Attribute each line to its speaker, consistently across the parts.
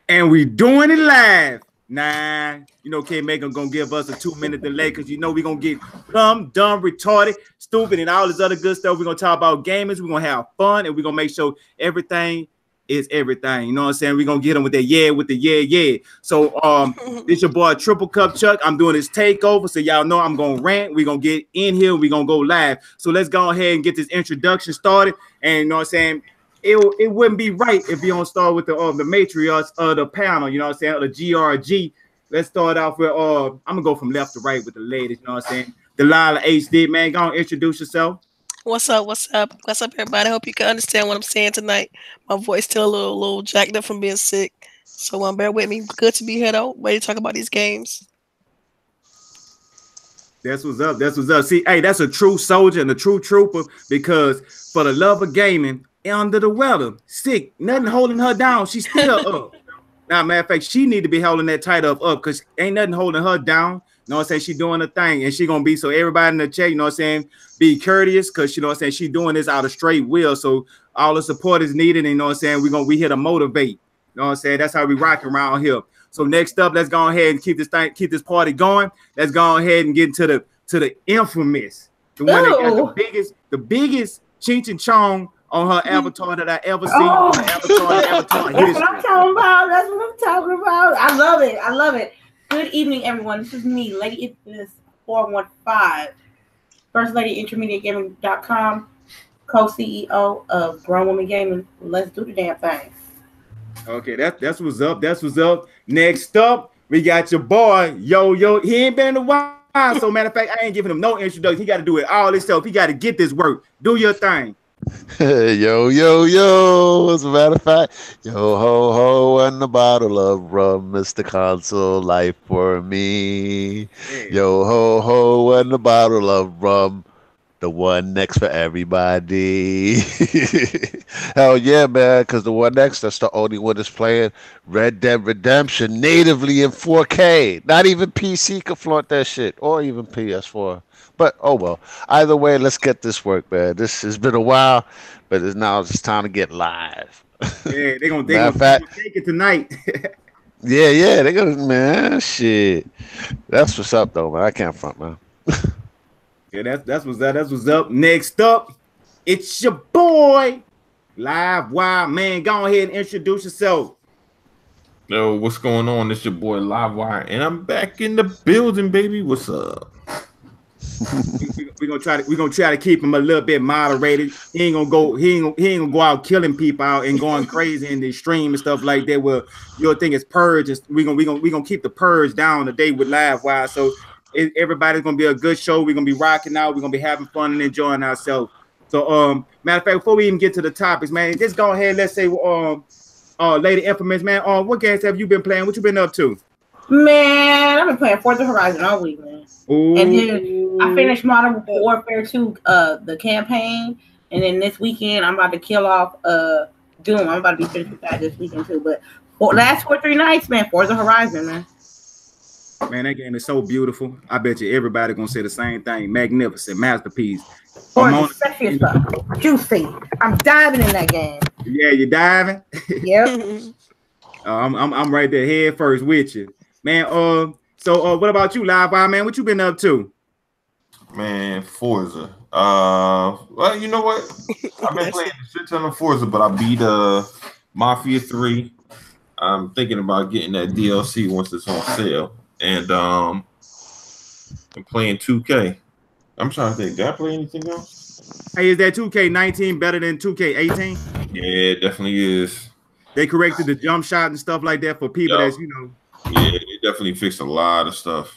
Speaker 1: And we doing it live. Nah, you know, K Megan gonna give us a 2 minute delay because you know we gonna get dumb, retarded, stupid, and all this other good stuff. We're gonna talk about gamers, we're gonna have fun, and we're gonna make sure everything is everything. You know what I'm saying? We're gonna get them with the yeah, with the yeah. So this your boy Triple Cup Chuck. I'm doing this takeover. So y'all know I'm gonna rant. We're gonna get in here, we're gonna go live. So let's go ahead and get this introduction started. And you know what I'm saying? It wouldn't be right if you don't start with the matriarchs of the panel, you know what I'm saying, the GRG. Let's start off with I'm gonna go from left to right with the ladies, you know what I'm saying. Delilah HD, man, go on, introduce yourself.
Speaker 2: What's up? What's up? What's up, everybody? I hope you can understand what I'm saying tonight. My voice still a little jacked up from being sick, so bear with me. Good to be here though. Ready to talk about these games.
Speaker 1: That's what's up. That's what's up. See, hey, that's a true soldier and a true trooper because for the love of gaming, under the weather, sick, nothing holding her down. She's still up. Now, matter of fact, she need to be holding that tight up because ain't nothing holding her down. You know what I'm saying? She doing a thing and she gonna be so everybody in the chat, you know what I'm saying, be courteous because you know what I'm saying, she doing this out of straight will. So all the support is needed, and you know what I'm saying, we here to motivate. You know what I'm saying? That's how we rock around here. So next up, let's go ahead and keep this party going. Let's go ahead and get into the infamous, the one that got the biggest Cheech and Chong on her avatar that I ever seen. On her avatar
Speaker 3: That's what I'm talking about. That's what I'm talking about. I love it. I love it. Good evening, everyone. This is me, Lady Infamous 415, First Lady Intermediate Gaming.com, co-CEO of Grown Woman Gaming. Let's do the damn thing.
Speaker 1: Okay, that's what's up. That's what's up. Next up, we got your boy, Yo. He ain't been in a while. So matter of fact, I ain't giving him no introduction. He got to do it all himself. He got to get this work. Do your thing.
Speaker 4: Yo. As a matter of fact, yo ho ho, and a bottle of rum, Mr. Console, life for me.
Speaker 1: Yeah.
Speaker 4: Yo ho ho, and a bottle of rum, the one next for everybody. Hell yeah, man, because the one next, that's the only one that's playing Red Dead Redemption natively in 4K. Not even PC could flaunt that shit, or even PS4. But oh well. Either way, let's get this work, man. This has been a while, but it's time to get live.
Speaker 1: Yeah, they gonna take it tonight.
Speaker 4: yeah, they gonna, man, shit. That's what's up though, man. I can't front, man.
Speaker 1: Yeah, that's what's up. Next up, it's your boy, Live Wire, man. Go ahead and introduce yourself.
Speaker 5: Yo, what's going on? It's your boy Livewire, and I'm back in the building, baby. What's up?
Speaker 1: We're gonna try to keep him a little bit moderated. He ain't gonna go out killing people out and going crazy in the stream and stuff like that. Where your thing is purge. We're gonna keep the purge down today with Live Wire. So everybody's gonna be a good show. We're gonna be rocking out. We're gonna be having fun and enjoying ourselves. So matter of fact, before we even get to the topics, man, just go ahead. Let's say Lady Infamous, man. What games have you been playing? What you been up to?
Speaker 3: Man, I've been playing Forza Horizon all week, man.
Speaker 1: Ooh.
Speaker 3: And then I finished Modern Warfare 2, the campaign, and then this weekend I'm about to kill off Doom. I'm about to be finished with that this weekend too. But last 4-3 nights, man, Forza Horizon, man.
Speaker 1: Man, that game is so beautiful. I bet you everybody gonna say the same thing. Magnificent, masterpiece.
Speaker 3: Sexy as fuck. Juicy. I'm diving in that game.
Speaker 1: Yeah, you diving?
Speaker 3: Yep.
Speaker 1: I'm right there head first with you, man. So what about you, Live Wire, man? What you been up to?
Speaker 5: Man, Forza. Well, you know what? I've been playing a shit ton of Forza, but I beat Mafia 3. I'm thinking about getting that DLC once it's on sale. And I'm playing 2K. I'm trying to think, did I play anything else?
Speaker 1: Hey, is that 2K19 better than 2K18?
Speaker 5: Yeah, it definitely is.
Speaker 1: They corrected the jump shot and stuff like that for people that's, you know.
Speaker 5: Yeah, it definitely fixed a lot of stuff.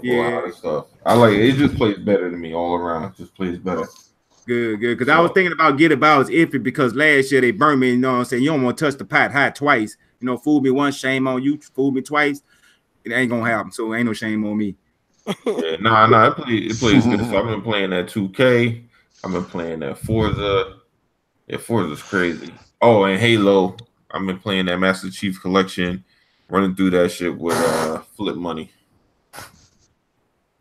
Speaker 1: Yeah.
Speaker 5: A lot of stuff. I like it. It just plays better than me all around. It just plays better.
Speaker 1: Good. Because I was thinking about Get It, but I was iffy because last year they burned me. You know what I'm saying? You don't want to touch the pot hot twice. You know, fool me once, shame on you. Fool me twice, it ain't gonna happen. So ain't no shame on me.
Speaker 5: Yeah, nah. It plays good. So I've been playing that 2K. I've been playing that Forza. Yeah, Forza's crazy. Oh, and Halo. I've been playing that Master Chief Collection, running through that shit with Flip Money.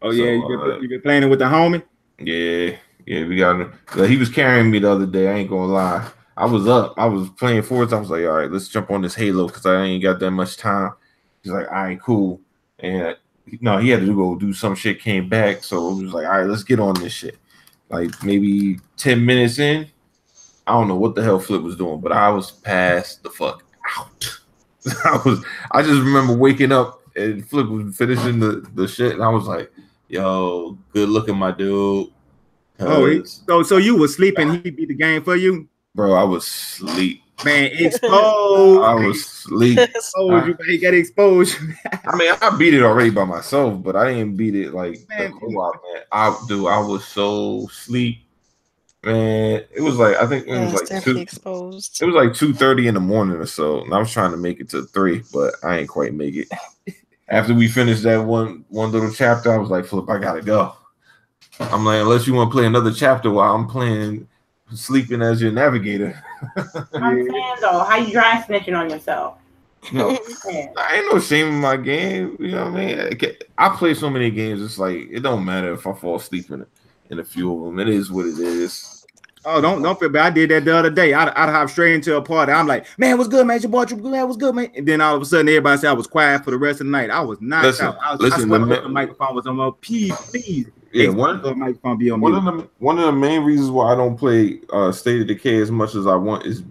Speaker 1: Oh yeah, you been playing it with the homie?
Speaker 5: Yeah, we got him. He was carrying me the other day. I ain't gonna lie. I was up. I was playing Forza. I was like, all right, let's jump on this Halo because I ain't got that much time. He's like, all right, cool. And no, he had to go do some shit, came back. So it was like, all right, let's get on this shit. Like maybe 10 minutes in, I don't know what the hell Flip was doing, but I was passed the fuck out. I just remember waking up and Flip was finishing the shit, and I was like, yo, good looking, my dude.
Speaker 1: So you were sleeping, he beat the game for you?
Speaker 5: Bro, I was asleep.
Speaker 1: Man, exposed.
Speaker 5: I was asleep.
Speaker 1: You got exposed.
Speaker 5: I mean, I beat it already by myself, but I didn't beat it like the co-op, man. I was so asleep. Man, it was like I think it was like exposed. It was like 2:30 in the morning or so, and I was trying to make it to 3, but I ain't quite make it. After we finished that one little chapter, I was like, Flip, I gotta go. I'm like, unless you want to play another chapter while I'm playing sleeping as your navigator.
Speaker 3: I'm saying though, how you dry snitching on yourself?
Speaker 5: No, I ain't no shame in my game. You know what I mean? I play so many games. It's like it don't matter if I fall asleep in a few of them. It is what it is.
Speaker 1: Oh, don't feel bad. I did that the other day. I'd hop straight into a party. I'm like, man, what's good, man? Your boy, what's good, man? And then all of a sudden, everybody said I was quiet for the rest of the night. I was knocked out. I the microphone was on my please.
Speaker 5: Yeah, one of the main reasons why I don't play State of Decay as much as I want is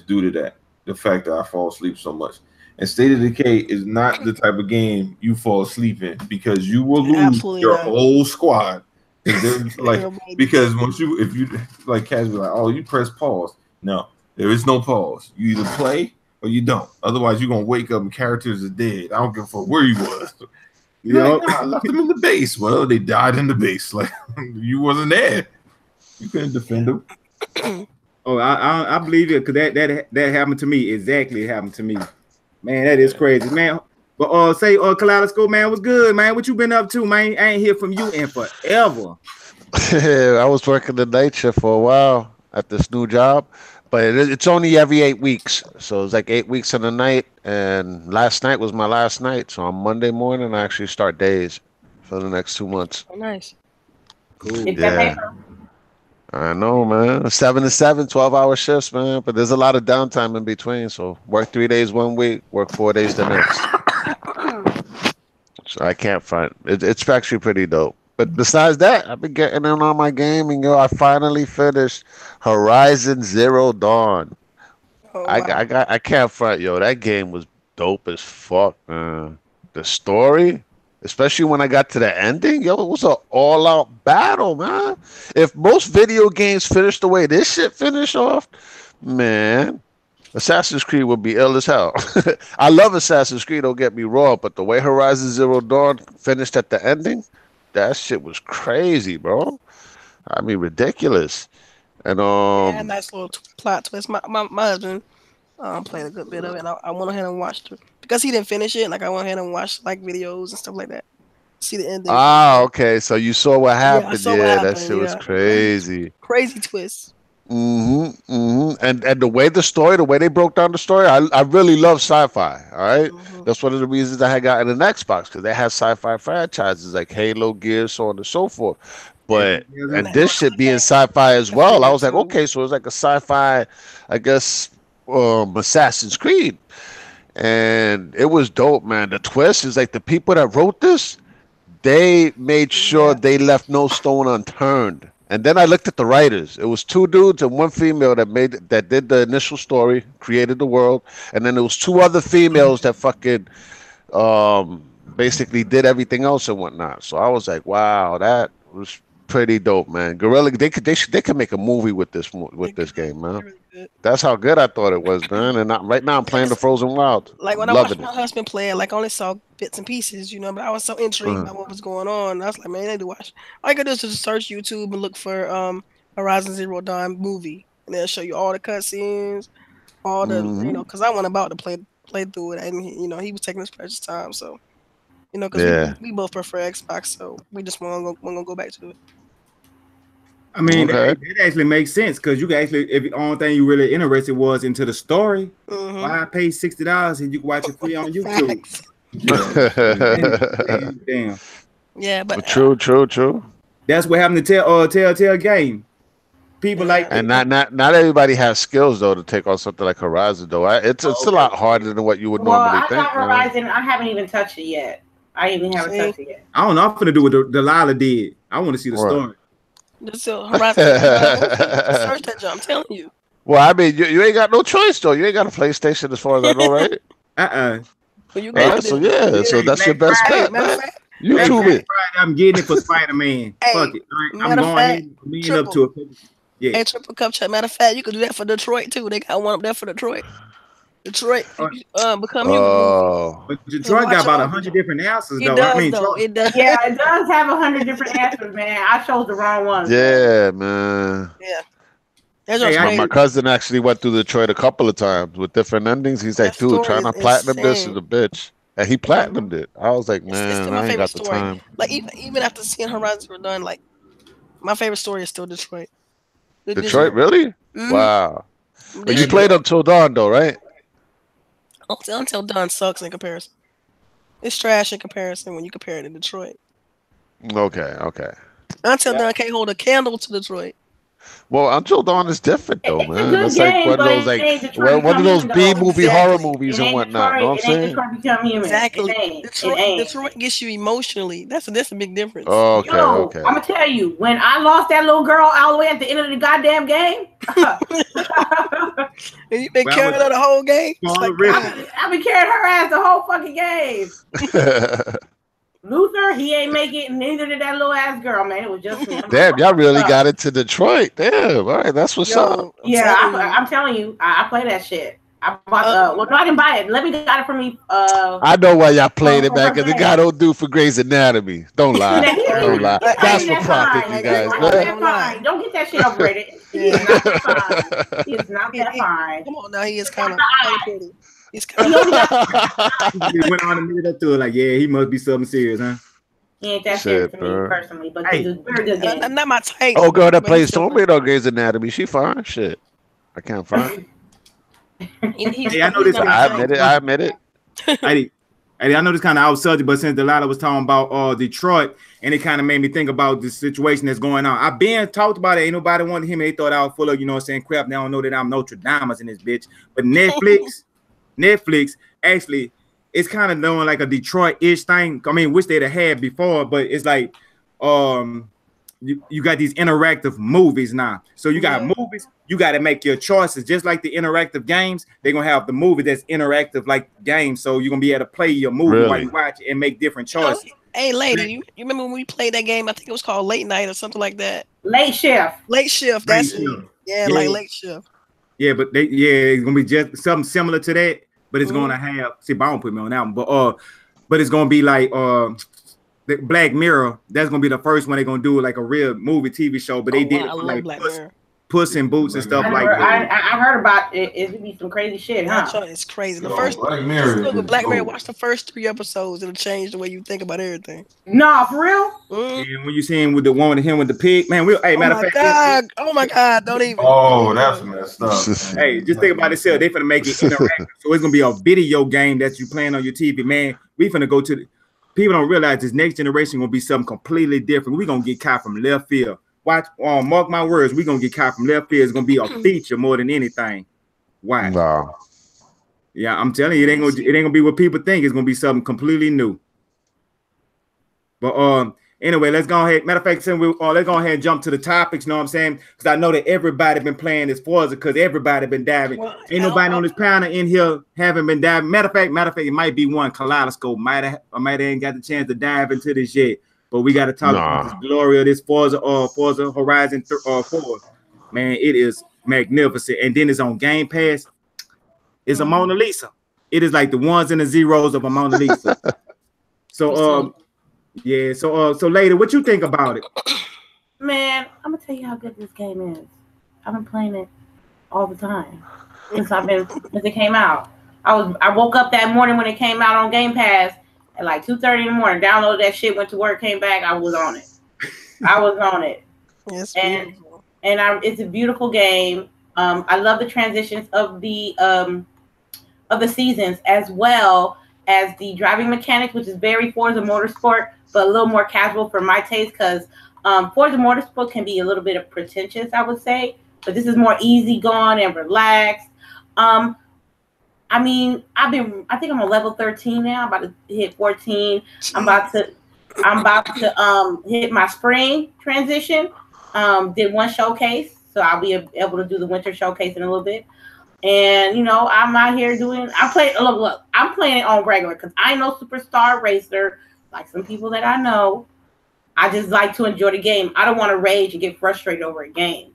Speaker 5: due to that. The fact that I fall asleep so much. And State of Decay is not the type of game you fall asleep in because you will lose your whole squad. Like because if you like casually like, oh, you press pause. No, there is no pause. You either play or you don't. Otherwise, you're gonna wake up and characters are dead. I don't give a fuck where you was. You know, I left them in the base. Well, they died in the base. Like you wasn't there. You couldn't defend them.
Speaker 1: Oh, I believe it because that happened to me. Exactly, it happened to me. Man, that is crazy, man. But say Kaleidoscope, man, what's good, man? What you been up to, man? I ain't hear from you in forever.
Speaker 4: I was working the night shift for a while at this new job, but it's only every 8 weeks. So it's like 8 weeks in the night, and last night was my last night. So on Monday morning, I actually start days for the next 2 months.
Speaker 2: Oh, nice.
Speaker 1: Cool.
Speaker 4: Yeah. I know, man. 7 to 7, 12-hour shifts, man. But there's a lot of downtime in between. So work 3 days 1 week, work 4 days the next. So I can't front. It's actually pretty dope. But besides that, I've been getting in on my gaming. I finally finished Horizon Zero Dawn. Oh, wow. I can't front, that game was dope as fuck, man. The story, especially when I got to the ending, it was an all-out battle, man. If most video games finish the way this shit finished off, man, Assassin's Creed would be ill as hell. I love Assassin's Creed, don't get me wrong, but the way Horizon Zero Dawn finished at the ending, that shit was crazy, bro. I mean, ridiculous. And
Speaker 2: yeah, nice little plot twist. My husband played a good bit of it. And I went ahead and watched it because he didn't finish it. Like I went ahead and watched like videos and stuff like that. See the ending.
Speaker 4: Ah, okay. So you saw what happened. Yeah, that shit was crazy.
Speaker 2: Crazy twist.
Speaker 4: And the way they broke down the story, I really love sci-fi. All right, that's one of the reasons I had gotten an Xbox because they have sci-fi franchises like Halo, Gears, so on and so forth. But and this shit being sci-fi as well, I was like, okay, so it's like a sci-fi, I guess, Assassin's Creed, and it was dope, man. The twist is like the people that wrote this, they made sure they left no stone unturned. And then I looked at the writers. It was 2 dudes and 1 female that did the initial story, created the world, and then there was 2 other females that fucking basically did everything else and whatnot. So I was like, wow, that was pretty dope, man. Guerrilla, they could make a movie with this game, man. That's how good I thought it was, man. And right now I'm playing the Frozen Wild.
Speaker 2: Like when I watched my husband play it, like I only saw bits and pieces, but I was so intrigued by what was going on. I was like, man, I need to watch. All I could do is just search YouTube and look for Horizon Zero Dawn movie, and they'll show you all the cutscenes, all the because I went about to play through it, and he was taking his precious time, so because we both prefer Xbox, so we just want to go back to it.
Speaker 1: I mean, that actually makes sense because you can actually, if the only thing you really interested was into the story, why pay $60 and you can watch it free on YouTube? Damn.
Speaker 2: Yeah, but
Speaker 4: true.
Speaker 1: That's what happened to Telltale game. people like
Speaker 4: And not everybody has skills though to take on something like Horizon though. It's a lot harder than what you would
Speaker 3: Well,
Speaker 4: normally
Speaker 3: I
Speaker 4: think.
Speaker 3: got Horizon. I haven't even touched it yet. I even haven't touched it yet.
Speaker 1: I don't know. I'm finna do what Delilah did. I want to see the
Speaker 4: What?
Speaker 1: story.
Speaker 2: This Horizon. Search that jump. I'm telling you.
Speaker 4: Well, I mean, you ain't got no choice though. You ain't got a PlayStation as far as I know, right?
Speaker 2: Well, you
Speaker 4: Right,
Speaker 2: got
Speaker 4: so
Speaker 2: it.
Speaker 4: yeah, so that's your best bet,
Speaker 2: Matter
Speaker 4: man.
Speaker 2: of fact,
Speaker 4: YouTube it.
Speaker 1: I'm getting it for Spider-Man.
Speaker 2: Hey,
Speaker 1: Fuck it. All right, I'm
Speaker 2: matter of
Speaker 1: going
Speaker 2: fact,
Speaker 1: in, leading up to it. Yeah.
Speaker 2: Hey, Triple Cup chat. Matter of fact, you could do that for Detroit too. They got one up there for Detroit. Detroit, become human.
Speaker 4: Oh,
Speaker 1: But Detroit got about 100 different answers, though.
Speaker 2: It does,
Speaker 1: I mean,
Speaker 2: though. It does.
Speaker 3: Yeah, it does have 100 different answers, man. I chose the wrong one.
Speaker 4: yeah, man.
Speaker 2: Yeah. That's
Speaker 1: Hey,
Speaker 2: just
Speaker 1: I-
Speaker 4: My cousin actually went through Detroit a couple of times with different endings. He's like,
Speaker 2: That
Speaker 4: dude,
Speaker 2: story
Speaker 4: trying to
Speaker 2: is
Speaker 4: platinum this is
Speaker 2: insane.
Speaker 4: a bitch. And he platinumed it. I was like,
Speaker 2: It's
Speaker 4: man,
Speaker 2: still my
Speaker 4: I ain't
Speaker 2: favorite
Speaker 4: got the
Speaker 2: story.
Speaker 4: time.
Speaker 2: Like even after seeing Horizon Zero Dawn, like my favorite story is still Detroit.
Speaker 4: Detroit, really?
Speaker 2: Mhm.
Speaker 4: Wow. But you
Speaker 2: This-
Speaker 4: played Until Dawn, though, right?
Speaker 2: Until Dawn sucks in comparison. It's trash in comparison when you compare it to Detroit.
Speaker 4: Okay, okay.
Speaker 2: Until Dawn can't hold a candle to Detroit.
Speaker 4: Well, Until Dawn is different, though,
Speaker 3: It's a
Speaker 4: man.
Speaker 3: good
Speaker 4: It's like
Speaker 3: game,
Speaker 4: one of
Speaker 3: but
Speaker 4: those,
Speaker 3: it ain't Detroit
Speaker 4: one of those
Speaker 3: Become
Speaker 4: B
Speaker 3: Human, though.
Speaker 4: movie
Speaker 2: Exactly.
Speaker 4: horror movies
Speaker 3: It
Speaker 4: and
Speaker 3: ain't
Speaker 4: whatnot.
Speaker 3: Detroit.
Speaker 4: Know what I'm
Speaker 3: It ain't
Speaker 4: saying?
Speaker 3: Detroit Become Human.
Speaker 2: Exactly.
Speaker 3: It ain't.
Speaker 2: Detroit,
Speaker 3: It ain't.
Speaker 2: Detroit gets you emotionally. That's a big difference.
Speaker 4: Okay,
Speaker 3: Yo,
Speaker 4: okay.
Speaker 3: I'm gonna tell you, when I lost that little girl all the way at the end of the goddamn game,
Speaker 2: And you've been
Speaker 1: Well,
Speaker 2: carrying her the whole game. It's
Speaker 1: Spoiler
Speaker 2: like,
Speaker 1: rip.
Speaker 2: God.
Speaker 3: I've been carrying her ass the whole fucking game. Luther, he ain't make it, and neither did that little ass girl, man. It was just me.
Speaker 4: Damn, y'all really got into Detroit. Damn, all right, that's what's up.
Speaker 2: Yo,
Speaker 3: Yeah,
Speaker 2: telling you.
Speaker 3: I'm telling you, I play that shit. I bought well, no, I didn't buy it. Let me got it from me.
Speaker 4: I know why y'all played it, man,
Speaker 3: for
Speaker 4: because the
Speaker 3: Greg.
Speaker 4: guy don't do for Grey's Anatomy. Don't lie. Don't lie.
Speaker 2: Hey,
Speaker 4: That's
Speaker 3: Hey,
Speaker 4: for profit,
Speaker 3: fine.
Speaker 4: you guys.
Speaker 3: That's
Speaker 4: man.
Speaker 3: not that fine. Don't get that shit overrated. He is not that fine. He is not that fine.
Speaker 2: Come on now, he is kind of pretty. He's
Speaker 3: He
Speaker 2: kind
Speaker 3: only
Speaker 2: of.
Speaker 3: got
Speaker 1: He went on and made it up to it like, yeah, he must be something serious, huh?
Speaker 3: he ain't that
Speaker 4: Shit,
Speaker 3: shit to me
Speaker 4: bro.
Speaker 3: personally, but
Speaker 1: Hey.
Speaker 3: it's a very good game.
Speaker 2: Not my type.
Speaker 4: Oh, girl that
Speaker 2: but
Speaker 4: plays
Speaker 2: he's still
Speaker 4: Soulmate on Grey's Anatomy. She fine. Shit. I can't find.
Speaker 1: Hey, I know this-
Speaker 4: I admit it.
Speaker 1: Hey, I know this kind of out subject, but since Delilah was talking about Detroit, and it kind of made me think about the situation that's going on. I've been talked about it. Ain't nobody wanted him. They thought I was full of, you know what I'm saying, crap. They don't know that I'm Notre Dame in this bitch. But Netflix, actually, it's kind of doing like a Detroit-ish thing. I mean, which they'd have had before, but it's like you got these interactive movies now. So you got movies, you got to make your choices. Just like the interactive games, they're going to have the movie that's interactive like games. So you're going to be able to play your movie while
Speaker 4: Really?
Speaker 1: you watch it and make different choices.
Speaker 2: Hey, lady, you remember when we played that game? I think it was called Late Night or something like that.
Speaker 3: Late shift.
Speaker 2: Late Shift. That's
Speaker 1: Late
Speaker 2: it.
Speaker 1: Shift.
Speaker 2: Yeah,
Speaker 1: Yeah.
Speaker 2: like Late Shift.
Speaker 1: Yeah, but it's gonna be just something similar to that, but it's gonna have Bound put me on that one, but it's gonna be like the Black Mirror. That's gonna be the first one they're gonna do like a real movie TV show, but they did it
Speaker 2: I
Speaker 1: for
Speaker 2: love
Speaker 1: like
Speaker 2: Black
Speaker 1: Puss,
Speaker 2: Mirror.
Speaker 1: Puss in Boots and stuff like that.
Speaker 3: I heard about it. It'd be some crazy shit, huh?
Speaker 2: It's crazy. The
Speaker 5: Yo,
Speaker 2: first
Speaker 5: Black Mirror
Speaker 2: just look
Speaker 5: is
Speaker 2: at Black Mirror.
Speaker 5: dope.
Speaker 2: Watch the first 3 episodes. It'll change the way you think about everything.
Speaker 3: Nah, for real?
Speaker 1: And when you see him with the one with him with the pig, man, hey,
Speaker 2: Oh
Speaker 1: matter
Speaker 2: my
Speaker 1: of fact,
Speaker 2: god! Oh my god! Don't even.
Speaker 5: Oh, that's messed up. man.
Speaker 1: hey, just think about it. They finna make it interactive, so it's gonna be a video game that you playing on your TV, man. We finna go to the people don't realize this next generation gonna be something completely different. We gonna get caught from left field. Watch, mark my words, we gonna get caught from left field. It's gonna be a feature more than anything. Why?
Speaker 4: No.
Speaker 1: Yeah, I'm telling you, it ain't gonna be what people think. It's gonna be something completely new. But anyway, let's go ahead. Matter of fact, let's go ahead and jump to the topics. You know what I'm saying? Because I know that everybody been playing this Forza because everybody been diving.
Speaker 2: Well,
Speaker 1: Ain't nobody on this panel in here haven't been diving. Matter of fact, it might be one Kaleidoscope. Might have ain't got the chance to dive into this yet. But we got to talk about this glory of this Forza Horizon 4. Man, it is magnificent. And then it's on Game Pass. It's a Mona Lisa. It is like the ones and the zeros of a Mona Lisa. So yeah, so lady, what you think about it?
Speaker 3: Man, I'm gonna tell you how good this game is. I've been playing it all the time since it came out. I woke up that morning when it came out on Game Pass at like 2:30 in the morning. Downloaded that shit, went to work, came back. I was on it.
Speaker 2: Yes,
Speaker 3: And it's a beautiful game. I love the transitions of the seasons as well as the driving mechanics, which is very Forza Motorsport, but a little more casual for my taste because Forza Motorsport can be a little bit of pretentious, I would say, but this is more easygoing and relaxed. I mean, I think I'm on level 13 now. I'm about to hit 14. I'm about to hit my spring transition. Did one showcase, so I'll be able to do the winter showcase in a little bit. And you know, I'm out here doing. I'm playing it on regular because I know superstar racer like some people that I know. I just like to enjoy the game. I don't want to rage and get frustrated over a game.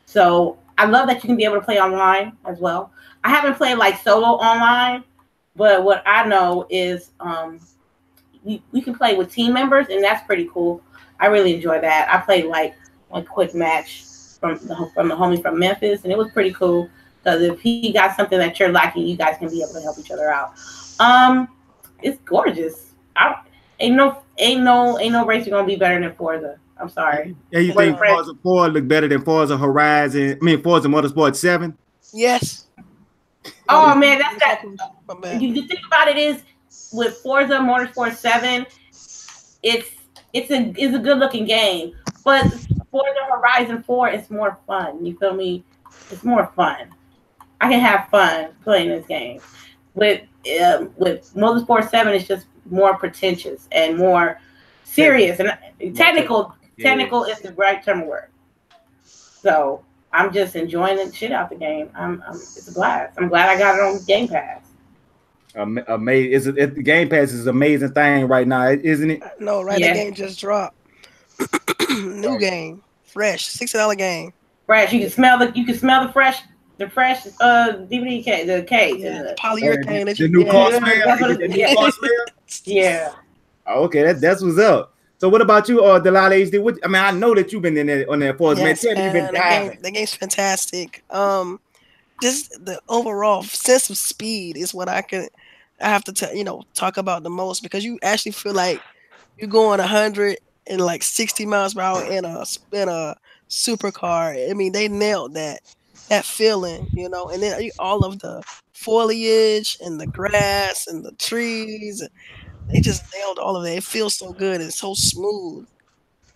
Speaker 3: So I love that you can be able to play online as well. I haven't played like solo online, but what I know is we can play with team members, and that's pretty cool. I really enjoy that. I played like a quick match from the homie from Memphis, and it was pretty cool because if he got something that you're lacking, you guys can be able to help each other out. It's gorgeous. Ain't no racer gonna be better than Forza. I'm sorry.
Speaker 1: Yeah, you think Forza 4 look better than Forza Horizon? I mean, Forza Motorsport 7?
Speaker 2: Yes.
Speaker 3: Oh man, that's that. You think about it is with Forza Motorsport 7, it's a good looking game, but Forza Horizon 4 is more fun. You feel me? It's more fun. I can have fun playing this game. With Motorsport 7, it's just more pretentious and more serious and technical. Technical is the right term of word. So I'm just enjoying the shit out the game. It's a blast. I'm glad I got it on Game Pass.
Speaker 1: Amazing! The Game Pass is an amazing thing right now, isn't it?
Speaker 2: No, right? Yeah. The game just dropped. New game, fresh, $60 game.
Speaker 3: Fresh. You can smell the fresh DVD case, the case,
Speaker 2: the polyurethane.
Speaker 1: The new car smell.
Speaker 3: Yeah.
Speaker 1: Oh, okay, that's what's up. So what about you, Delilah HD? I know that you've been in there on that Forza.
Speaker 2: Yes, man. You've been diving. The game's fantastic. Just the overall sense of speed is what I have to talk about the most, because you actually feel like you're going 100 and like 60 miles per hour in a supercar. I mean, they nailed that feeling, and then all of the foliage and the grass and the trees. They just nailed all of it. It feels so good. It's so smooth,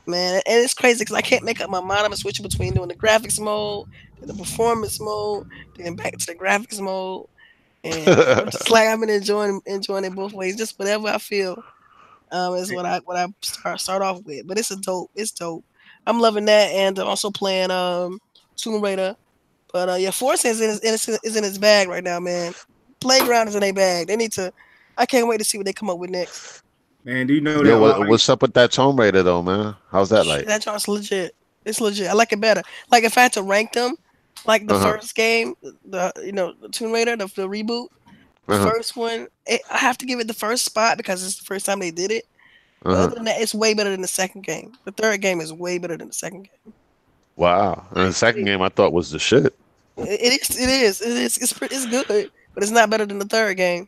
Speaker 2: man. And it's crazy because I can't make up my mind. I'm switching between doing the graphics mode and the performance mode, then back to the graphics mode. And I'm just like, I've been enjoying it both ways. Just whatever I feel is what I start off with. But it's dope. I'm loving that, and I'm also playing Tomb Raider. But Forza is in its bag right now, man. Playground is in their bag. They need to. I can't wait to see what they come up with next.
Speaker 1: Man, do you know that?
Speaker 4: What's up with that Tomb Raider though, man? How's that like?
Speaker 2: That joint's legit. It's legit. I like it better. Like if I had to rank them, like the first game, the Tomb Raider, the reboot, the first one, I have to give it the first spot because it's the first time they did it. But other than that, it's way better than the second game. The third game is way better than the second game.
Speaker 4: Wow. And the second game I thought was the shit.
Speaker 2: It is. It's good, but it's not better than the third game.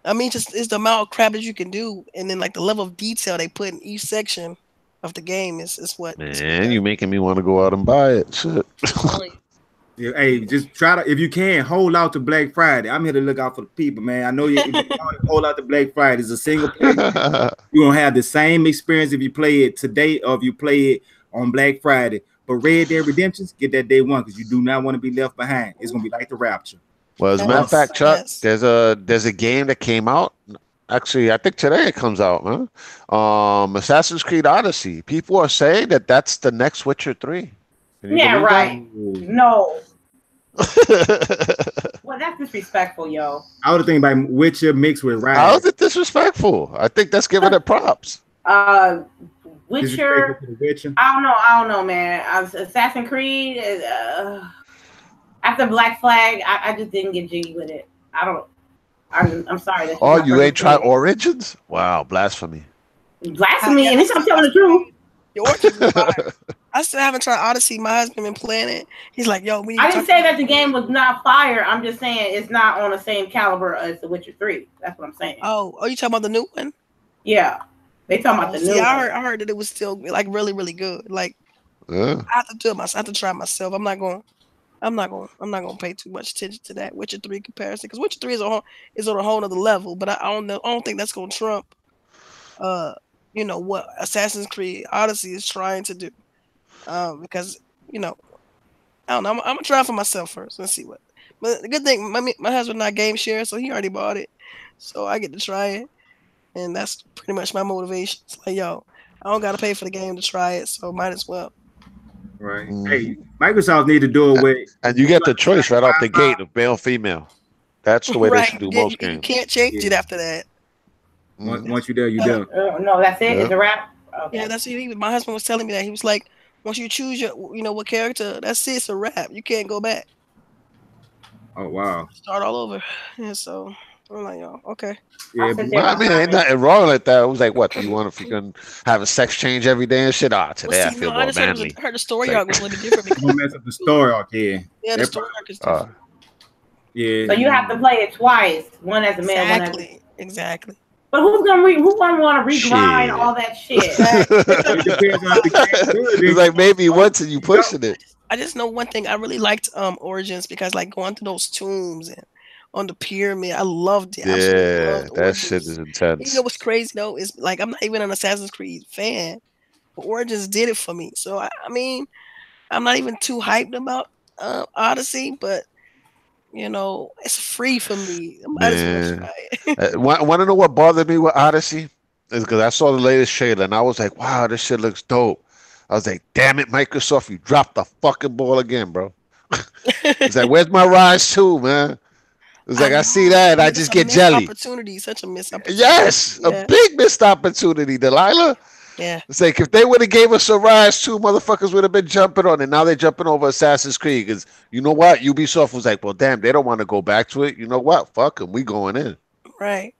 Speaker 2: I mean, just it's the amount of crap that you can do, and then like the level of detail they put in each section of the game is what.
Speaker 4: Man, you making me want to go out and buy it. Shit.
Speaker 1: Yeah, hey, just try to, if you can, hold out to Black Friday. I'm here to look out for the people, man. I know you hold out to Black Friday. It's a single player. You're gonna have the same experience if you play it today or if you play it on Black Friday. But Red Dead Redemptions, get that day one because you do not want to be left behind. It's gonna be like the Rapture.
Speaker 4: Well, as a matter of fact, Chuck, there's a game that came out. Actually, I think today it comes out, man. Assassin's Creed Odyssey. People are saying that that's the next Witcher 3.
Speaker 3: Yeah, right. No. Well, that's disrespectful, yo.
Speaker 1: I would think about Witcher mixed with Rise.
Speaker 4: How is it disrespectful? I think that's giving it props.
Speaker 3: Witcher. I don't know, man. Assassin's Creed. After Black Flag, I just didn't get jiggy with it. I'm sorry.
Speaker 4: Oh, you ain't tried Origins? Wow, blasphemy.
Speaker 3: Blasphemy, and this I'm telling the truth.
Speaker 2: Origins is fire. I still haven't tried Odyssey. My husband been playing it. He's like, yo,
Speaker 3: I didn't say that the game was not fire. I'm just saying it's not on the same caliber as The Witcher 3. That's what I'm saying.
Speaker 2: Oh, you talking about the new one?
Speaker 3: Yeah. They talking about the new one.
Speaker 2: I heard that it was still like really, really good. Like I have to do it myself. I have to try it myself. I'm not gonna pay too much attention to that Witcher 3 comparison because Witcher 3 is on a whole other level. But I don't think that's gonna trump you know, what Assassin's Creed Odyssey is trying to do. Because, you know, I don't know. I'm gonna try it for myself first. Let's see what. But the good thing, my husband not game share, so he already bought it, so I get to try it, and that's pretty much my motivation. It's like, yo, I don't gotta pay for the game to try it, so might as well.
Speaker 1: Right. Hey, Microsoft need to do it with.
Speaker 4: And you get the choice right off the gate of male, female. That's the way they should do
Speaker 2: Yeah,
Speaker 4: most
Speaker 2: you
Speaker 4: games.
Speaker 2: can't change it after that.
Speaker 1: Once you're there, you're there.
Speaker 3: No, that's it.
Speaker 4: Yeah.
Speaker 3: It's a wrap. Okay.
Speaker 2: Yeah, that's what my husband was telling me that. He was like, once you choose your, you know, what character, that's it. It's a wrap. You can't go back.
Speaker 1: Oh wow.
Speaker 2: Start all over. Yeah, so I'm like, yo, okay.
Speaker 1: Yeah,
Speaker 4: Well, I mean, ain't nothing wrong like that. It was like, what, you want if you can have a sex change every day and shit? Today I feel more manly.
Speaker 2: I heard the story
Speaker 4: Like-
Speaker 2: arc was a little different.
Speaker 1: don't mess up the story arc here.
Speaker 2: Yeah, the story arc is different.
Speaker 1: Yeah.
Speaker 3: So you have to play it twice. One as a man, one as a...
Speaker 2: Exactly.
Speaker 3: But who's gonna want to regrind
Speaker 4: Shit.
Speaker 3: all that shit?
Speaker 1: It depends on the game.
Speaker 4: It's like maybe once and you pushing it.
Speaker 2: I just know one thing. I really liked Origins because like going through those tombs and on the pyramid, I loved it. I absolutely
Speaker 4: Yeah,
Speaker 2: loved
Speaker 4: that
Speaker 2: Origins.
Speaker 4: shit is intense.
Speaker 2: You know what's crazy though is like I'm not even an Assassin's Creed fan, but Origins did it for me. So I mean, I'm not even too hyped about Odyssey, but you know, it's free for me. I might as well try it.
Speaker 4: Want to know what bothered me with Odyssey? Is because I saw the latest trailer and I was like, wow, this shit looks dope. I was like, damn it, Microsoft, you dropped the fucking ball again, bro. It's like, where's my Rise 2, man? It's like, I see that and I just get jelly.
Speaker 2: Opportunity, such a missed opportunity.
Speaker 4: Yes,
Speaker 2: Yeah.
Speaker 4: a big missed opportunity, Delilah.
Speaker 2: Yeah.
Speaker 4: It's like if they would have gave us a Rise 2, motherfuckers would have been jumping on it. Now they're jumping over Assassin's Creed because you know what? Ubisoft was like, well, damn, they don't want to go back to it. You know what? Fuck them. We going in.
Speaker 2: Right.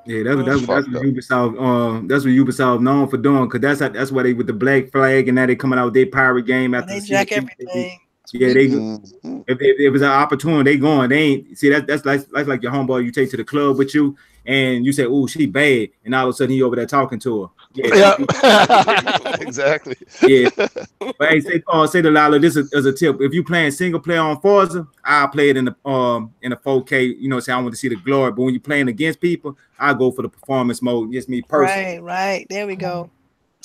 Speaker 1: Yeah, that's what
Speaker 4: Fucked up.
Speaker 1: Ubisoft. That's what Ubisoft known for doing, because that's why they with the Black Flag and now they coming out with their pirate game after
Speaker 2: They
Speaker 1: the
Speaker 2: jack
Speaker 1: season.
Speaker 2: everything.
Speaker 1: Yeah, they
Speaker 4: Mhm.
Speaker 1: if it was an opportunity, they going. They ain't see that's like your homeboy you take to the club with you, and you say, "Oh, she bad," and all of a sudden he over there talking to her.
Speaker 4: Yeah, exactly.
Speaker 1: Yeah. But hey, say to Lila, this is a tip. If you playing single player on Forza, I'll play it in the 4K. You know, say I want to see the glory. But when you're playing against people, I go for the performance mode. Just me personally.
Speaker 2: Right. There we go.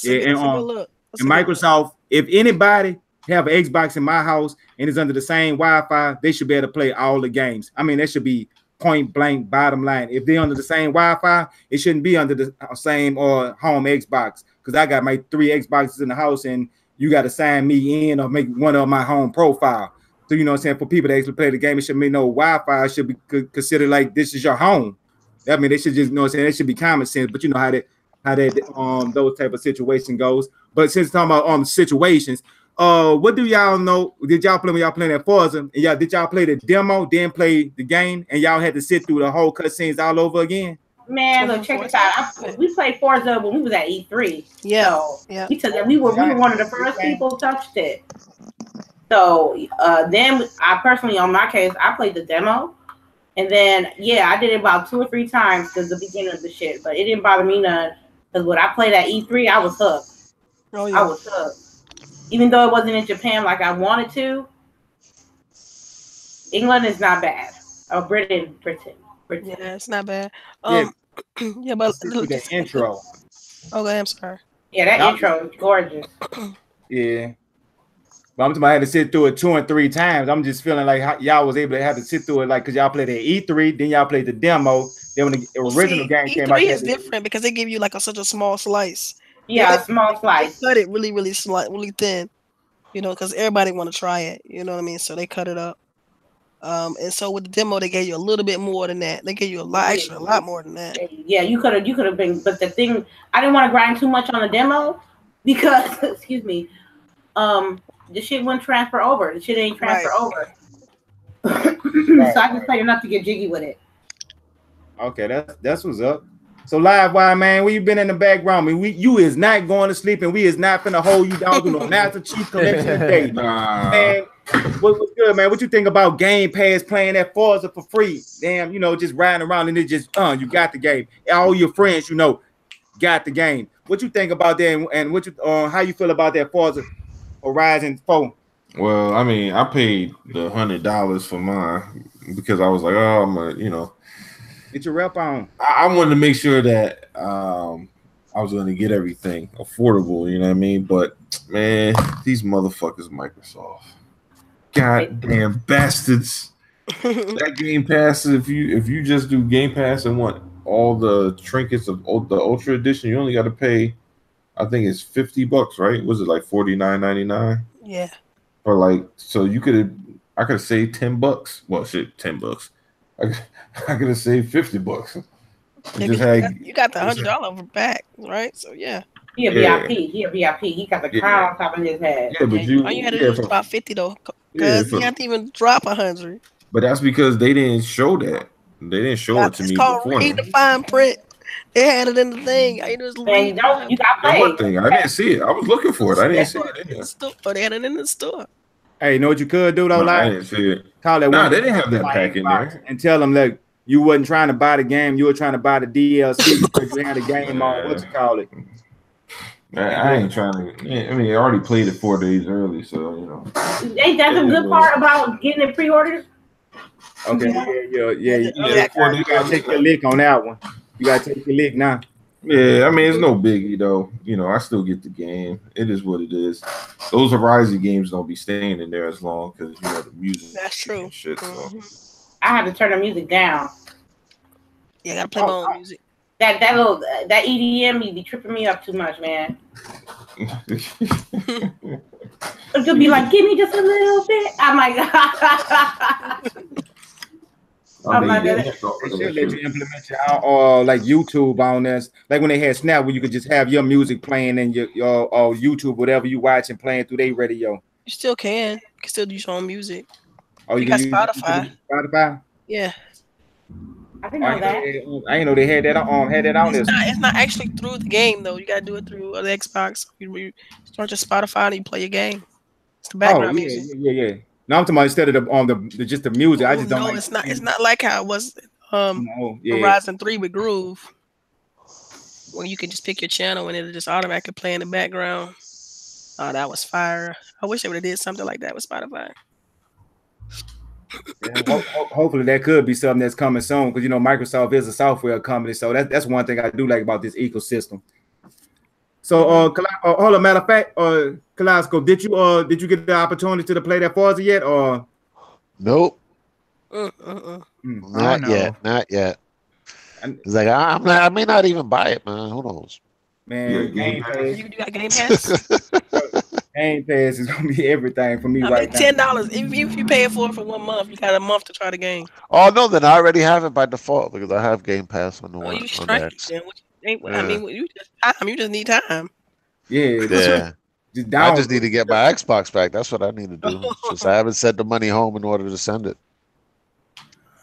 Speaker 1: Yeah, and,
Speaker 2: That's a good look. That's
Speaker 1: And
Speaker 2: a good look.
Speaker 1: Microsoft, if anybody have an Xbox in my house and is under the same Wi-Fi, they should be able to play all the games. I mean, that should be point blank bottom line. If they're under the same Wi-Fi, it shouldn't be under the same or home Xbox, because I got my 3 Xboxes in the house and you got to sign me in or make one of my home profile. So, you know what I'm saying? For people that actually play the game, it should be no Wi-Fi. It should be considered like this is your home. I mean, they should just, you know what I'm saying? It should be common sense, but you know how that those type of situation goes. But since talking about situations, what do y'all know? Did y'all play when y'all playing at Forza? And did y'all play the demo, then play the game, and y'all had to sit through the whole cutscenes all over again?
Speaker 3: Man, look, check this out. We played Forza when we was at E3.
Speaker 2: Yeah.
Speaker 3: So
Speaker 2: Yeah.
Speaker 3: we took that. We were one of the first people who touched it. So then I personally, on my case, I played the demo. And then, I did it about 2 or 3 times because the beginning of the shit. But it didn't bother me none. Because when I played at E3, I was hooked.
Speaker 2: Oh,
Speaker 3: I was hooked. Even though it wasn't in Japan like I wanted to, England is not bad. Oh, Britain.
Speaker 2: Yeah, it's not bad.
Speaker 1: Yeah.
Speaker 2: Yeah, but
Speaker 1: The intro.
Speaker 2: Okay, I'm sorry.
Speaker 3: Yeah, that intro is gorgeous.
Speaker 1: Yeah. But I'm talking about I had to sit through it 2 and 3 times. I'm just feeling like how y'all was able to have to sit through it, like, because y'all played at E3, then y'all played the demo. Then when the original game came out,
Speaker 2: E3 is different because they give you like such a small slice.
Speaker 3: Yeah, a small
Speaker 2: They
Speaker 3: slice.
Speaker 2: cut it really, really really thin, you know, because everybody want to try it. You know what I mean? So they cut it up. And so with the demo, they gave you a little bit more than that. They gave you a lot more than that.
Speaker 3: Yeah, you could have been, but the thing, I didn't want to grind too much on the demo because, excuse me, the shit wouldn't transfer over. The shit ain't transfer over. So I just played enough to get jiggy with it.
Speaker 1: Okay, that's what's up. So live wire, man, where you been in the background? I mean, you is not going to sleep, and we is not finna hold you down to no Master Chief Collection today. Man, what's good, man? What you think about Game Pass playing that Forza for free? Damn, you know, just riding around and it just you got the game. All your friends, you know, got the game. What you think about that, and what you how you feel about that Forza Horizon 4?
Speaker 5: Well, I mean, I paid the $100 for mine because I was like, oh, I'm a, you know,
Speaker 1: Get your rep on.
Speaker 5: I wanted to make sure that I was gonna get everything affordable, you know what I mean? But man, these motherfuckers, Microsoft, goddamn bastards. That Game Pass, if you just do Game Pass and want all the trinkets of the Ultra Edition, you only got to pay, I think it's $50, right? Was it like $49.99?
Speaker 2: Yeah.
Speaker 5: Or like, so I could have saved $10. Well, shit, $10. I could have saved $50.
Speaker 2: You got the $100 back, right? So yeah.
Speaker 3: He a VIP. He a VIP. He got the crown on top of his head.
Speaker 5: Yeah, but
Speaker 2: all you had to do was about 50 though, because you have to even drop 100.
Speaker 5: But that's because they didn't show that. They didn't show it to me before.
Speaker 2: Read the fine print. They had it in the thing. You
Speaker 3: got
Speaker 5: paid. Thing. I didn't see it. I was looking for it. I didn't see it in there.
Speaker 2: Or they had it in the store.
Speaker 1: Hey, you know what you could do though?
Speaker 5: I didn't see it.
Speaker 1: Call that
Speaker 5: they didn't have that pack in there.
Speaker 1: And tell them that you wasn't trying to buy the game. You were trying to buy the DLC because you had a game on. What you call it?
Speaker 5: I ain't trying to. I mean, I already played it 4 days early, so you know.
Speaker 3: Ain't that the good part about getting it pre-ordered?
Speaker 1: Okay, yeah. You gotta take your lick on that one. You gotta take your lick now.
Speaker 5: Yeah, I mean it's no biggie though. You know, I still get the game. It is what it is. Those Horizon games don't be staying in there as long because you know the music.
Speaker 2: That's true.
Speaker 5: Shit, so.
Speaker 3: I had to turn the music down.
Speaker 2: Yeah, I gotta play my own music.
Speaker 3: That EDM be tripping me up too much, man. It'll be like, give me just a little bit. I'm like,
Speaker 1: they should let you implement your own, like YouTube on this. Like when they had Snap, where you could just have your music playing and your YouTube, whatever you watching, playing through their radio.
Speaker 2: You still can. You can still do your own music.
Speaker 1: Oh, you
Speaker 2: got
Speaker 1: can
Speaker 2: Spotify.
Speaker 1: Spotify?
Speaker 2: Yeah.
Speaker 3: I didn't know that.
Speaker 1: I didn't know they had that on this.
Speaker 2: It's not actually through the game though. You gotta do it through the Xbox. You start your Spotify and you play your game. It's the background music.
Speaker 1: Yeah. No, I'm talking about instead of the just the music. I just don't.
Speaker 2: No, it's not like how it was Horizon 3 with Groove, when you can just pick your channel and it'll just automatically play in the background. Oh, that was fire! I wish they would have did something like that with Spotify.
Speaker 1: Yeah, hopefully that could be something that's coming soon, because you know Microsoft is a software company, so that's one thing I do like about this ecosystem. So, hold on. Matter of fact, Kaleidoscope, did you get the opportunity to play that Forza yet, or?
Speaker 4: Nope. Not yet. It's like I may not even buy it, man. Who knows?
Speaker 1: Man, Game Pass.
Speaker 2: You got Game Pass?
Speaker 1: Game Pass is gonna be everything for me right now.
Speaker 2: $10. If you pay it for 1 month, you got a month to try the game.
Speaker 4: Oh no, then I already have it by default because I have Game Pass on the one.
Speaker 2: You straight. I mean, you just need time.
Speaker 1: Yeah.
Speaker 4: I just need to get my Xbox back. That's what I need to do. Just I haven't sent the money home in order to send it.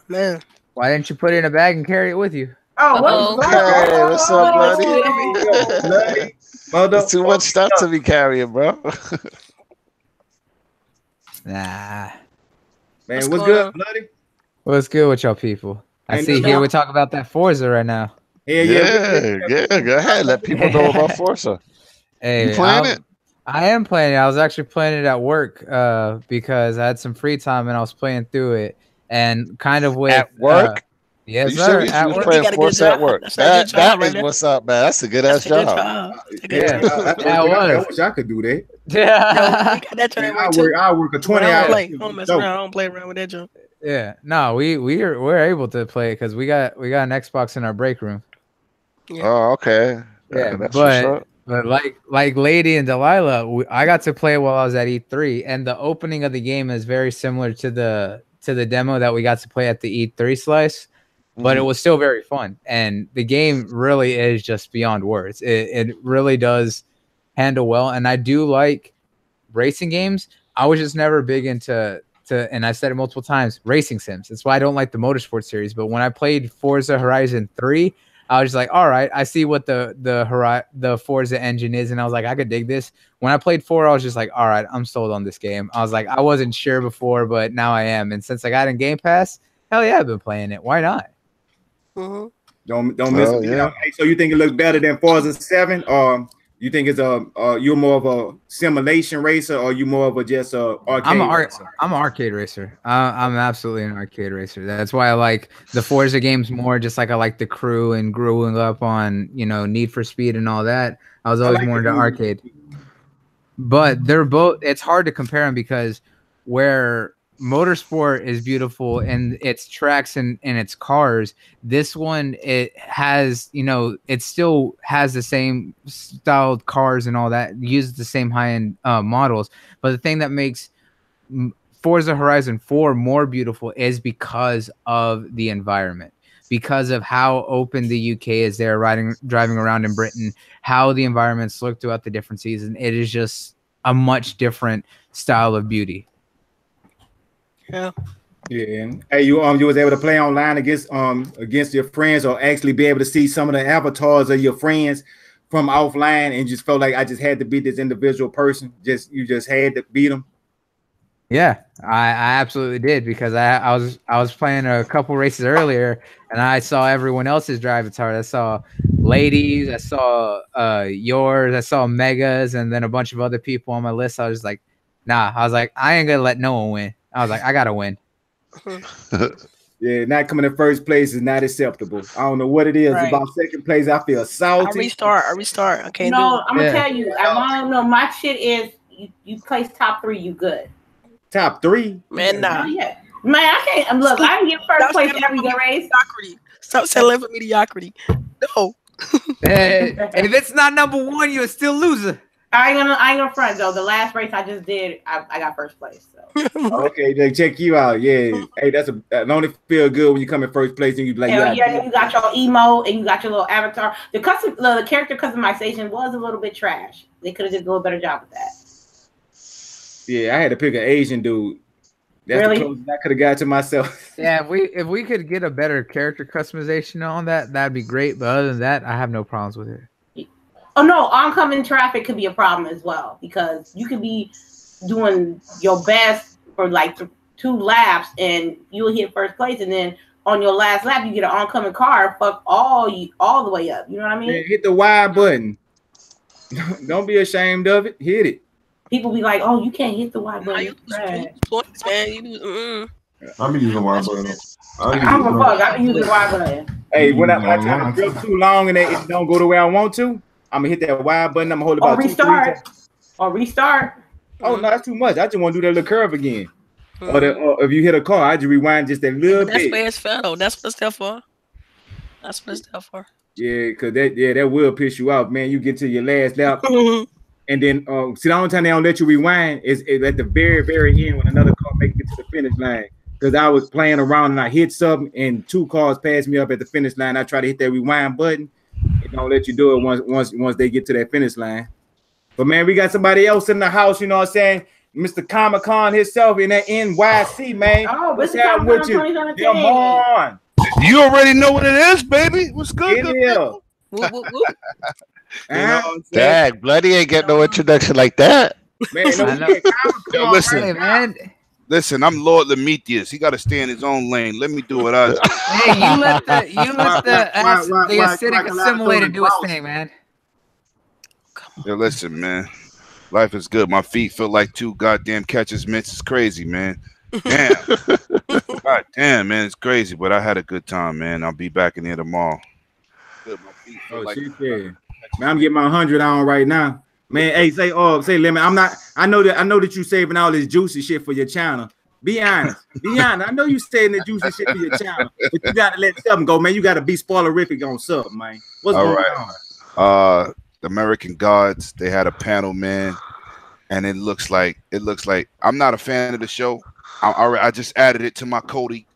Speaker 2: Man,
Speaker 6: why didn't you put it in a bag and carry it with you?
Speaker 3: Oh,
Speaker 4: what's up, buddy? There's too much stuff to be carrying, bro.
Speaker 6: Nah.
Speaker 1: Man, what's good, buddy?
Speaker 6: What's good with y'all people? I see here we talk about that Forza right now.
Speaker 4: Yeah. Go ahead. Let people know about Forza.
Speaker 6: Hey,
Speaker 4: you playing it?
Speaker 6: I am playing it. I was actually playing it at work because I had some free time and I was playing through it. And kind of with
Speaker 4: at work.
Speaker 6: Yes, sir.
Speaker 4: At work. Playing Forza at work. That is what's up, man. That's a good ass job.
Speaker 1: I wish I could do that.
Speaker 6: Yeah.
Speaker 1: I work a 20 hours.
Speaker 2: I don't mess around. I don't play around with that junk.
Speaker 6: Yeah. No, we're able to play it because we got an Xbox in our break room.
Speaker 2: Yeah.
Speaker 4: Oh, okay.
Speaker 6: Yeah, but like Lady and Delilah, I got to play it while I was at E3, and the opening of the game is very similar to the demo that we got to play at the E3 slice, but it was still very fun. And the game really is just beyond words. It really does handle well, and I do like racing games. I was just never big into and I've said it multiple times, racing sims. That's why I don't like the Motorsport series. But when I played Forza Horizon 3, I was just like, all right, I see what the Forza engine is, and I was like, I could dig this. When I played 4, I was just like, all right, I'm sold on this game. I was like, I wasn't sure before, but now I am. And since I got in Game Pass, hell yeah, I've been playing it. Why not?
Speaker 1: Don't miss it. Yeah. Hey, so you think it looks better than Forza 7, or You think it's you're more of a simulation racer, or you more of a just arcade?
Speaker 6: I'm an
Speaker 1: racer?
Speaker 6: arcade racer. I'm absolutely an arcade racer. That's why I like the Forza games more. Just like I like the Crew and growing up on Need for Speed and all that. I was always more into arcade. But they're both. It's hard to compare them because where Motorsport is beautiful and its tracks and its cars, this one it has it still has the same styled cars and all that, uses the same high-end models, but the thing that makes Forza Horizon 4 more beautiful is because of the environment, because of how open the UK is there, driving around in Britain, how the environments look throughout the different seasons. It is just a much different style of beauty.
Speaker 2: Yeah.
Speaker 1: Yeah. Hey, you was able to play online against your friends, or actually be able to see some of the avatars of your friends from offline, and just felt like I just had to beat this individual person. You just had to beat them.
Speaker 6: Yeah, I absolutely did, because I was playing a couple races earlier and I saw everyone else's drive avatar. I saw ladies, I saw yours, I saw Megas, and then a bunch of other people on my list. I was like, nah, I ain't gonna let no one win. I was like, I gotta win.
Speaker 1: Yeah, not coming in first place is not acceptable. I don't know what it is about second place. I feel salty.
Speaker 2: I restart. I can't do it.
Speaker 3: I'm gonna tell you. I want to know. My shit is you place top 3, you good.
Speaker 1: Top 3,
Speaker 2: man. Nah.
Speaker 3: Oh, yeah. Man, I can't look. I can get first place every race.
Speaker 2: Stop settling for mediocrity. No.
Speaker 6: If it's not number 1, you're still loser.
Speaker 3: I ain't gonna front though. The last race I just did, I got first place. So.
Speaker 1: Okay, then check you out. Yeah, hey, that only feel good when you come in first place and you be like,
Speaker 3: yeah, you got your emote and you got your little avatar. The character customization was a little bit trash. They could have did a little better job with that.
Speaker 1: Yeah, I had to pick an Asian dude. That's the closest I could have got to myself.
Speaker 6: Yeah, if we could get a better character customization on that'd be great. But other than that, I have no problems with it.
Speaker 3: Oh no, oncoming traffic could be a problem as well, because you could be doing your best for like 2 laps and you'll hit first place, and then on your last lap you get an oncoming car, fuck all the way up. You know what I mean?
Speaker 1: Man, hit the Y button. Don't be ashamed of it. Hit it.
Speaker 3: People be like, "Oh, you can't hit the Y button."
Speaker 2: You lose points, man.
Speaker 5: I'm using Y button.
Speaker 3: I'm a fuck. I'm using Y button.
Speaker 1: Hey, when I try to drift too long and it don't go the way I want to, I'm gonna hit that Y button. I'm gonna hold it about
Speaker 3: restart.
Speaker 1: Oh no, that's too much. I just want to do that little curve again. Or if you hit a car, I just rewind just a little bit.
Speaker 2: That's where it's fair though. That's what it's there for.
Speaker 1: Yeah, because that will piss you off, man. You get to your last lap, and then see, the only time they don't let you rewind is at the very, very end when another car makes it to the finish line. Because I was playing around and I hit something, and 2 cars passed me up at the finish line. I try to hit that rewind button. It don't let you do it once they get to that finish line. But man, we got somebody else in the house, you know what I'm saying? Mr. Comic-Con himself in that NYC, man.
Speaker 3: Oh,
Speaker 1: what's happening with you? Come on.
Speaker 7: You already know what it is, baby. What's good?
Speaker 4: Dad, Bloody ain't get no introduction like that.
Speaker 1: Man,
Speaker 7: Yo, listen,
Speaker 6: hey, man.
Speaker 7: Listen, I'm Lord Lemetheus. He got to stay in his own lane. Let me do what I.
Speaker 6: Hey, you let the acidic assimilator do his thing, man.
Speaker 7: Yo, listen, man. Life is good. My feet feel like 2 goddamn catcher's mitts. It's crazy, man. Damn. God damn, man. It's crazy, but I had a good time, man. I'll be back in here tomorrow. Good. My feet feel like
Speaker 1: man, I'm getting my 100 on right now. Man, hey, say Lemon. I know that you saving all this juicy shit for your channel. Be honest. I know you saving the juicy shit for your channel, but you gotta let something go, man. You gotta be spoilerific on something, man. What's going on?
Speaker 7: The American Gods, they had a panel, man, and it looks like I'm not a fan of the show. I just added it to my Cody.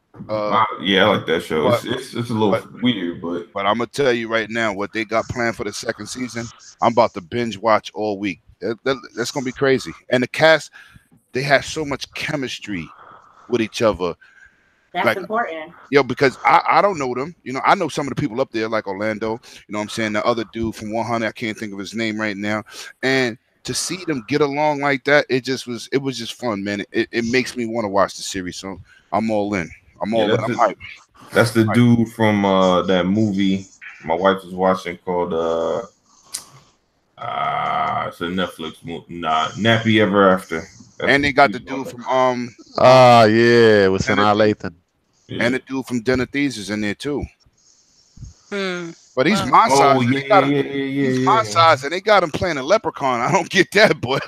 Speaker 5: Yeah, I like that show. It's a little weird, but
Speaker 7: I'm gonna tell you right now what they got planned for the 2nd season. I'm about to binge watch all week. That's gonna be crazy. And the cast, they have so much chemistry with each other.
Speaker 3: That's important.
Speaker 7: Because I don't know them. You know, I know some of the people up there, like Orlando. You know what I'm saying? The other dude from 100, I can't think of his name right now. And to see them get along like that, it was just fun, man. It makes me want to watch the series. So I'm all in. I'm hyped.
Speaker 5: That's the dude from that movie my wife was watching called It's a Netflix movie. Nah, Nappy Ever After.
Speaker 7: And they got the dude from
Speaker 4: yeah, with Sanaa Lathan.
Speaker 5: Yeah.
Speaker 7: and the dude from Den of Thieves is in there too. But he's
Speaker 2: Wow.
Speaker 7: my size.
Speaker 5: Oh
Speaker 7: and they got him- He's my size, and they got him playing a leprechaun. I don't get that, boy.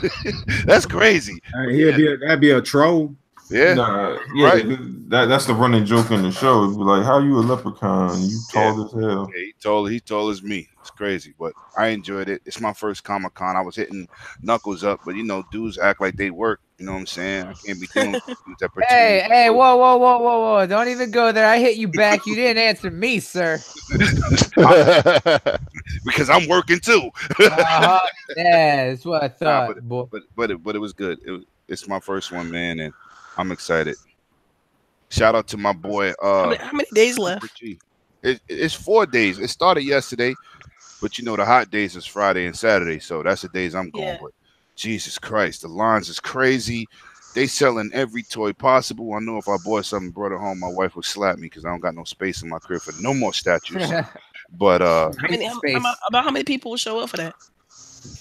Speaker 7: That's crazy.
Speaker 1: That'd be a troll.
Speaker 7: Yeah,
Speaker 5: Nah, yeah,
Speaker 7: Right.
Speaker 5: that's the running joke in the show. It'd be like, how you a leprechaun? You tall as hell.
Speaker 7: yeah, he tall as me. It's crazy, but I enjoyed it. It's my first Comic-Con. I was hitting Knuckles up, but you know, dudes act like they work. You know what I'm saying? I can't be doing dudes that pretend.
Speaker 6: Hey, whoa. Don't even go there. I hit you back. You didn't answer me, sir.
Speaker 7: Because I'm working too.
Speaker 6: Yeah, that's what I
Speaker 7: Nah,
Speaker 6: thought, boy.
Speaker 7: but it was good. It's my first one, man, and I'm excited. Shout out to my boy.
Speaker 2: How many days left?
Speaker 7: It's 4 days. It started yesterday, but you know the hot days is Friday and Saturday, so that's the days I'm going with. Jesus Christ, the lines is crazy. They selling every toy possible. I know if I bought something, brought it home, my wife would slap me because I don't got no space in my crib for no more statues. But
Speaker 2: How many people will show up for that?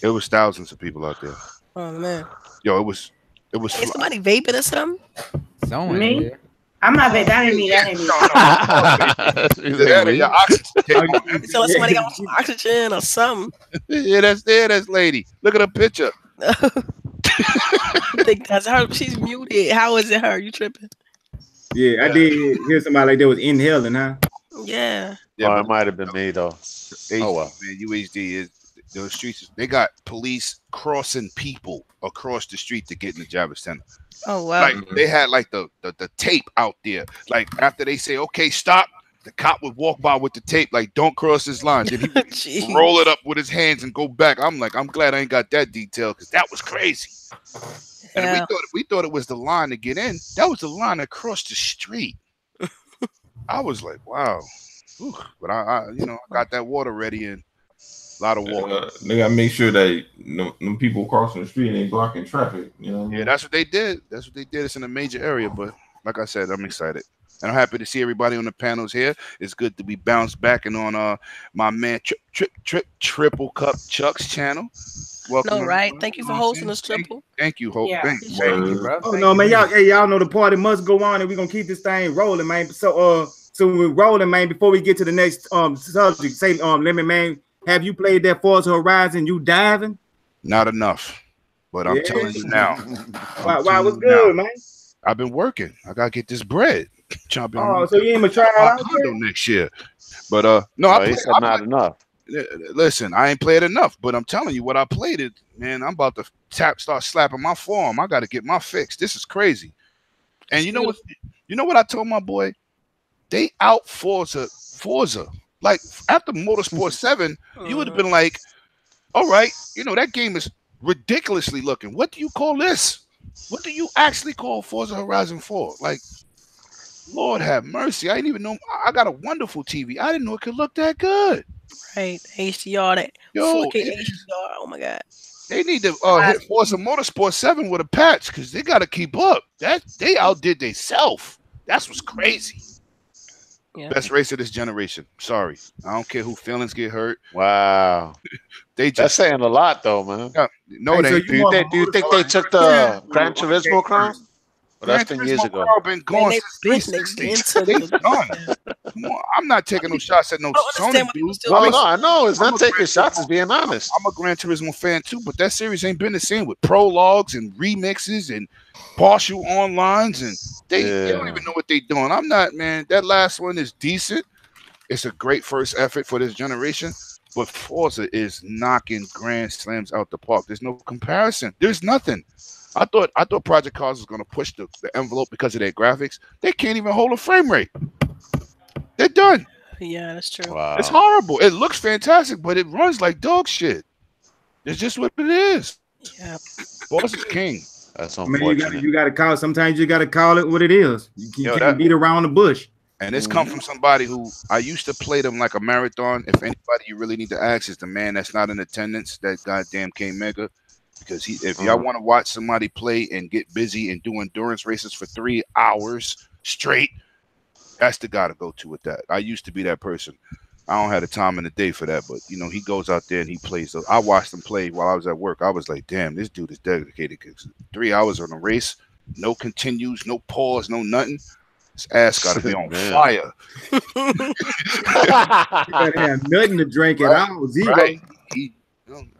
Speaker 7: it was thousands of people out there.
Speaker 2: Oh man,
Speaker 7: Yo, it was.
Speaker 2: is somebody vaping or something?
Speaker 6: Someone
Speaker 3: Me?
Speaker 6: did.
Speaker 3: I'm not bad. That ain't me. That ain't me.
Speaker 7: Your oxygen.
Speaker 2: So somebody got some oxygen or something.
Speaker 7: Yeah, that's lady. Look at her picture.
Speaker 2: I think that's her. She's muted. How is it her? You tripping?
Speaker 1: Yeah, I did hear somebody like that was inhaling, huh?
Speaker 2: Yeah.
Speaker 4: Oh, it might have been me though.
Speaker 7: Oh
Speaker 4: well.
Speaker 7: man, UHD is those streets. They got police crossing people across the street to get in the Javits Center.
Speaker 2: Oh wow.
Speaker 7: Like they had like the tape out there. Like after they say okay, stop, the cop would walk by with the tape, like don't cross this line. Then he would
Speaker 2: Jeez.
Speaker 7: roll it up with his hands and go back. I'm like, I'm glad I ain't got that detail because that was crazy. And
Speaker 2: Yeah.
Speaker 7: we thought it was the line to get in. That was the line across the street. I was like, wow. Whew. But I got that water ready and a lot of water.
Speaker 5: They gotta make sure that no people crossing the street ain't blocking traffic. You know what I mean?
Speaker 7: Yeah, that's what they did. It's in a major area, but like I said, I'm excited. And I'm happy to see everybody on the panels here. It's good to be bounced back and on my man Triple Cup Chuck's channel. Welcome.
Speaker 2: No, right. Thank you for hosting us, Triple.
Speaker 7: Thank you, Hope.
Speaker 3: Yeah.
Speaker 7: Thank you.
Speaker 6: Thank you, bro.
Speaker 1: Oh
Speaker 6: Thank
Speaker 1: no,
Speaker 6: you.
Speaker 1: man, y'all know the party must go on, and we're gonna keep this thing rolling, man. So we're rolling, man. Before we get to the next subject, say Lemon Man, have you played that Forza Horizon? You diving?
Speaker 7: Not enough, but I'm
Speaker 1: Yeah.
Speaker 7: telling you now.
Speaker 1: Why was good, man?
Speaker 7: I've been working. I gotta get this bread. Chomping
Speaker 1: Oh, so you ain't even try it
Speaker 7: my
Speaker 1: out
Speaker 7: condo
Speaker 1: yet?
Speaker 7: next year. But no,
Speaker 4: Oh, he said not enough.
Speaker 7: Listen, I ain't played enough, but I'm telling you what I played it, man. I'm about to start slapping my forearm. I got to get my fix. This is crazy. And you know what I told my boy? They out Forza. Like after Motorsport 7, you would have been like, all right, that game is ridiculously looking. What do you call this? What do you actually call Forza Horizon 4? Like, Lord have mercy. I didn't even know. I got a wonderful TV. I didn't know it could look that good.
Speaker 2: Right. HDR, that
Speaker 7: Yo,
Speaker 2: 4K HDR. Oh my god.
Speaker 7: They need to hit Forza Motorsport 7 with a patch because they got to keep up. That they outdid themselves. That's what's crazy.
Speaker 2: Yeah.
Speaker 7: Best race of this generation. Sorry, I don't care who feelings get hurt.
Speaker 4: Wow.
Speaker 7: They
Speaker 4: That's
Speaker 7: just
Speaker 4: saying a lot though, man.
Speaker 7: no.
Speaker 1: Hey,
Speaker 7: They
Speaker 1: so
Speaker 7: ain't.
Speaker 4: Do you think they took the Gran Turismo crown? Well, that's 10 years
Speaker 7: Gran
Speaker 4: ago.
Speaker 7: Turismo been gone
Speaker 2: Man,
Speaker 7: since
Speaker 2: they been
Speaker 7: 360.
Speaker 2: into
Speaker 7: They done. Come on, I'm not taking no shots at no
Speaker 2: I don't understand
Speaker 7: Sony
Speaker 2: why people
Speaker 7: dude.
Speaker 2: still
Speaker 4: Well,
Speaker 2: make-
Speaker 4: no, I know it's
Speaker 7: I'm
Speaker 4: not
Speaker 7: a
Speaker 4: taking
Speaker 7: Gran
Speaker 4: shots.
Speaker 7: Turismo-
Speaker 4: It's being honest.
Speaker 7: I'm a Gran Turismo fan too, but that series ain't been the same with prologues and remixes and partial onlines, and they don't
Speaker 4: Yeah.
Speaker 7: even know what they're doing. I'm not, man. That last one is decent. It's a great first effort for this generation, but Forza is knocking Grand Slams out the park. There's no comparison. There's nothing. I thought Project Cars was going to push the envelope because of their graphics. They can't even hold a frame rate. They're done.
Speaker 2: Yeah, that's true.
Speaker 4: Wow.
Speaker 7: It's horrible. It looks fantastic, but it runs like dog shit. It's just what it is.
Speaker 2: Yeah.
Speaker 7: Boss is king.
Speaker 4: That's
Speaker 1: Man,
Speaker 4: unfortunate.
Speaker 1: you gotta call. Sometimes you gotta call it what it is. You can't beat around the bush.
Speaker 7: And this come from somebody who I used to play them like a marathon. If anybody you really need to ask is the man that's not in attendance, that goddamn K Mega. Because if y'all want to watch somebody play and get busy and do endurance races for 3 hours straight, that's the guy to go to with that. I used to be that person. I don't have the time in the day for that, but you know, he goes out there and he plays. So I watched him play while I was at work. I was like, damn, this dude is dedicated. 'Cause 3 hours on a race, no continues, no pause, no nothing. His ass got to be on fire.
Speaker 1: You gotta have nothing to drink at all. Zero.
Speaker 7: Right?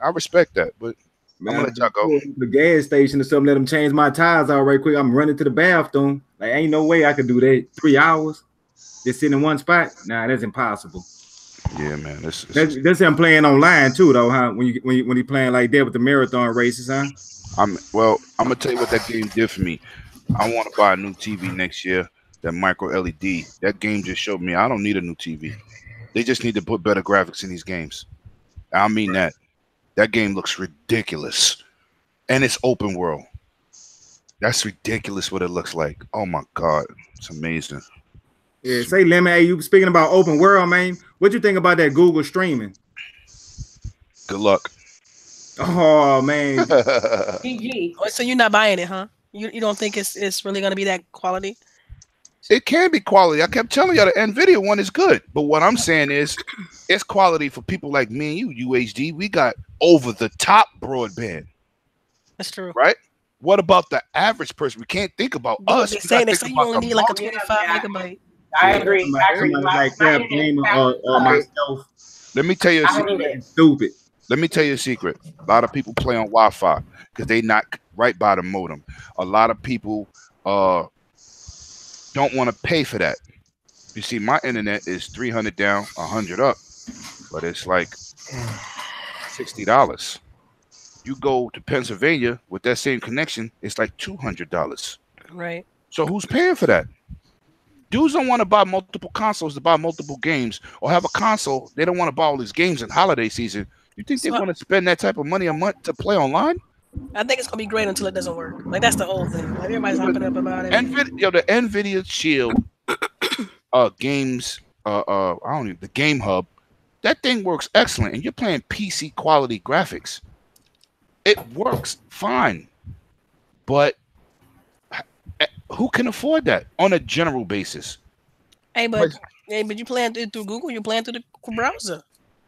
Speaker 7: I respect that, but
Speaker 1: Man,
Speaker 7: I'm gonna let y'all go.
Speaker 1: The gas station or something. Let them change my tires out right quick. I'm running to the bathroom. Like, ain't no way I could do that. 3 hours just sitting in one spot. Nah, that's impossible.
Speaker 7: Yeah, man.
Speaker 1: That's him playing online too, though, huh? When you playing like that with the marathon races, huh?
Speaker 7: I'm gonna tell you what that game did for me. I want to buy a new TV next year. That micro LED. That game just showed me I don't need a new TV. They just need to put better graphics in these games. I mean that. That game looks ridiculous, and it's open world. That's ridiculous what it looks like. Oh my god, it's amazing.
Speaker 1: Yeah, say Lemon. Hey, you speaking about open world, man? What you think about that Google streaming?
Speaker 7: Good luck.
Speaker 1: Oh man.
Speaker 3: GG.
Speaker 2: So you're not buying it, huh? You don't think it's really gonna be that quality?
Speaker 7: It can be quality. I kept telling y'all the NVIDIA one is good, but what I'm saying is, it's quality for people like me and you, UHD. We got over the top broadband.
Speaker 2: That's true,
Speaker 7: right? What about the average person? We can't think about us.
Speaker 2: They say you only need like a 25 megabyte.
Speaker 3: I agree.
Speaker 1: Like that gamer or myself.
Speaker 7: Let me tell you a secret.
Speaker 1: Stupid.
Speaker 7: Let me tell you a secret. A lot of people play on Wi-Fi because they not right by the modem. A lot of people don't want to pay for that. You see, my internet is 300 down, 100 up, but it's like $60. You go to Pennsylvania with that same connection, it's like $200.
Speaker 2: Right.
Speaker 7: So who's paying for that? Dudes don't want to buy multiple consoles to buy multiple games, or have a console. They don't want to buy all these games in holiday season. You think they want to spend that type of money a month to play online?
Speaker 2: I think it's gonna be great until it doesn't work. Like, that's the whole thing. Like, everybody's hopping up about it.
Speaker 7: The NVIDIA Shield games, the Game Hub, that thing works excellent, and you're playing PC quality graphics. It works fine, but who can afford that on a general basis?
Speaker 2: Hey, but you playing through Google? You playing through the browser?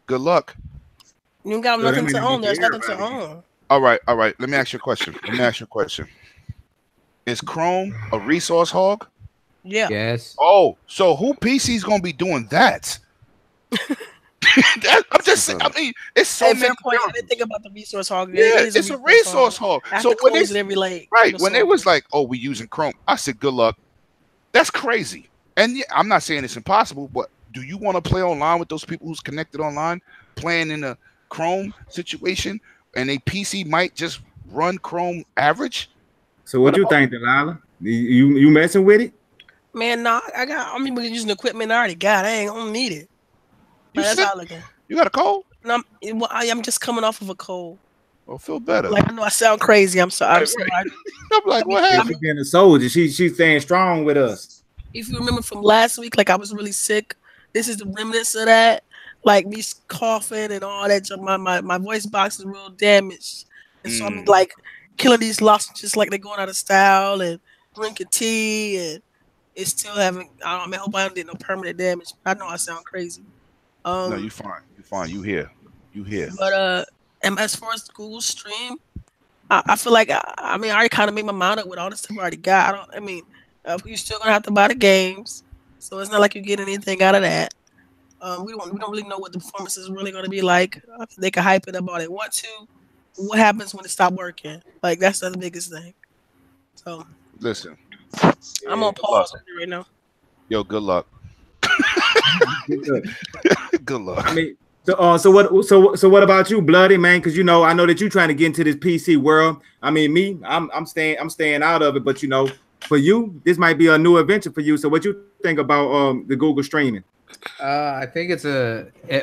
Speaker 7: Good luck.
Speaker 2: You got nothing to own. There's nothing to own.
Speaker 7: All right. Let me ask you a question. Is Chrome a resource hog?
Speaker 2: Yeah.
Speaker 6: Yes.
Speaker 7: Oh, so who PC is gonna be doing that? I'm just saying. I mean, it's so many.
Speaker 2: Point. I didn't think about the resource hog.
Speaker 7: Yeah, it's a resource hog.
Speaker 2: So when
Speaker 7: they was like, "Oh, we're using Chrome," I said, "Good luck." That's crazy. And yeah, I'm not saying it's impossible, but do you want to play online with those people who's connected online, playing in a Chrome situation, and a PC might just run Chrome average?
Speaker 1: So what you think, Delilah? You messing with it?
Speaker 2: Man, nah. I'm using equipment I already got. I don't need it. That's how I look at it.
Speaker 7: You got a cold?
Speaker 2: No, I'm just coming off of a cold.
Speaker 7: Well, feel better.
Speaker 2: Like, I know I sound crazy. I'm sorry.
Speaker 7: I'm like, what happened?
Speaker 1: She's being a soldier. She's staying strong with us.
Speaker 2: If you remember from last week, like, I was really sick. This is the remnants of that. Like, me coughing and all that. My voice box is real damaged. And so I'm like killing these lozenges like they're going out of style, and drinking tea, and it's still having, I hope I don't get no permanent damage. I know I sound crazy.
Speaker 7: No, you fine. You fine. You here.
Speaker 2: But and as far as Google Stream, I feel like I already kind of made my mind up with all the stuff I already got. You're still gonna have to buy the games, so it's not like you get anything out of that. We don't really know what the performance is really gonna be like. They can hype it up all they want to. What happens when it stops working? Like, that's the biggest thing. So
Speaker 7: listen,
Speaker 2: I'm on pause right now.
Speaker 7: Yo, good luck. Good luck.
Speaker 1: I mean, so what about you, Bloody, man? Because I know that you're trying to get into this PC world. I mean, me, I'm staying out of it, but for you, this might be a new adventure for you. So what you think about the Google streaming?
Speaker 6: I think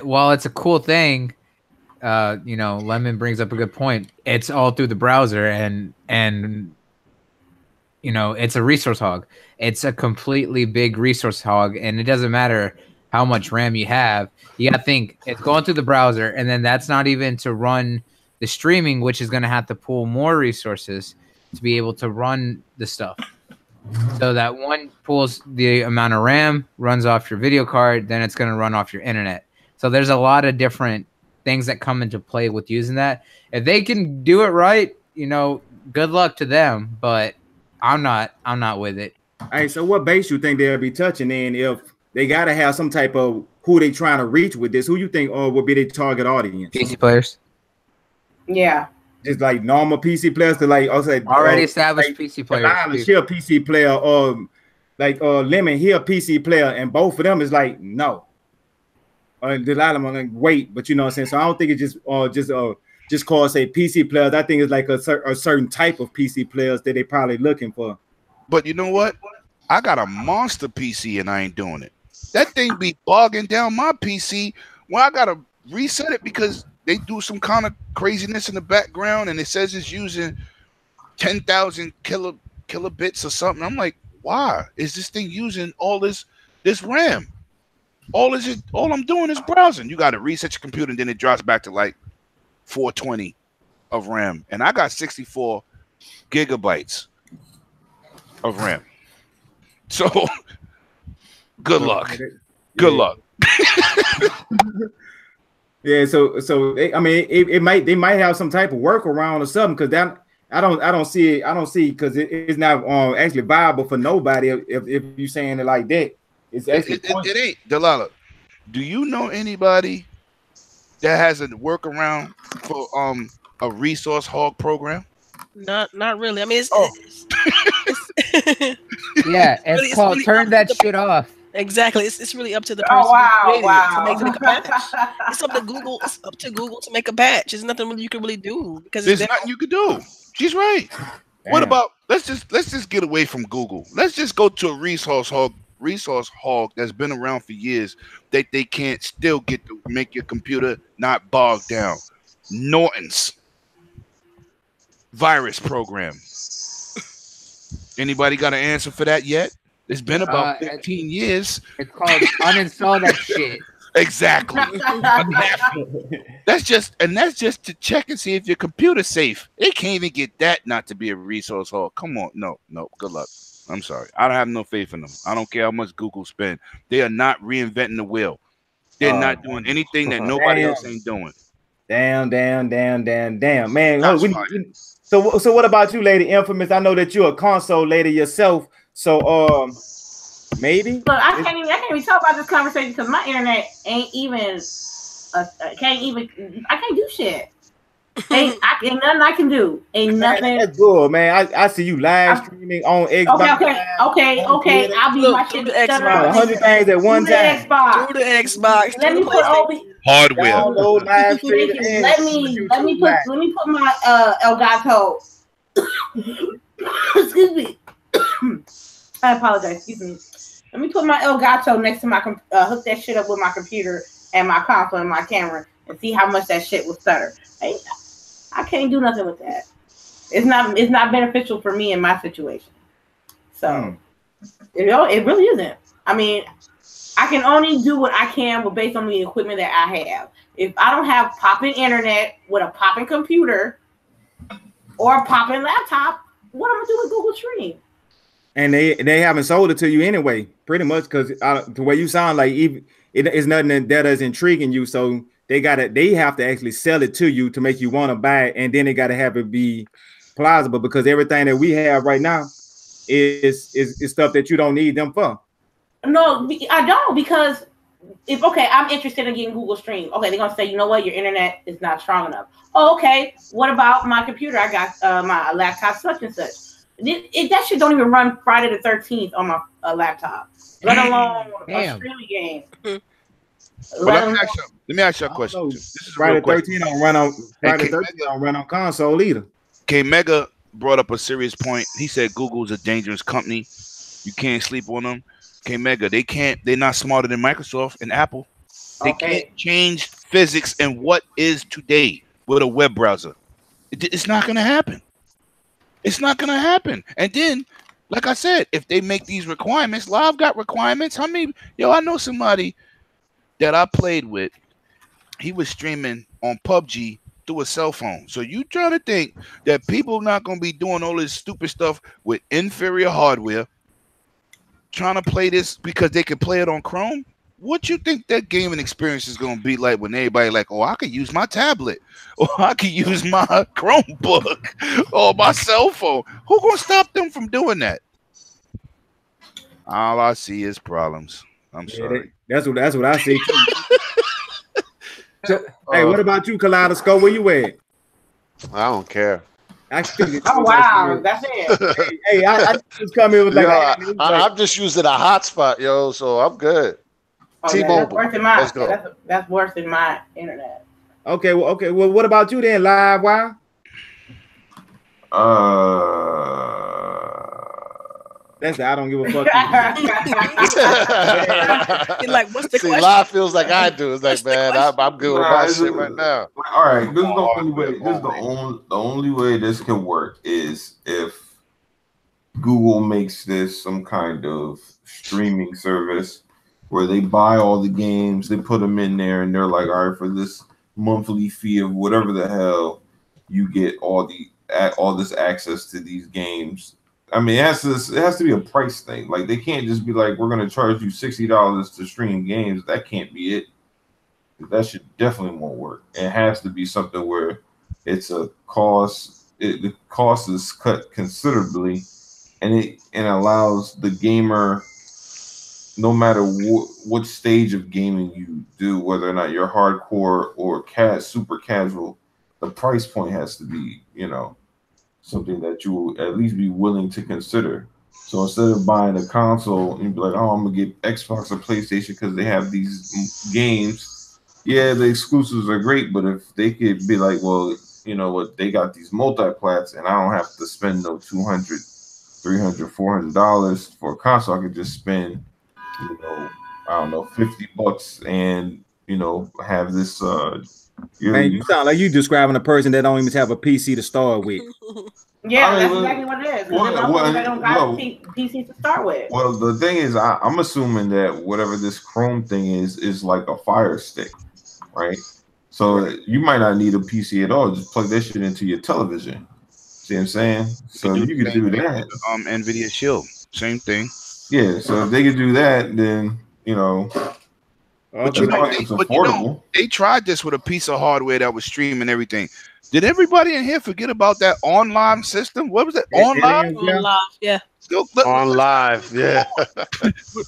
Speaker 6: while it's a cool thing, Lemon brings up a good point. It's all through the browser, and it's a resource hog. It's a completely big resource hog, and it doesn't matter how much RAM you have. You got to think it's going through the browser, and then that's not even to run the streaming, which is going to have to pull more resources to be able to run the stuff. So that one pulls the amount of RAM, runs off your video card, then it's going to run off your internet. So there's a lot of different things that come into play with using that. If they can do it right, good luck to them. But I'm not with it.
Speaker 1: Hey, so what base you think they'll be touching in if they got to have some type of who they trying to reach with this? Who you think would be their target audience?
Speaker 6: PC players.
Speaker 3: Yeah.
Speaker 1: Just like normal PC players to like
Speaker 6: already established PC players.
Speaker 1: She a PC player, or like Lemon, he a PC player, and both of them is like no. Delilah like wait, but you know what I'm saying. So I don't think it's just call say PC players. I think it's like a certain type of PC players that they probably looking for.
Speaker 7: But you know what? I got a monster PC and I ain't doing it. That thing be bogging down my PC when I gotta reset it because they do some kind of craziness in the background and it says it's using 10,000 kilobits or something. I'm like, why is this thing using all this RAM? All I'm doing is browsing. You got to reset your computer and then it drops back to like 420 of RAM. And I got 64 gigabytes of RAM. So good luck. Good luck.
Speaker 1: Yeah, so I mean, they might have some type of workaround or something because that I don't see because it's not actually viable for nobody if you saying it like that. It's actually
Speaker 7: it ain't. Delilah, do you know anybody that has a workaround for a resource hog program?
Speaker 2: Not really. I mean, it's
Speaker 6: yeah, it's called really turn that shit off.
Speaker 2: Exactly. It's really up to the person to make a patch. It's up to Google. It's up to Google to make a patch. There's nothing really you can really do because
Speaker 7: there's nothing you can do. She's right. Damn. What about let's just get away from Google. Let's just go to a resource hog that's been around for years that they can't still get to make your computer not bogged down. Norton's virus program. Anybody got an answer for that yet? It's been about 15 years.
Speaker 6: It's called uninstall that shit.
Speaker 7: Exactly. That's just to check and see if your computer's safe. They can't even get that not to be a resource hog. Come on. No. Good luck. I'm sorry. I don't have no faith in them. I don't care how much Google spend. They are not reinventing the wheel. They're not doing anything that nobody else ain't doing.
Speaker 1: Damn. Man, so what about you, Lady Infamous? I know that you're a console lady yourself. So maybe.
Speaker 3: Look, I can't even talk about this conversation because my internet ain't even. I can't do shit. Ain't nothing I can do. Ain't nothing.
Speaker 1: That's good, man. I see you live streaming on Xbox.
Speaker 3: Okay. I'll be my shit.
Speaker 1: 100 things at one time.
Speaker 2: Through the Xbox.
Speaker 3: Let me put
Speaker 7: hardware.
Speaker 3: Let me put my Elgato. Excuse me. I apologize. Excuse me. Let me put my Elgato next to my hook that shit up with my computer and my console and my camera and see how much that shit will stutter. I can't do nothing with that. It's not beneficial for me in my situation. So it really isn't. I mean, I can only do what I can based on the equipment that I have. If I don't have popping internet with a popping computer or a popping laptop, what am I gonna do with Google Stream?
Speaker 1: And they haven't sold it to you anyway, pretty much, because the way you sound like it's nothing that is intriguing you. So they have to actually sell it to you to make you want to buy it, and then they got to have it be plausible because everything that we have right now is stuff that you don't need them for.
Speaker 3: No, I don't, because I'm interested in getting Google Stream. Okay, they're gonna say, you know what, your internet is not strong enough. Oh, okay. What about my computer? I got my laptop such and such. That shit don't even run Friday the 13th on my laptop, let alone a streaming game.
Speaker 7: Let me ask you a question. This is
Speaker 1: Friday the 13th don't run on Friday the 13th don't run on console either.
Speaker 7: K Mega brought up a serious point. He said Google's a dangerous company. You can't sleep on them. K Mega, they're not smarter than Microsoft and Apple. They can't change physics and what is today with a web browser. It's not gonna happen. It's not going to happen. And then, like I said, if they make these requirements, Live got requirements. I know somebody that I played with. He was streaming on PUBG through a cell phone. So you trying to think that people not going to be doing all this stupid stuff with inferior hardware, trying to play this because they can play it on Chrome? What you think that gaming experience is gonna be like when everybody like, oh, I could use my tablet, or I could use my Chromebook, or my cell phone? Who gonna stop them from doing that? All I see is problems. I'm sorry.
Speaker 1: That's what I see too. So, hey, what about you, Kaleidoscope? Where you at?
Speaker 4: I don't care.
Speaker 3: Oh wow, that's it.
Speaker 1: Hey, I just come here with like,
Speaker 4: I'm just using a hotspot, yo, so I'm good.
Speaker 3: Oh,
Speaker 4: T-Mobile.
Speaker 3: that's worse than my.
Speaker 4: Let's go.
Speaker 3: That's worse than my internet.
Speaker 1: Okay, well, what about you then, Live Wire? That's I don't give a fuck.
Speaker 2: You're like, what's the
Speaker 4: See,
Speaker 2: question?
Speaker 4: Live feels like I do. It's like, man, I'm good with my shit right now.
Speaker 5: All right, this is the only way. This is the only way this can work is if Google makes this some kind of streaming service where they buy all the games, they put them in there, and they're like, all right, for this monthly fee of whatever the hell, you get all this access to these games. I mean, it has to be a price thing. Like, they can't just be like, we're going to charge you $60 to stream games. That can't be it. That should definitely won't work. It has to be something where it's a cost. The cost is cut considerably, and it allows the gamer, no matter what stage of gaming you do, whether or not you're hardcore or super casual, the price point has to be, something that you will at least be willing to consider. So instead of buying a console and be like, oh, I'm gonna get Xbox or PlayStation because they have these games. Yeah, the exclusives are great, but if they could be like, well, you know what, they got these multi-plats and I don't have to spend no $200, $300, $400 for a console. I could just spend, I don't know, $50 and, have this
Speaker 1: Man, you sound like you describing a person that don't even have a PC to start with.
Speaker 3: Yeah, that's exactly what it is. They don't got a PC to start with.
Speaker 5: Well, the thing is, I'm assuming that whatever this Chrome thing is like a Fire Stick, right? So you might not need a PC at all. Just plug that shit into your television. See what I'm saying? So you could do that.
Speaker 7: NVIDIA Shield, same thing.
Speaker 5: Yeah, so if they could do that, then
Speaker 7: But they tried this with a piece of hardware that was streaming everything. Did everybody in here forget about that online system? What was it? OnLive?
Speaker 2: OnLive, yeah.
Speaker 4: OnLive, yeah.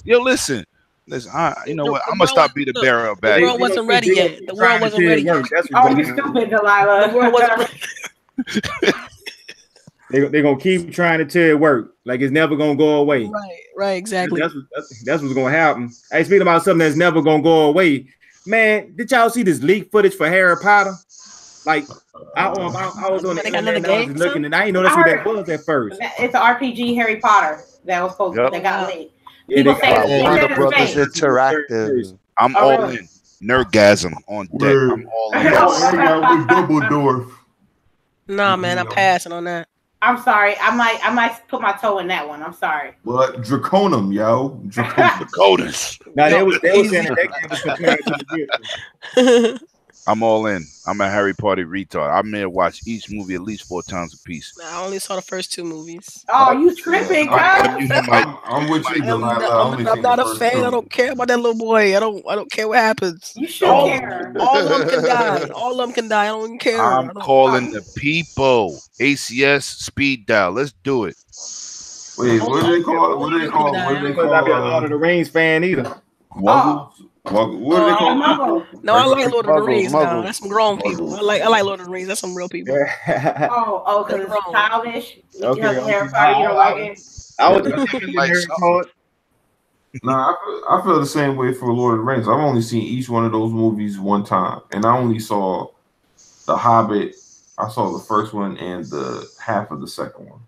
Speaker 7: Yo, listen. You know what? I'm gonna stop being the bearer of bad.
Speaker 2: The world wasn't ready yet. The world wasn't ready yet.
Speaker 3: Oh, you stupid, Delilah. The world wasn't
Speaker 2: ready.
Speaker 1: They're gonna keep trying to tell it work. Like it's never gonna go away.
Speaker 2: Right, exactly.
Speaker 1: That's what's gonna happen. Hey, speaking about something that's never gonna go away, man. Did y'all see this leak footage for Harry Potter? Like I was on the internet and I was looking, and I didn't know that's what that was at first.
Speaker 3: It's an RPG Harry Potter that was supposed that got leaked.
Speaker 1: Yeah,
Speaker 4: Warner Brothers Interactive.
Speaker 7: I'm all in. Nerdgasm on deck. I'm all in.
Speaker 5: Dumbledore.
Speaker 2: Nah, man, I'm passing on that.
Speaker 3: I'm sorry. I might put my toe in that one. I'm sorry.
Speaker 5: What? Draconum, yo.
Speaker 7: Draconis.
Speaker 1: Now they was saying that game was compared to the
Speaker 7: I'm all in. I'm a Harry Potter retard. I may have watched each movie at least 4 times a piece.
Speaker 2: I only saw the first 2 movies.
Speaker 3: Oh, you tripping, guys?
Speaker 5: I'm with you.
Speaker 2: I'm not a fan. I don't care about that little boy. I don't care what happens.
Speaker 3: You should care.
Speaker 2: All of them can die. All of them can die. I don't even care.
Speaker 7: I'm calling the people. ACS speed dial. Let's do it.
Speaker 5: Wait, what do they call it? What do they call it? What do they call it?
Speaker 1: I'm not a Lord of the Rings fan either.
Speaker 5: What do they call it?
Speaker 2: No, I like Lord of the Rings. No, that's some grown people. I like Lord of the Rings. That's some real people.
Speaker 3: Because it's childish.
Speaker 1: Okay,
Speaker 3: Harry Potter, you don't like it.
Speaker 1: I was thinking Harry Potter.
Speaker 5: Nah, I feel the same way for Lord of the Rings. I've only seen each one of those movies one time, and I only saw The Hobbit. I saw the first one and the half of the second one.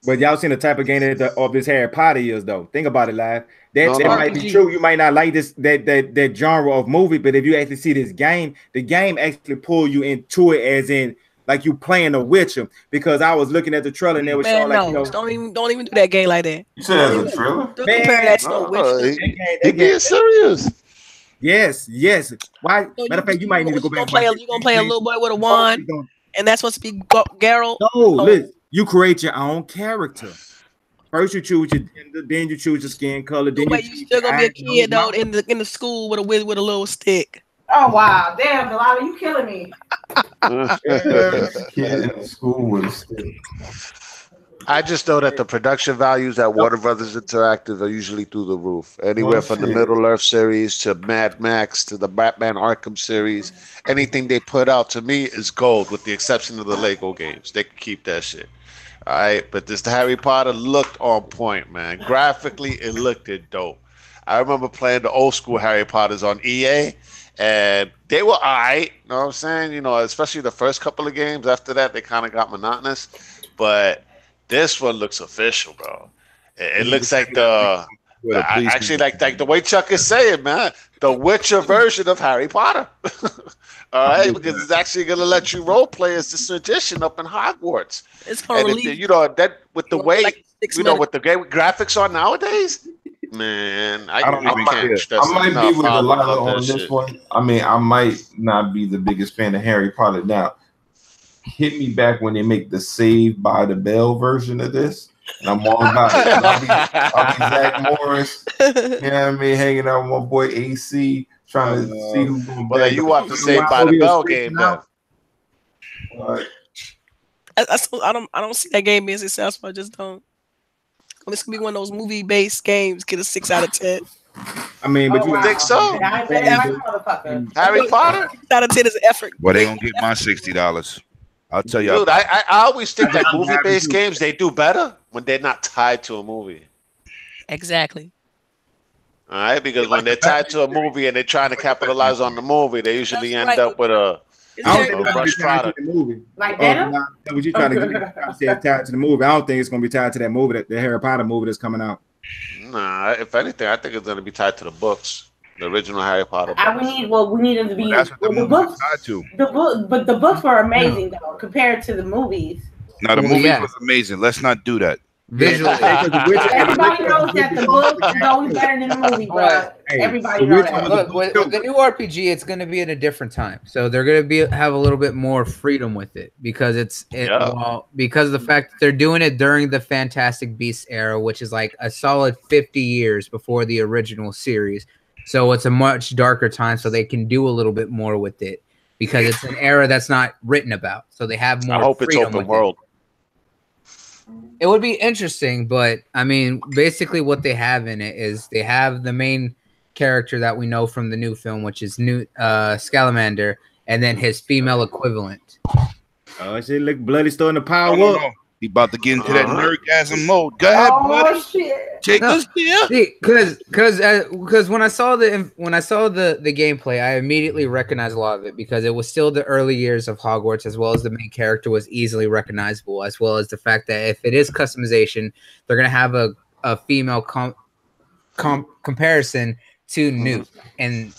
Speaker 1: But y'all seen the type of game of this Harry Potter is, though. Think about it, Live. That might be true. You might not like this that genre of movie, but if you actually see this game, the game actually pull you into it, as in like you playing The Witcher. Because I was looking at the trailer and they were showing
Speaker 2: don't even do that game like that.
Speaker 5: You said as a trailer?
Speaker 2: Don't compare that to The Witcher.
Speaker 4: He being serious.
Speaker 1: Yes. Why? Matter of fact, you might need to go back.
Speaker 2: You're gonna play a little boy with a wand, and that's supposed to be Geralt.
Speaker 1: No, listen. You create your own character. First you choose your gender, then you choose your skin color, then
Speaker 2: Wait, you still gonna be a kid though in the school with a little stick.
Speaker 3: Oh wow, damn, Delilah, you killing me.
Speaker 5: Kid in school with a stick.
Speaker 4: I just know that the production values at Warner Brothers Interactive are usually through the roof. Anywhere from the Middle Earth series to Mad Max to the Batman Arkham series, anything they put out to me is gold, with the exception of the Lego games. They can keep that shit. All right, but this Harry Potter looked on point, man. Graphically, it looked dope. I remember playing the old school Harry Potters on EA, and they were all right. You know what I'm saying? You know, especially the first couple of games. After that, they kind of got monotonous. But this one looks official, bro. It looks like actually like the way Chuck is saying, man, the Witcher version of Harry Potter. All right, because it's actually gonna let you role play as this magician up in Hogwarts.
Speaker 2: It's gonna release,
Speaker 4: you know, that with the way
Speaker 2: like
Speaker 4: what the graphics are nowadays, man. I can't stress
Speaker 5: I might
Speaker 4: enough
Speaker 5: be with
Speaker 4: how I love
Speaker 5: Delilah
Speaker 4: that
Speaker 5: on this
Speaker 4: shit.
Speaker 5: one. I mean, I might not be the biggest fan of Harry Potter now. Hit me back when they make the Saved by the Bell version of this, and I'm all about it. I'll be Zach Morris, you know what I mean, hanging out with my boy AC, trying to see who's going to.
Speaker 4: Well, you want the Saved by the Bell game then?
Speaker 2: I don't see that game being successful. I just don't. It's gonna be one of those movie-based games. Get a 6 out of 10.
Speaker 1: I mean, but you
Speaker 4: think so? Harry Potter?
Speaker 2: 6 out of 10 is an effort.
Speaker 7: Well, they gonna get my $60. I'll tell you.
Speaker 4: Dude, I always think that movie-based games, they do better when they're not tied to a movie.
Speaker 2: Exactly.
Speaker 4: All right, because when they're tied to a movie and they're trying to capitalize on the movie, they usually end up with a
Speaker 1: I don't think it's gonna be tied to the movie.
Speaker 3: Like Venom?
Speaker 1: That was you trying to get tied to the movie. I don't think it's gonna be tied to that movie, the Harry Potter movie that's coming out.
Speaker 4: Nah, if anything, I think it's gonna be tied to the books, the original Harry Potter books.
Speaker 3: We need them to be.
Speaker 7: That's what the movie is tied to.
Speaker 3: But the books were amazing though compared to the movies.
Speaker 7: Now the movie was amazing. Let's not do that.
Speaker 6: Visually,
Speaker 3: everybody knows that the book is always better than the movie, bro. Everybody knows that.
Speaker 6: Look, with the new RPG, it's going to be at a different time, so they're going to have a little bit more freedom with it because because of the fact that they're doing it during the Fantastic Beasts era, which is like a solid 50 years before the original series. So it's a much darker time, so they can do a little bit more with it because it's an era that's not written about. So they have more.
Speaker 4: I hope it's open world.
Speaker 6: It would be interesting, but I mean, basically what they have in it is they have the main character that we know from the new film, which is Newt Scamander, and then his female equivalent.
Speaker 1: Oh, shit, look, Bloody starting to power up.
Speaker 7: He about to get into that nerdgasm mode. Go ahead, Bloody.
Speaker 3: Shit.
Speaker 7: Take us there.
Speaker 6: Because when I saw the gameplay, I immediately recognized a lot of it because it was still the early years of Hogwarts, as well as the main character was easily recognizable, as well as the fact that if it is customization, they're gonna have a female comparison to Newt in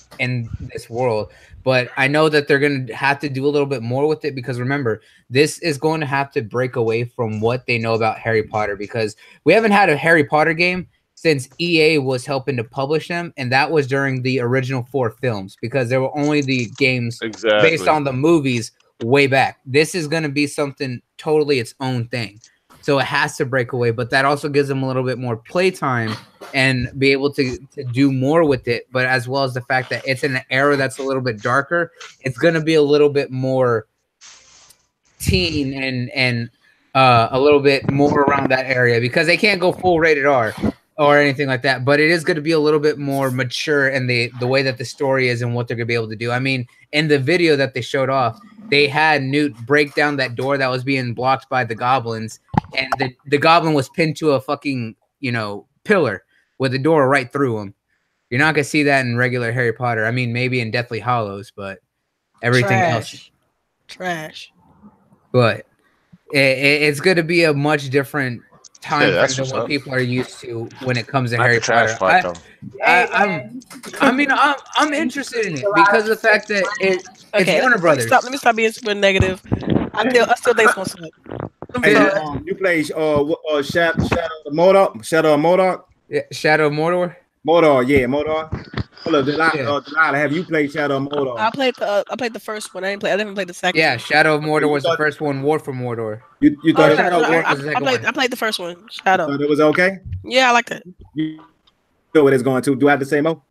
Speaker 6: this world. But I know that they're going to have to do a little bit more with it because remember, this is going to have to break away from what they know about Harry Potter because we haven't had a Harry Potter game since EA was helping to publish them, and that was during the original 4 films because there were only the games based on the movies way back. This is going to be something totally its own thing. So it has to break away, but that also gives them a little bit more playtime and be able to do more with it. But as well as the fact that it's in an era that's a little bit darker, it's going to be a little bit more teen and a little bit more around that area because they can't go full rated R or anything like that. But it is going to be a little bit more mature in the way that the story is and what they're going to be able to do. I mean, in the video that they showed off, they had Newt break down that door that was being blocked by the goblins, and the goblin was pinned to a fucking, pillar with the door right through him. You're not going to see that in regular Harry Potter. I mean, maybe in Deathly Hallows, but everything else.
Speaker 2: Trash.
Speaker 6: But it's going to be a much different time frame than what people are used to when it comes to Harry Potter. I'm interested in it because of the fact that it's Warner Brothers.
Speaker 2: Let me stop being super negative. I still think it's gonna suck.
Speaker 1: You play Shadow of Mordor?
Speaker 6: Yeah, Shadow of Mordor?
Speaker 1: Mordor, yeah, Mordor. Hold up,
Speaker 6: Yeah.
Speaker 1: Delilah, have you played Shadow of Mordor?
Speaker 2: I played the first one. I didn't play the second.
Speaker 6: Yeah, Shadow of Mordor
Speaker 1: you
Speaker 6: was the
Speaker 1: thought-
Speaker 6: first one. War for Mordor.
Speaker 1: You
Speaker 2: Oh,
Speaker 1: thought
Speaker 2: yeah,
Speaker 1: Shadow of
Speaker 2: I,
Speaker 1: Mordor
Speaker 6: was the second one.
Speaker 2: I played the first one.
Speaker 1: you
Speaker 2: Shadow.
Speaker 1: thought it was okay?
Speaker 2: Yeah, I liked it.
Speaker 1: You know what it's going to? Do I have to say more?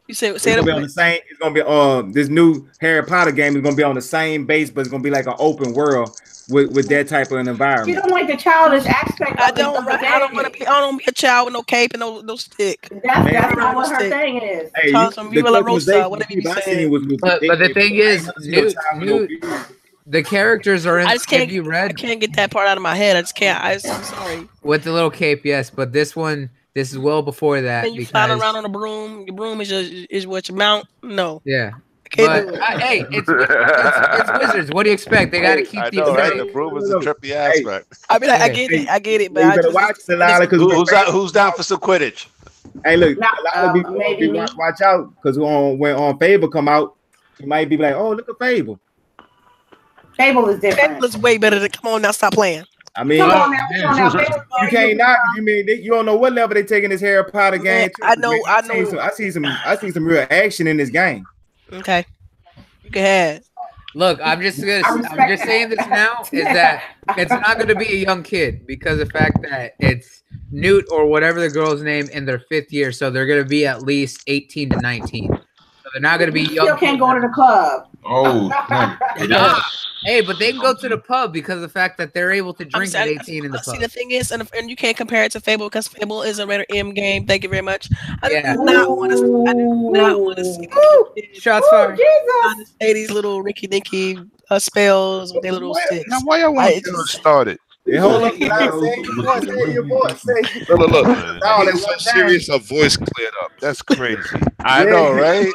Speaker 2: You say
Speaker 1: It's gonna be on the same. It's gonna be this new Harry Potter game is gonna be on the same base, but it's gonna be like an open world with that type of an
Speaker 3: You
Speaker 1: environment.
Speaker 3: don't like the childish aspect.
Speaker 2: I
Speaker 3: of
Speaker 2: don't.
Speaker 3: the
Speaker 2: I don't want to be. I don't be a child with no cape and no stick.
Speaker 3: That's not what her
Speaker 2: Stick.
Speaker 3: thing is.
Speaker 1: Hey,
Speaker 2: Tell us from Viva La Rosa, whatever you be
Speaker 1: I
Speaker 2: saying.
Speaker 1: seen was
Speaker 6: But the thing is,
Speaker 1: Newt,
Speaker 6: the characters are in.
Speaker 2: I just can't.
Speaker 6: Have you
Speaker 2: I
Speaker 6: read
Speaker 2: can't get that part out of my head. I just can't. I'm sorry.
Speaker 6: with the little cape? Yes, but this is well before that.
Speaker 2: And you flying around on a broom. Your broom is what you mount. No.
Speaker 6: Yeah.
Speaker 2: I can't do
Speaker 6: But
Speaker 2: it.
Speaker 6: hey, it's wizards. What do you expect? They got to keep
Speaker 4: I
Speaker 6: these.
Speaker 4: know, right?
Speaker 6: things-
Speaker 4: The broom is a trippy aspect.
Speaker 2: I mean, like, I
Speaker 6: Hey.
Speaker 2: get it, but
Speaker 1: You
Speaker 2: I
Speaker 1: better
Speaker 2: just,
Speaker 1: watch Delilah because
Speaker 4: Who's down for some Quidditch?
Speaker 1: hey, look,
Speaker 3: Not,
Speaker 1: Delilah
Speaker 3: maybe me.
Speaker 1: watch out because when Fable come out, you might be like, oh, look at Fable.
Speaker 3: Fable is different.
Speaker 2: Fable is way better than. Come on now, stop playing.
Speaker 1: I mean,
Speaker 3: Come on now, come on now. Fable-
Speaker 1: you can't knock. You mean you don't know what level they taking this Harry Potter game?
Speaker 2: Man,
Speaker 1: to.
Speaker 2: I know.
Speaker 1: I see some real action in this game.
Speaker 2: Okay, you can have.
Speaker 6: Look, I'm just saying this now is that it's not going to be a young kid because of the fact that it's Newt or whatever the girl's name in their 5th year, so they're going to be at least 18 to 19. So they're not going to be
Speaker 3: You
Speaker 6: young.
Speaker 3: still can't
Speaker 6: kids.
Speaker 3: go to the club.
Speaker 5: Oh,
Speaker 6: Nah. Hey, but they can go to the pub because of the fact that they're able to
Speaker 2: I'm
Speaker 6: drink at
Speaker 2: saying-
Speaker 6: 18 in the
Speaker 2: See,
Speaker 6: pub.
Speaker 2: the thing is, and you can't compare it to Fable because Fable is a rated M game. Thank you very much. I
Speaker 6: Yeah.
Speaker 2: do not want to see
Speaker 6: Shots
Speaker 3: Oh,
Speaker 6: fired.
Speaker 3: Jesus.
Speaker 2: say these little Ricky Nicky spells with their little sticks.
Speaker 7: Now, why y'all want
Speaker 2: I
Speaker 7: to get
Speaker 2: just-
Speaker 7: started?
Speaker 1: Yeah, hold up, say your voice.
Speaker 7: Look.
Speaker 1: All
Speaker 7: He's
Speaker 1: at
Speaker 7: so
Speaker 1: one time.
Speaker 7: serious, her voice cleared up. That's crazy.
Speaker 4: I know, right?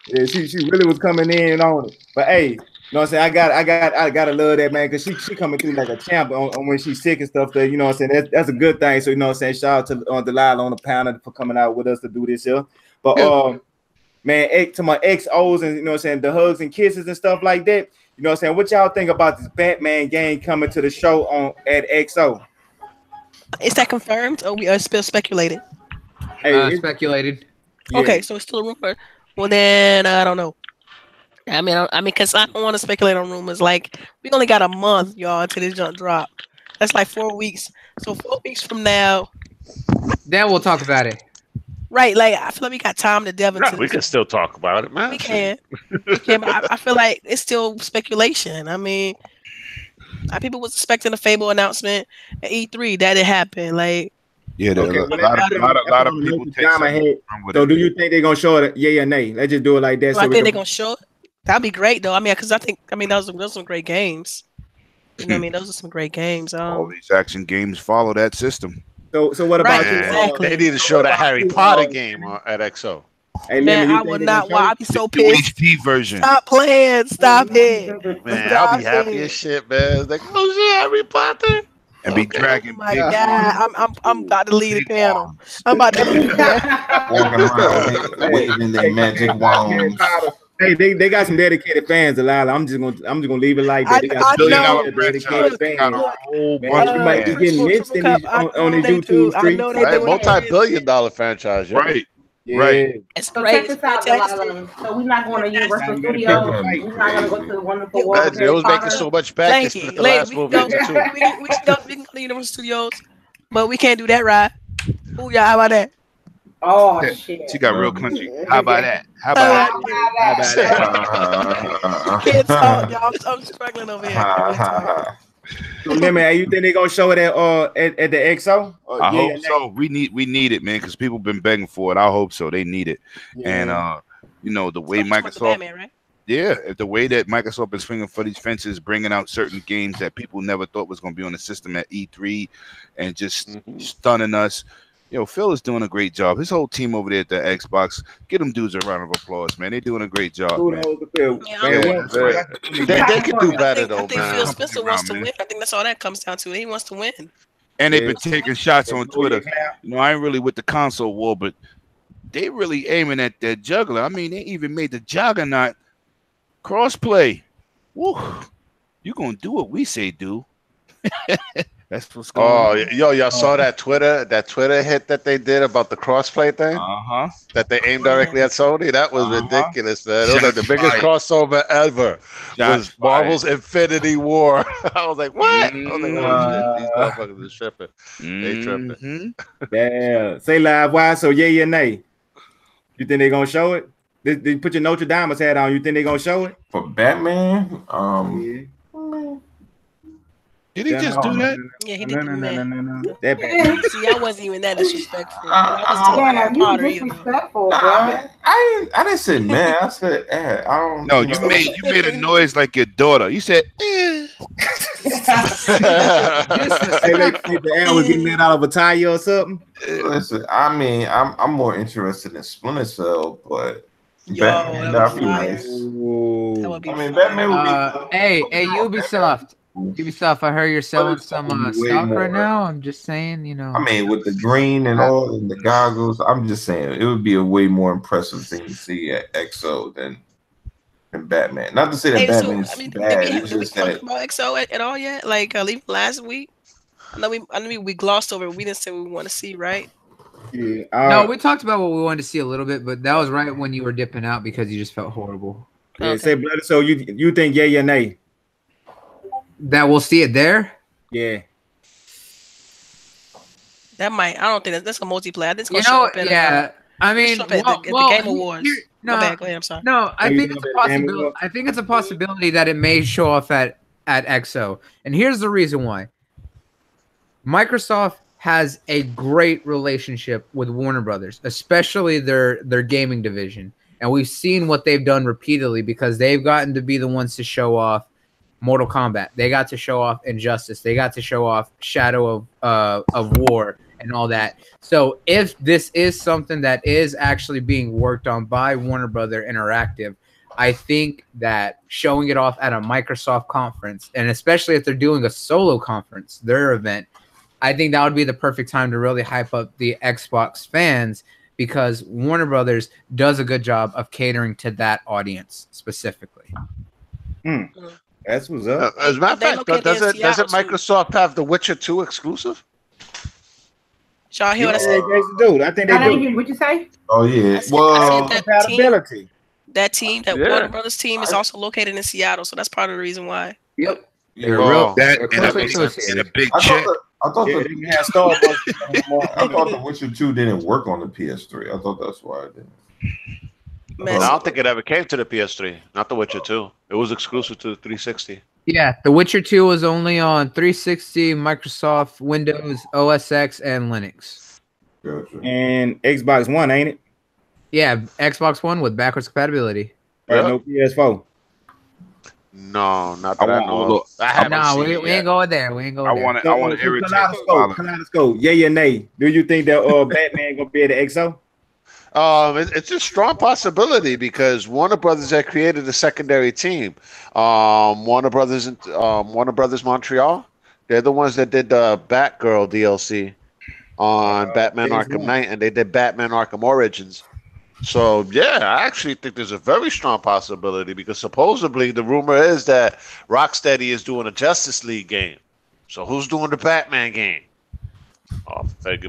Speaker 1: Yeah, she really was coming in on it. But hey, you know what I'm saying? I gotta love that, man, because she coming through like a champ on when she's sick and stuff. That, you know what I'm saying? That's a good thing. So you know what I'm saying? Shout out to Delilah on the panel for coming out with us to do this here. But man, to my XOs and you know what I'm saying, the hugs and kisses and stuff like that. You know what I'm saying? What y'all think about this Batman game coming to the show at XO?
Speaker 2: Is that confirmed or we are still speculating?
Speaker 1: Hey,
Speaker 6: Speculated.
Speaker 1: yeah.
Speaker 2: Okay, so it's still a rumor. Well, then I don't know. I mean, because I don't want to speculate on rumors. Like we only got a month, y'all, until this jump drop. That's like 4 weeks. So 4 weeks from now,
Speaker 6: Then we'll talk about it.
Speaker 2: right? Like I feel like we got time to delve into.
Speaker 4: We can still talk about it, man.
Speaker 2: We can. We can, but I feel like it's still speculation. I mean, people was expecting a Fable announcement at E3. That didn't happen. Like,
Speaker 7: Yeah,
Speaker 1: Okay,
Speaker 7: a lot of people take
Speaker 1: Drama
Speaker 7: something
Speaker 1: head.
Speaker 7: from with
Speaker 1: So
Speaker 7: it.
Speaker 1: do you think they're gonna show it? Yeah or nay? Let's just do it like that.
Speaker 2: I
Speaker 1: we
Speaker 2: think
Speaker 1: can-
Speaker 2: they're gonna show it. That'd be great, though. I mean, because those are some great games. You know what I mean? Those are some great games.
Speaker 7: All these action games follow that system.
Speaker 1: So what about
Speaker 2: Right,
Speaker 1: you?
Speaker 2: exactly.
Speaker 4: They need to show that Harry Potter game at XO.
Speaker 1: Hey,
Speaker 2: Man,
Speaker 1: Lemon, you
Speaker 2: I
Speaker 1: think
Speaker 2: would
Speaker 1: they
Speaker 2: not.
Speaker 1: gonna
Speaker 2: Why?
Speaker 1: show
Speaker 2: I'd be so
Speaker 7: The
Speaker 2: pissed.
Speaker 7: HD version.
Speaker 2: Stop playing. Stop it.
Speaker 4: Man, I'll be happy as shit, man. It's like, oh shit, Harry Potter.
Speaker 7: And be
Speaker 4: Okay.
Speaker 7: dragging
Speaker 2: Oh my
Speaker 7: big
Speaker 2: God, I'm about to leave the
Speaker 7: big
Speaker 2: panel.
Speaker 7: arms.
Speaker 2: I'm about to leave the panel.
Speaker 5: walking around waving their magic wands.
Speaker 1: Hey, they got some dedicated fans, Delilah. I'm just gonna leave it like that. They got
Speaker 2: I
Speaker 1: some
Speaker 2: know.
Speaker 1: dedicated
Speaker 7: They got
Speaker 1: fans.
Speaker 7: a whole
Speaker 1: Man,
Speaker 7: bunch
Speaker 1: you
Speaker 7: of
Speaker 1: might be
Speaker 7: fans.
Speaker 1: getting lynched in these, on his
Speaker 2: They do.
Speaker 1: YouTube
Speaker 2: I
Speaker 1: streams.
Speaker 2: know they
Speaker 4: Right,
Speaker 2: do.
Speaker 4: multi-billion-dollar franchise, yeah.
Speaker 7: Right.
Speaker 1: Yeah.
Speaker 7: Right.
Speaker 2: It's
Speaker 3: So
Speaker 2: great.
Speaker 3: check
Speaker 2: It's
Speaker 3: this out,
Speaker 2: fantastic.
Speaker 3: Delilah. So we're not going to Universal
Speaker 1: Fantastic.
Speaker 3: Studios. We're not going to go to the wonderful world
Speaker 4: Man,
Speaker 3: of
Speaker 4: they
Speaker 3: Harry
Speaker 4: was making
Speaker 3: Potter.
Speaker 4: so much back. They
Speaker 2: Thank
Speaker 4: split
Speaker 2: you.
Speaker 4: the
Speaker 2: Later,
Speaker 4: last
Speaker 2: we
Speaker 4: movie
Speaker 2: can
Speaker 4: into
Speaker 2: go.
Speaker 4: two.
Speaker 2: We can go to Universal Studios, but we can't do that ride. Ooh, yeah, how about that?
Speaker 3: Oh,
Speaker 7: Yeah.
Speaker 3: shit.
Speaker 7: She got real country. How about that? How about
Speaker 2: How
Speaker 7: that?
Speaker 2: about that? Kids talk, y'all. I'm struggling over here. Kids talk.
Speaker 1: So, Lemon, you think they gonna show it at the XO?
Speaker 7: I hope so. We need it, man, because people been begging for it. I hope so. They need it. And you know, the way
Speaker 2: So much for
Speaker 7: Microsoft,
Speaker 2: Batman, right?
Speaker 7: yeah, the way that Microsoft is swinging for these fences, bringing out certain games that people never thought was going to be on the system at E3, and just stunning us. You know, Phil is doing a great job. His whole team over there at the Xbox, get them dudes a round of applause, man. They're doing a great job, man.
Speaker 4: They can do better
Speaker 2: I
Speaker 4: though,
Speaker 2: think Phil
Speaker 4: man.
Speaker 2: Spencer wants to win. I think that's all that comes down to. He wants to win.
Speaker 7: And they've been taking shots on Twitter. You know, I ain't really with the console war, but they really aiming at that juggler. I mean, they even made the Juggernaut crossplay. Woo! You gonna do what we say do? That's what's going
Speaker 4: Oh,
Speaker 7: on.
Speaker 4: yo, y'all saw that Twitter hit that they did about the crossplay thing
Speaker 7: Uh-huh.
Speaker 4: that they aimed directly at Sony? That was ridiculous, man. It was like the biggest
Speaker 7: Shots
Speaker 4: crossover ever.
Speaker 7: Shots
Speaker 4: Was Marvel's Infinity War. I was like, what? I was like, oh shit, these
Speaker 1: Uh,
Speaker 4: motherfuckers are tripping. They tripping.
Speaker 7: Mhm.
Speaker 1: Yeah. Say live wise. So yeah or nay? You think they gonna show it? They put your Notre Dame's hat on. You think they gonna show it?
Speaker 5: For Batman,
Speaker 7: Did he just do that?
Speaker 2: Yeah, he did do that.
Speaker 1: No. That Batman.
Speaker 2: See, I wasn't even that disrespectful.
Speaker 5: I
Speaker 2: I was talking
Speaker 3: Yeah,
Speaker 2: about
Speaker 3: you
Speaker 2: Potter
Speaker 3: were
Speaker 2: either.
Speaker 3: disrespectful,
Speaker 5: nah,
Speaker 3: bro.
Speaker 5: I didn't say man. I said I don't.
Speaker 7: No, you made a noise like your daughter. You said,
Speaker 1: Hey, like the air was getting let out of a tire or something.
Speaker 5: Listen, I mean, I'm more interested in Splinter Cell, but
Speaker 2: Yo,
Speaker 5: Batman,
Speaker 2: that
Speaker 5: that'd
Speaker 2: would
Speaker 5: be
Speaker 2: be fire.
Speaker 5: nice.
Speaker 2: That would be
Speaker 5: I mean,
Speaker 2: fire.
Speaker 5: Batman would be.
Speaker 6: Hey, Ubisoft. Ubisoft, I heard you're selling some
Speaker 5: Way
Speaker 6: stock
Speaker 5: more.
Speaker 6: right now. I'm just saying, you know.
Speaker 5: I mean, with the green and all and the goggles, I'm just saying it would be a way more impressive thing to see at XO than Batman. Not to say that
Speaker 2: Hey, so,
Speaker 5: Batman's
Speaker 2: I mean,
Speaker 5: bad.
Speaker 2: did
Speaker 5: It's
Speaker 2: we
Speaker 5: just
Speaker 2: talk
Speaker 5: that
Speaker 2: about XO at all yet? Like, even last week? I know we glossed over it. We didn't say we want to see, right?
Speaker 1: Yeah.
Speaker 6: No, we talked about what we wanted to see a little bit, but that was right when you were dipping out because you just felt horrible.
Speaker 1: yeah,
Speaker 2: Okay.
Speaker 1: say blood. So you think yeah or nay?
Speaker 6: That we'll see it there.
Speaker 1: Yeah.
Speaker 2: That might. I don't think that's a multiplayer. I think it's
Speaker 6: You
Speaker 2: gonna show
Speaker 6: know,
Speaker 2: up in,
Speaker 6: yeah. I mean,
Speaker 2: show up at the Game Awards.
Speaker 6: No,
Speaker 2: My bad, go ahead. I'm sorry.
Speaker 6: no, I
Speaker 1: Oh, you
Speaker 6: think
Speaker 1: think
Speaker 6: it's a
Speaker 1: about the Game
Speaker 6: possibility.
Speaker 1: Awards?
Speaker 6: I think it's a possibility that it may show off at XO, and here's the reason why. Microsoft has a great relationship with Warner Brothers, especially their gaming division, and we've seen what they've done repeatedly because they've gotten to be the ones to show off Mortal Kombat. They got to show off Injustice. They got to show off Shadow of War and all that. So if this is something that is actually being worked on by Warner Brother Interactive, I think that showing it off at a Microsoft conference, and especially if they're doing a solo conference, their event, I think that would be the perfect time to really hype up the Xbox fans because Warner Brothers does a good job of catering to that audience specifically.
Speaker 1: That's what's up.
Speaker 4: As a matter of
Speaker 2: They
Speaker 4: fact,
Speaker 2: located in
Speaker 4: doesn't
Speaker 2: Seattle, too.
Speaker 4: Microsoft have The Witcher 2 exclusive?
Speaker 2: Y'all hear what I
Speaker 1: Yeah,
Speaker 2: said?
Speaker 1: they do. I think they do.
Speaker 3: What'd you say?
Speaker 5: Oh yeah.
Speaker 2: I said
Speaker 5: Well,
Speaker 2: that
Speaker 1: Compatibility.
Speaker 2: that
Speaker 4: Yeah.
Speaker 2: Warner Brothers team is also located in Seattle, so that's part of the reason why.
Speaker 6: Yep.
Speaker 5: yeah,
Speaker 4: Well,
Speaker 7: That
Speaker 6: Of
Speaker 7: and
Speaker 6: course
Speaker 7: a,
Speaker 6: it shows
Speaker 7: and a big
Speaker 5: I
Speaker 7: check.
Speaker 5: thought
Speaker 1: Yeah,
Speaker 5: the
Speaker 1: they can have Starbucks.
Speaker 5: I thought the Witcher 2 didn't work on the PS3. I thought that's why it didn't.
Speaker 2: Man,
Speaker 4: I don't think it ever came to the PS3. Not The Witcher 2. It was exclusive to the 360.
Speaker 6: Yeah, The Witcher 2 was only on 360, Microsoft, Windows, OS X, and Linux.
Speaker 5: Gotcha.
Speaker 1: And Xbox One, ain't it?
Speaker 6: Yeah, Xbox One with backwards compatibility.
Speaker 1: Right,
Speaker 4: Yeah.
Speaker 1: no PS4.
Speaker 4: No, not that I,
Speaker 7: want
Speaker 4: know.
Speaker 7: a little-
Speaker 4: I haven't
Speaker 6: No,
Speaker 4: seen
Speaker 6: we
Speaker 4: it
Speaker 6: ain't
Speaker 4: yet.
Speaker 6: going there. We ain't going
Speaker 7: I
Speaker 6: there.
Speaker 7: want to. I want to irritate.
Speaker 1: Kaleidoscope. Yay or nay? Do you think that Batman gonna be at the XO?
Speaker 4: It's a strong possibility because Warner Brothers had created a secondary team. Warner Brothers Montreal. They're the ones that did the Batgirl DLC on Batman
Speaker 1: James
Speaker 4: Arkham
Speaker 1: Wan.
Speaker 4: Knight, and they did Batman Arkham Origins. So yeah, I actually think there's a very strong possibility because supposedly the rumor is that Rocksteady is doing a Justice League game. So who's doing the Batman game?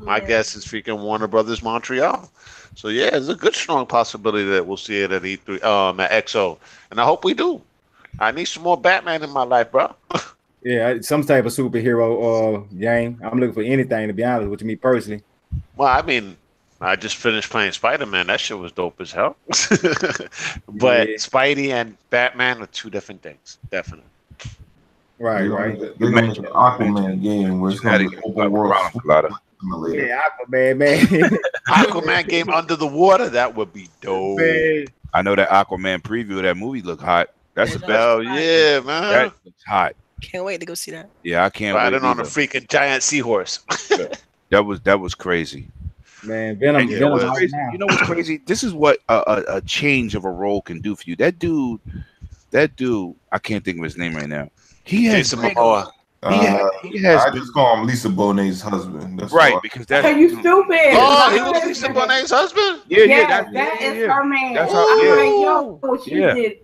Speaker 4: My guess is freaking Warner Brothers Montreal. So yeah, there's a good strong possibility that we'll see it at E3, at XO, and I hope we do. I need some more Batman in my life, bro.
Speaker 1: Yeah, some type of superhero game. I'm looking for anything to be honest with you, me personally.
Speaker 4: Well, I mean, I just finished playing Spider-Man. That shit was dope as hell. But
Speaker 1: Yeah.
Speaker 4: Spidey and Batman are two different things, definitely.
Speaker 1: Right,
Speaker 5: They're
Speaker 1: right.
Speaker 5: gonna make an Aquaman game where it's gonna be open world simulator.
Speaker 1: Yeah, Aquaman, man.
Speaker 4: Aquaman game under the water, that would be dope.
Speaker 1: Man.
Speaker 7: I know that Aquaman preview of that movie look hot. That's the best.
Speaker 4: Hell yeah, man.
Speaker 7: That looks hot.
Speaker 2: Can't wait to go see that.
Speaker 7: Yeah, I can't
Speaker 4: Riding
Speaker 7: wait.
Speaker 4: on a
Speaker 7: either.
Speaker 4: freaking giant seahorse.
Speaker 7: That was crazy.
Speaker 1: Man, Venom,
Speaker 7: And you
Speaker 1: Venom
Speaker 7: know what's
Speaker 1: out
Speaker 7: crazy?
Speaker 1: now.
Speaker 7: You know what's crazy? This is what a change of a role can do for you. That dude, I can't think of his name right now. He has
Speaker 4: Jason Momoa.
Speaker 7: he has
Speaker 5: I just call him Lisa Bonet's husband. That's
Speaker 7: right
Speaker 5: why.
Speaker 7: because that's
Speaker 3: Are you stupid?
Speaker 4: Oh, he was Lisa Bonet's husband?
Speaker 7: yeah,
Speaker 3: Yeah,
Speaker 7: that's
Speaker 3: that is
Speaker 7: yeah.
Speaker 3: her man.
Speaker 7: That's
Speaker 3: I'm
Speaker 7: how- yeah.
Speaker 3: like, yo, she
Speaker 7: Yeah.
Speaker 3: did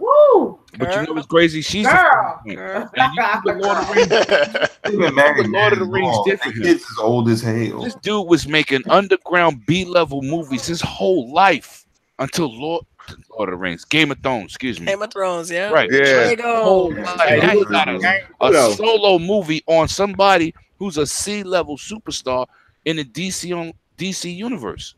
Speaker 3: Woo!
Speaker 7: But you know what's crazy? She's
Speaker 3: Girl.
Speaker 7: the
Speaker 2: Girl.
Speaker 7: and you think the Lord of the Rings.
Speaker 5: They've been married.
Speaker 7: Lord of the Rings
Speaker 5: long.
Speaker 7: did for
Speaker 5: That
Speaker 7: him.
Speaker 5: kid's as old as hell.
Speaker 7: This dude was making underground B-level movies his whole life until Lord of the Rings, Game of Thrones, excuse me.
Speaker 2: Game of Thrones, yeah.
Speaker 7: Right.
Speaker 4: Yeah.
Speaker 2: Drago.
Speaker 7: Now he got a
Speaker 1: Kudos.
Speaker 7: solo movie on somebody who's a C-level superstar in the DC universe.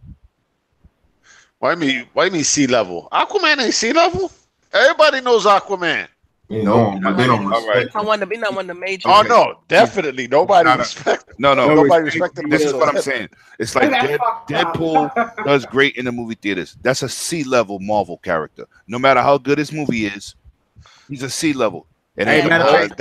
Speaker 4: Why you mean sea level? Aquaman ain't sea level. Everybody knows Aquaman.
Speaker 5: They know him, but they don't
Speaker 7: All right.
Speaker 5: respect
Speaker 2: I
Speaker 5: him.
Speaker 2: want to be not one of the major.
Speaker 4: Oh no, definitely nobody
Speaker 7: No.
Speaker 4: respect.
Speaker 7: No,
Speaker 4: Nobody
Speaker 1: respect
Speaker 4: respected.
Speaker 7: This is
Speaker 4: him.
Speaker 7: what I'm saying. It's like
Speaker 3: That's fucked up.
Speaker 7: Deadpool does great in the movie theaters. That's a C-level Marvel character. No matter how good his movie is, he's a C-level. And
Speaker 1: Hey,
Speaker 7: ain't
Speaker 1: man,
Speaker 7: no-
Speaker 1: I
Speaker 4: think
Speaker 7: ain't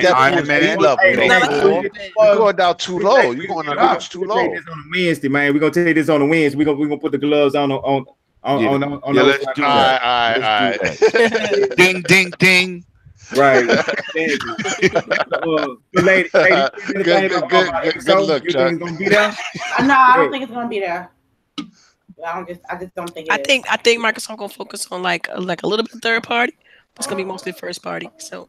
Speaker 7: Iron Man.
Speaker 1: Hey,
Speaker 4: You're
Speaker 1: man,
Speaker 4: going down too low. You're going a notch too
Speaker 1: We're gonna
Speaker 4: low.
Speaker 1: take this on a Wednesday, man. We're gonna take this on a Wednesday. We're gonna put the gloves on
Speaker 7: Yeah,
Speaker 1: those-
Speaker 7: let's do
Speaker 4: All
Speaker 7: that.
Speaker 4: right.
Speaker 7: Let's Ding, ding, ding.
Speaker 1: Right. Lady,
Speaker 4: Good look,
Speaker 1: you
Speaker 4: Chuck.
Speaker 1: think it's gonna be there?
Speaker 3: No, I don't think it's gonna be there. I just don't think it
Speaker 2: I
Speaker 3: is.
Speaker 2: think Microsoft gonna focus on like a little bit third party. It's gonna be mostly first party. So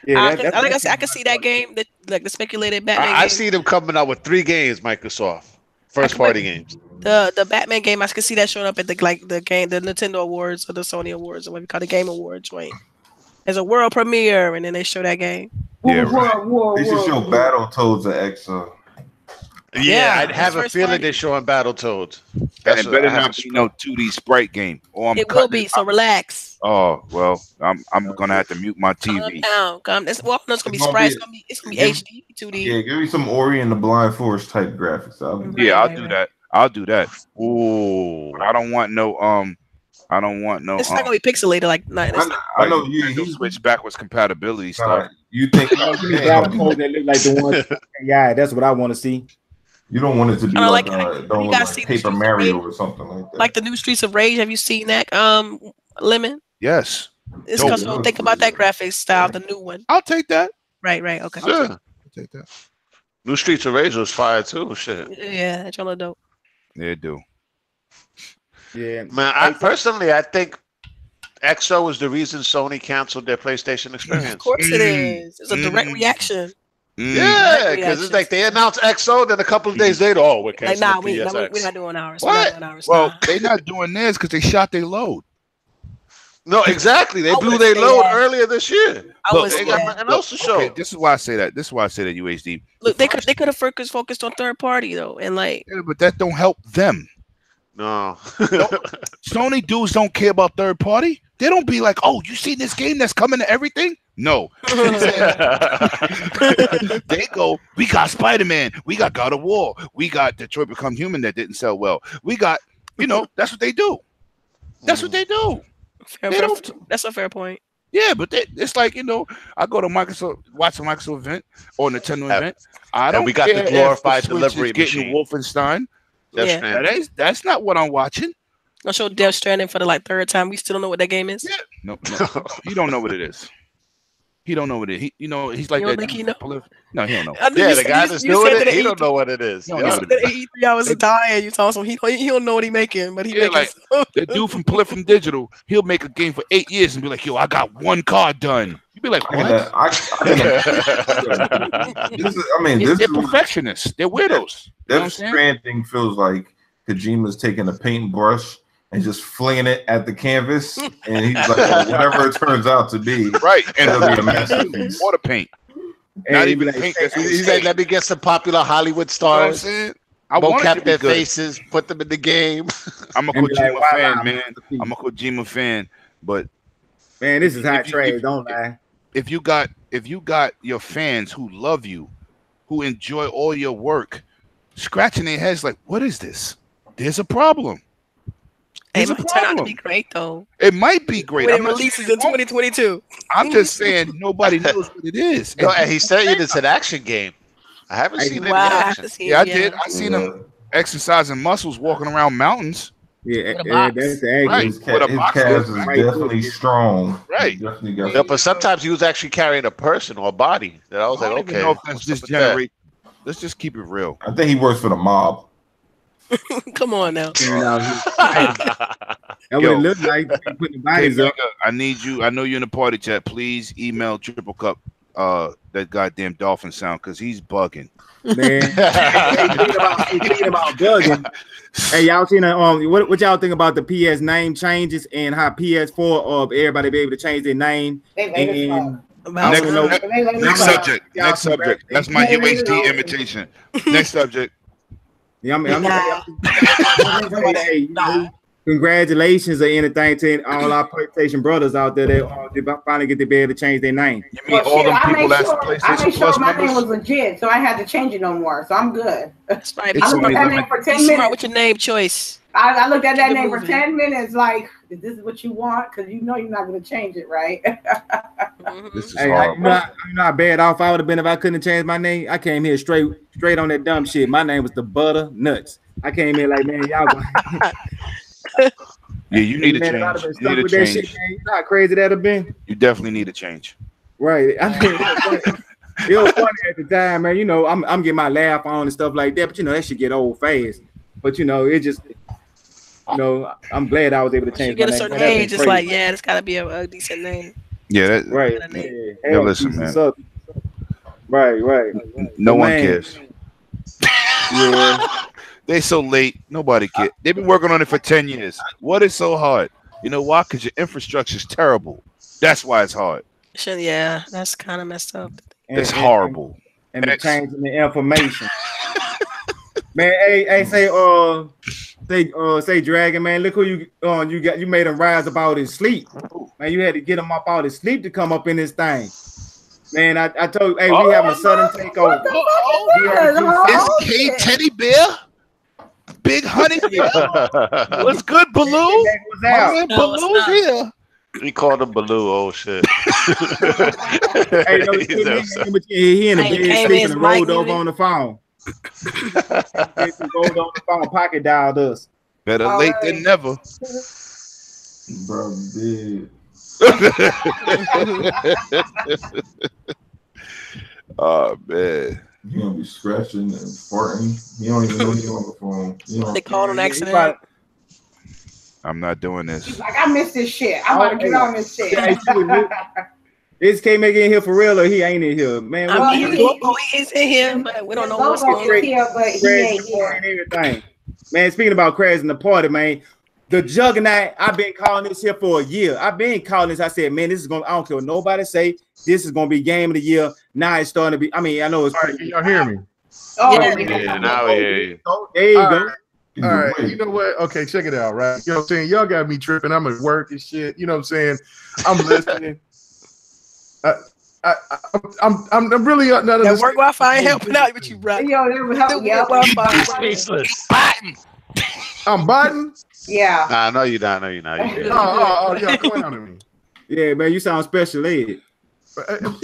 Speaker 1: Yeah,
Speaker 2: I can see that game, the speculated Batman
Speaker 4: I
Speaker 2: game.
Speaker 4: see them coming out with 3 games, Microsoft. First party games.
Speaker 2: The Batman game. I can see that showing up at the Nintendo Awards or the Sony Awards or what we call the Game Awards, right? As a world premiere, and then they show that game.
Speaker 7: Yeah,
Speaker 5: They should show Battletoads at EXO.
Speaker 4: Yeah, I'd have a
Speaker 2: first
Speaker 4: feeling
Speaker 2: party.
Speaker 4: they're showing Battletoads.
Speaker 7: And
Speaker 4: That's
Speaker 7: it
Speaker 4: what
Speaker 7: better
Speaker 4: I have
Speaker 7: not
Speaker 4: a
Speaker 7: be no 2D sprite game. Or I'm
Speaker 2: It will
Speaker 7: cutting
Speaker 2: be. So relax.
Speaker 7: Oh well, I'm gonna have to mute my
Speaker 2: Calm
Speaker 7: TV.
Speaker 2: down. Calm. No, it's gonna be
Speaker 5: It's gonna
Speaker 2: sprites.
Speaker 5: be-
Speaker 2: It's gonna be
Speaker 5: Yeah.
Speaker 2: HD, 2D.
Speaker 5: Yeah, give me some Ori and the Blind Forest type graphics.
Speaker 7: Yeah, I'll
Speaker 2: Right,
Speaker 7: do
Speaker 2: right.
Speaker 7: that. I'll do that.
Speaker 4: Ooh.
Speaker 7: But I don't want no I don't want no
Speaker 2: It's not gonna be pixelated like not.
Speaker 5: I know you.
Speaker 7: Nintendo
Speaker 5: He's
Speaker 7: Switch backwards compatibility stuff.
Speaker 5: You think
Speaker 1: Give me Battletoads that look like the ones. Yeah, that's what I want to see.
Speaker 5: you don't want it to be
Speaker 2: I
Speaker 5: like,
Speaker 2: like-
Speaker 5: don't
Speaker 2: you
Speaker 5: look
Speaker 2: guys
Speaker 5: like
Speaker 2: see the
Speaker 5: Paper
Speaker 2: Streets of
Speaker 5: Mario
Speaker 2: Rage?
Speaker 5: or something like that.
Speaker 2: Like the new Streets of Rage. Have you seen that? Lemon.
Speaker 7: Yes,
Speaker 2: It's
Speaker 7: Dope.
Speaker 2: because so think about that graphics style, the new one.
Speaker 7: I'll take that.
Speaker 2: Right. Okay.
Speaker 4: Yeah.
Speaker 7: I'll take that.
Speaker 4: New Streets of Rage was fire too. Shit.
Speaker 2: Yeah, that's all dope.
Speaker 7: Yeah, do.
Speaker 1: Yeah,
Speaker 4: Man, I think EXO is the reason Sony canceled their PlayStation experience.
Speaker 2: Of course it is. It's a direct reaction.
Speaker 4: Yeah, because it's like they announced EXO, then a couple of days later, oh, we're
Speaker 2: Like,
Speaker 4: canceling
Speaker 2: we're
Speaker 4: PSX.
Speaker 2: not doing ours.
Speaker 4: What?
Speaker 2: We're not doing ours.
Speaker 7: Well,
Speaker 2: nah.
Speaker 7: they not doing theirs because they shot their load.
Speaker 4: No, exactly. They
Speaker 2: I
Speaker 4: blew
Speaker 2: would
Speaker 4: their
Speaker 2: say
Speaker 4: load
Speaker 2: that.
Speaker 4: earlier this year.
Speaker 2: I
Speaker 7: Look,
Speaker 2: was
Speaker 4: They got
Speaker 2: yeah.
Speaker 4: nothing else to show.
Speaker 7: Okay, this is why I say that. UHD.
Speaker 2: Look, they could have focused on third party though, and like
Speaker 7: Yeah, but that don't help them.
Speaker 4: No.
Speaker 7: Sony dudes don't care about third party. They don't be like, oh, you see this game that's coming to everything? No. They go, we got Spider-Man, we got God of War, we got Detroit Become Human that didn't sell well. We got, that's what they do. That's what they do.
Speaker 2: that's a fair point.
Speaker 7: Yeah, but it's like, I go to Microsoft, watch a Microsoft event or Nintendo
Speaker 4: Yeah.
Speaker 7: event. I don't
Speaker 4: we got the
Speaker 7: care if
Speaker 4: glorified
Speaker 7: Switch
Speaker 4: delivery
Speaker 7: is getting
Speaker 4: machine.
Speaker 7: Wolfenstein.
Speaker 4: That's
Speaker 2: Yeah.
Speaker 4: fantastic.
Speaker 7: That's not what I'm watching.
Speaker 2: I'll show Death Stranding for the third time. We still don't know what that game is.
Speaker 7: Yeah. No, he don't know what it is. He don't know what it is. He's like
Speaker 2: You don't
Speaker 7: that.
Speaker 2: think he know?
Speaker 7: No, he don't know.
Speaker 2: I knew
Speaker 4: Yeah,
Speaker 2: you
Speaker 4: the
Speaker 2: said-
Speaker 4: guy
Speaker 2: you-
Speaker 4: that's
Speaker 2: you
Speaker 4: doing
Speaker 2: said
Speaker 4: it,
Speaker 2: that
Speaker 4: he
Speaker 2: at
Speaker 4: don't know what it is.
Speaker 7: No,
Speaker 2: You
Speaker 7: no.
Speaker 4: Yeah.
Speaker 2: said that at E3 I was dying. You told him he don't know what he making, but he
Speaker 7: Yeah,
Speaker 2: making.
Speaker 7: like, The dude from Polyphony Digital, he'll make a game for 8 years and be like, yo, I got one card done. You'd be like, what? They're perfectionists. They're weirdos. You know what I'm
Speaker 5: Death
Speaker 7: saying?
Speaker 5: Stranding feels like Kojima's taking a paintbrush and just flinging it at the canvas, and he's like, well, whatever it turns out to be,
Speaker 7: Right. And
Speaker 5: it'll be a masterpiece.
Speaker 7: water paint.
Speaker 1: And
Speaker 7: Not
Speaker 1: he'd be
Speaker 7: even
Speaker 1: like,
Speaker 7: paint. That's
Speaker 4: He's like, let me get some popular Hollywood
Speaker 7: You know what I'm
Speaker 4: stars,
Speaker 7: saying? I want it
Speaker 4: mocap
Speaker 7: to be
Speaker 4: their
Speaker 7: good.
Speaker 4: faces, put them in the game.
Speaker 7: I'm a
Speaker 1: and be like,
Speaker 7: Kojima
Speaker 1: wow,
Speaker 7: fan,
Speaker 1: wow,
Speaker 7: man. I'm a Kojima fan. But
Speaker 1: man, this is hot
Speaker 7: If you-
Speaker 1: trade.
Speaker 7: if-
Speaker 1: Don't lie.
Speaker 7: if you got your fans who love you, who enjoy all your work, scratching their heads like, what is this? There's a problem.
Speaker 2: It
Speaker 7: There's a
Speaker 2: might turn out to
Speaker 7: problem.
Speaker 2: be great though.
Speaker 7: It might be great.
Speaker 2: When
Speaker 7: I'm
Speaker 2: it
Speaker 7: not
Speaker 2: releases
Speaker 7: saying
Speaker 2: in
Speaker 7: it won't.
Speaker 2: 2022.
Speaker 7: I'm just saying nobody knows what it is.
Speaker 4: No, and he said it's an action game. I haven't
Speaker 1: Hey,
Speaker 4: seen any
Speaker 2: Wow, I have
Speaker 4: action.
Speaker 2: to see it,
Speaker 7: Yeah, I did. I seen him
Speaker 5: Yeah.
Speaker 7: exercising muscles, walking around mountains.
Speaker 1: Yeah,
Speaker 2: With a box.
Speaker 1: that's the
Speaker 7: Right.
Speaker 5: His,
Speaker 7: With a
Speaker 5: his
Speaker 7: box
Speaker 5: calves
Speaker 7: of-
Speaker 5: is
Speaker 1: right.
Speaker 5: definitely strong.
Speaker 7: Right.
Speaker 5: He definitely got
Speaker 4: No, but sometimes he was actually carrying a person or a body. That I was
Speaker 7: I
Speaker 4: like,
Speaker 7: don't even
Speaker 4: okay.
Speaker 7: know if that's
Speaker 4: what's
Speaker 7: this
Speaker 4: up with that?
Speaker 7: generation. Let's just keep it real.
Speaker 5: I think he works for the mob.
Speaker 2: Come on now.
Speaker 1: That would look like putting the bodies up.
Speaker 7: I need you. I know you're in the party chat. Please email Triple Cup that goddamn dolphin sound because he's bugging.
Speaker 1: Man, thinking about bugging. Hey, y'all seen what y'all think about the PS name changes and how PS4 everybody be able to change their name?
Speaker 7: Next subject. That's my UHD imitation. Next subject.
Speaker 1: Yeah, congratulations or anything to all our PlayStation brothers out there that they finally get to be able to change their name.
Speaker 7: You mean all them people that's PlayStation
Speaker 3: I made
Speaker 7: Plus
Speaker 3: sure my
Speaker 7: members?
Speaker 3: name was legit, so I had to change it no more. So I'm good.
Speaker 2: That's right.
Speaker 3: I looked at that name for 10
Speaker 2: Be smart
Speaker 3: minutes.
Speaker 2: with your name choice.
Speaker 3: I looked at that
Speaker 2: Keep it
Speaker 3: name for
Speaker 2: moving.
Speaker 3: 10 minutes, like, is this what you want? Because you know you're not going to change it, right?
Speaker 7: This is
Speaker 1: Hey,
Speaker 7: horrible.
Speaker 1: I'm not bad off I would have been if I couldn't have changed my name. I came here straight on that dumb shit. My name was the Butter Nuts. I came here like, man, y'all going
Speaker 7: Yeah, you need to
Speaker 1: man, if I'd have
Speaker 7: change.
Speaker 1: been
Speaker 7: You need
Speaker 1: stuck
Speaker 7: to
Speaker 1: with that shit,
Speaker 7: change.
Speaker 1: man, you know how crazy that'd have been.
Speaker 7: You definitely need to change.
Speaker 1: Right. I mean, it was funny at the time, man. You know, I'm getting my laugh on and stuff like that, but you know, that should get old fast. But you know, it just, you know, I'm glad I was able to
Speaker 2: You
Speaker 1: change
Speaker 2: get
Speaker 1: my
Speaker 2: a
Speaker 1: name.
Speaker 2: certain
Speaker 1: That'd been
Speaker 2: age, it's
Speaker 1: crazy.
Speaker 2: like, yeah, it's got to be a decent name.
Speaker 7: Yeah, that,
Speaker 1: Right.
Speaker 2: Got a name.
Speaker 1: Yeah,
Speaker 7: Yo, listen, man.
Speaker 1: Right.
Speaker 7: no one
Speaker 1: Man.
Speaker 7: cares.
Speaker 1: Yeah.
Speaker 7: They so late. Nobody cares. They've been working on it for 10 years. What is so hard? You know why? Because your infrastructure is terrible. That's why it's hard.
Speaker 2: Yeah, that's kind of messed up.
Speaker 7: It's horrible.
Speaker 1: And the
Speaker 7: X.
Speaker 1: changing the information. Man, hey, say Dragon, man. Look who you got. You made him rise up out his sleep. Man, you had to get him up out his sleep to come up in this thing. Man, I told you, hey, we having a sudden takeover.
Speaker 7: It's K Teddy Bear, Big Honey. What's good, Baloo?
Speaker 1: Was
Speaker 7: My
Speaker 1: out.
Speaker 7: man
Speaker 2: No, it's
Speaker 7: Baloo's
Speaker 2: not.
Speaker 7: here.
Speaker 4: We called him Baloo. Oh shit.
Speaker 1: Hey, no,
Speaker 4: He's upset.
Speaker 1: he in the
Speaker 2: Hey,
Speaker 1: bed
Speaker 2: came
Speaker 1: sleeping
Speaker 2: in,
Speaker 1: and rolled
Speaker 2: Mike,
Speaker 1: over
Speaker 2: you
Speaker 1: on the phone. Rolled on the phone, pocket dialed us.
Speaker 7: Better
Speaker 3: All
Speaker 7: late
Speaker 3: right.
Speaker 7: than never.
Speaker 5: Bro, dude.
Speaker 7: Oh man.
Speaker 5: He gonna be scratching and farting. He don't even know he's on the phone. You know,
Speaker 2: They called on
Speaker 1: He
Speaker 2: accident.
Speaker 1: probably-
Speaker 7: I'm not doing
Speaker 3: He's
Speaker 7: this.
Speaker 3: like, I missed this shit. I'm about to get on this shit.
Speaker 1: Yeah, Is K-Mac in here for real or he ain't in here? Man,
Speaker 2: I
Speaker 3: Well,
Speaker 2: mean,
Speaker 3: he-
Speaker 2: he's in here, but we don't know what's
Speaker 3: Logo
Speaker 2: going on.
Speaker 3: is here, but he ain't here.
Speaker 1: and everything. Man, speaking about crashing the party, man, the Juggernaut, I've been calling this here for a year. I've been calling this. I said, man, this is going to, I don't care what nobody say. This is going to be game of the year. Now it's starting to be, I mean, I know it's
Speaker 8: All right, can y'all hear me?
Speaker 3: Oh,
Speaker 2: Yeah.
Speaker 4: Yeah, now we hear you.
Speaker 1: there you
Speaker 8: All
Speaker 1: go.
Speaker 8: right. All right, you know what? Okay, check it out, right? You know what I'm saying? Y'all got me tripping. I'm at work and shit. You know what I'm saying? I'm listening. I'm really not
Speaker 2: That
Speaker 8: understanding.
Speaker 2: work Wi-Fi ain't helping out with you, bro.
Speaker 3: Yo, that would help.
Speaker 2: That
Speaker 3: Yeah,
Speaker 2: work Wi-Fi.
Speaker 8: I'm Biden.
Speaker 3: yeah.
Speaker 4: Nah, no, you not. No, you not. You good.
Speaker 8: Oh, y'all going on to me.
Speaker 1: Yeah, man, you sound special ed.
Speaker 8: Am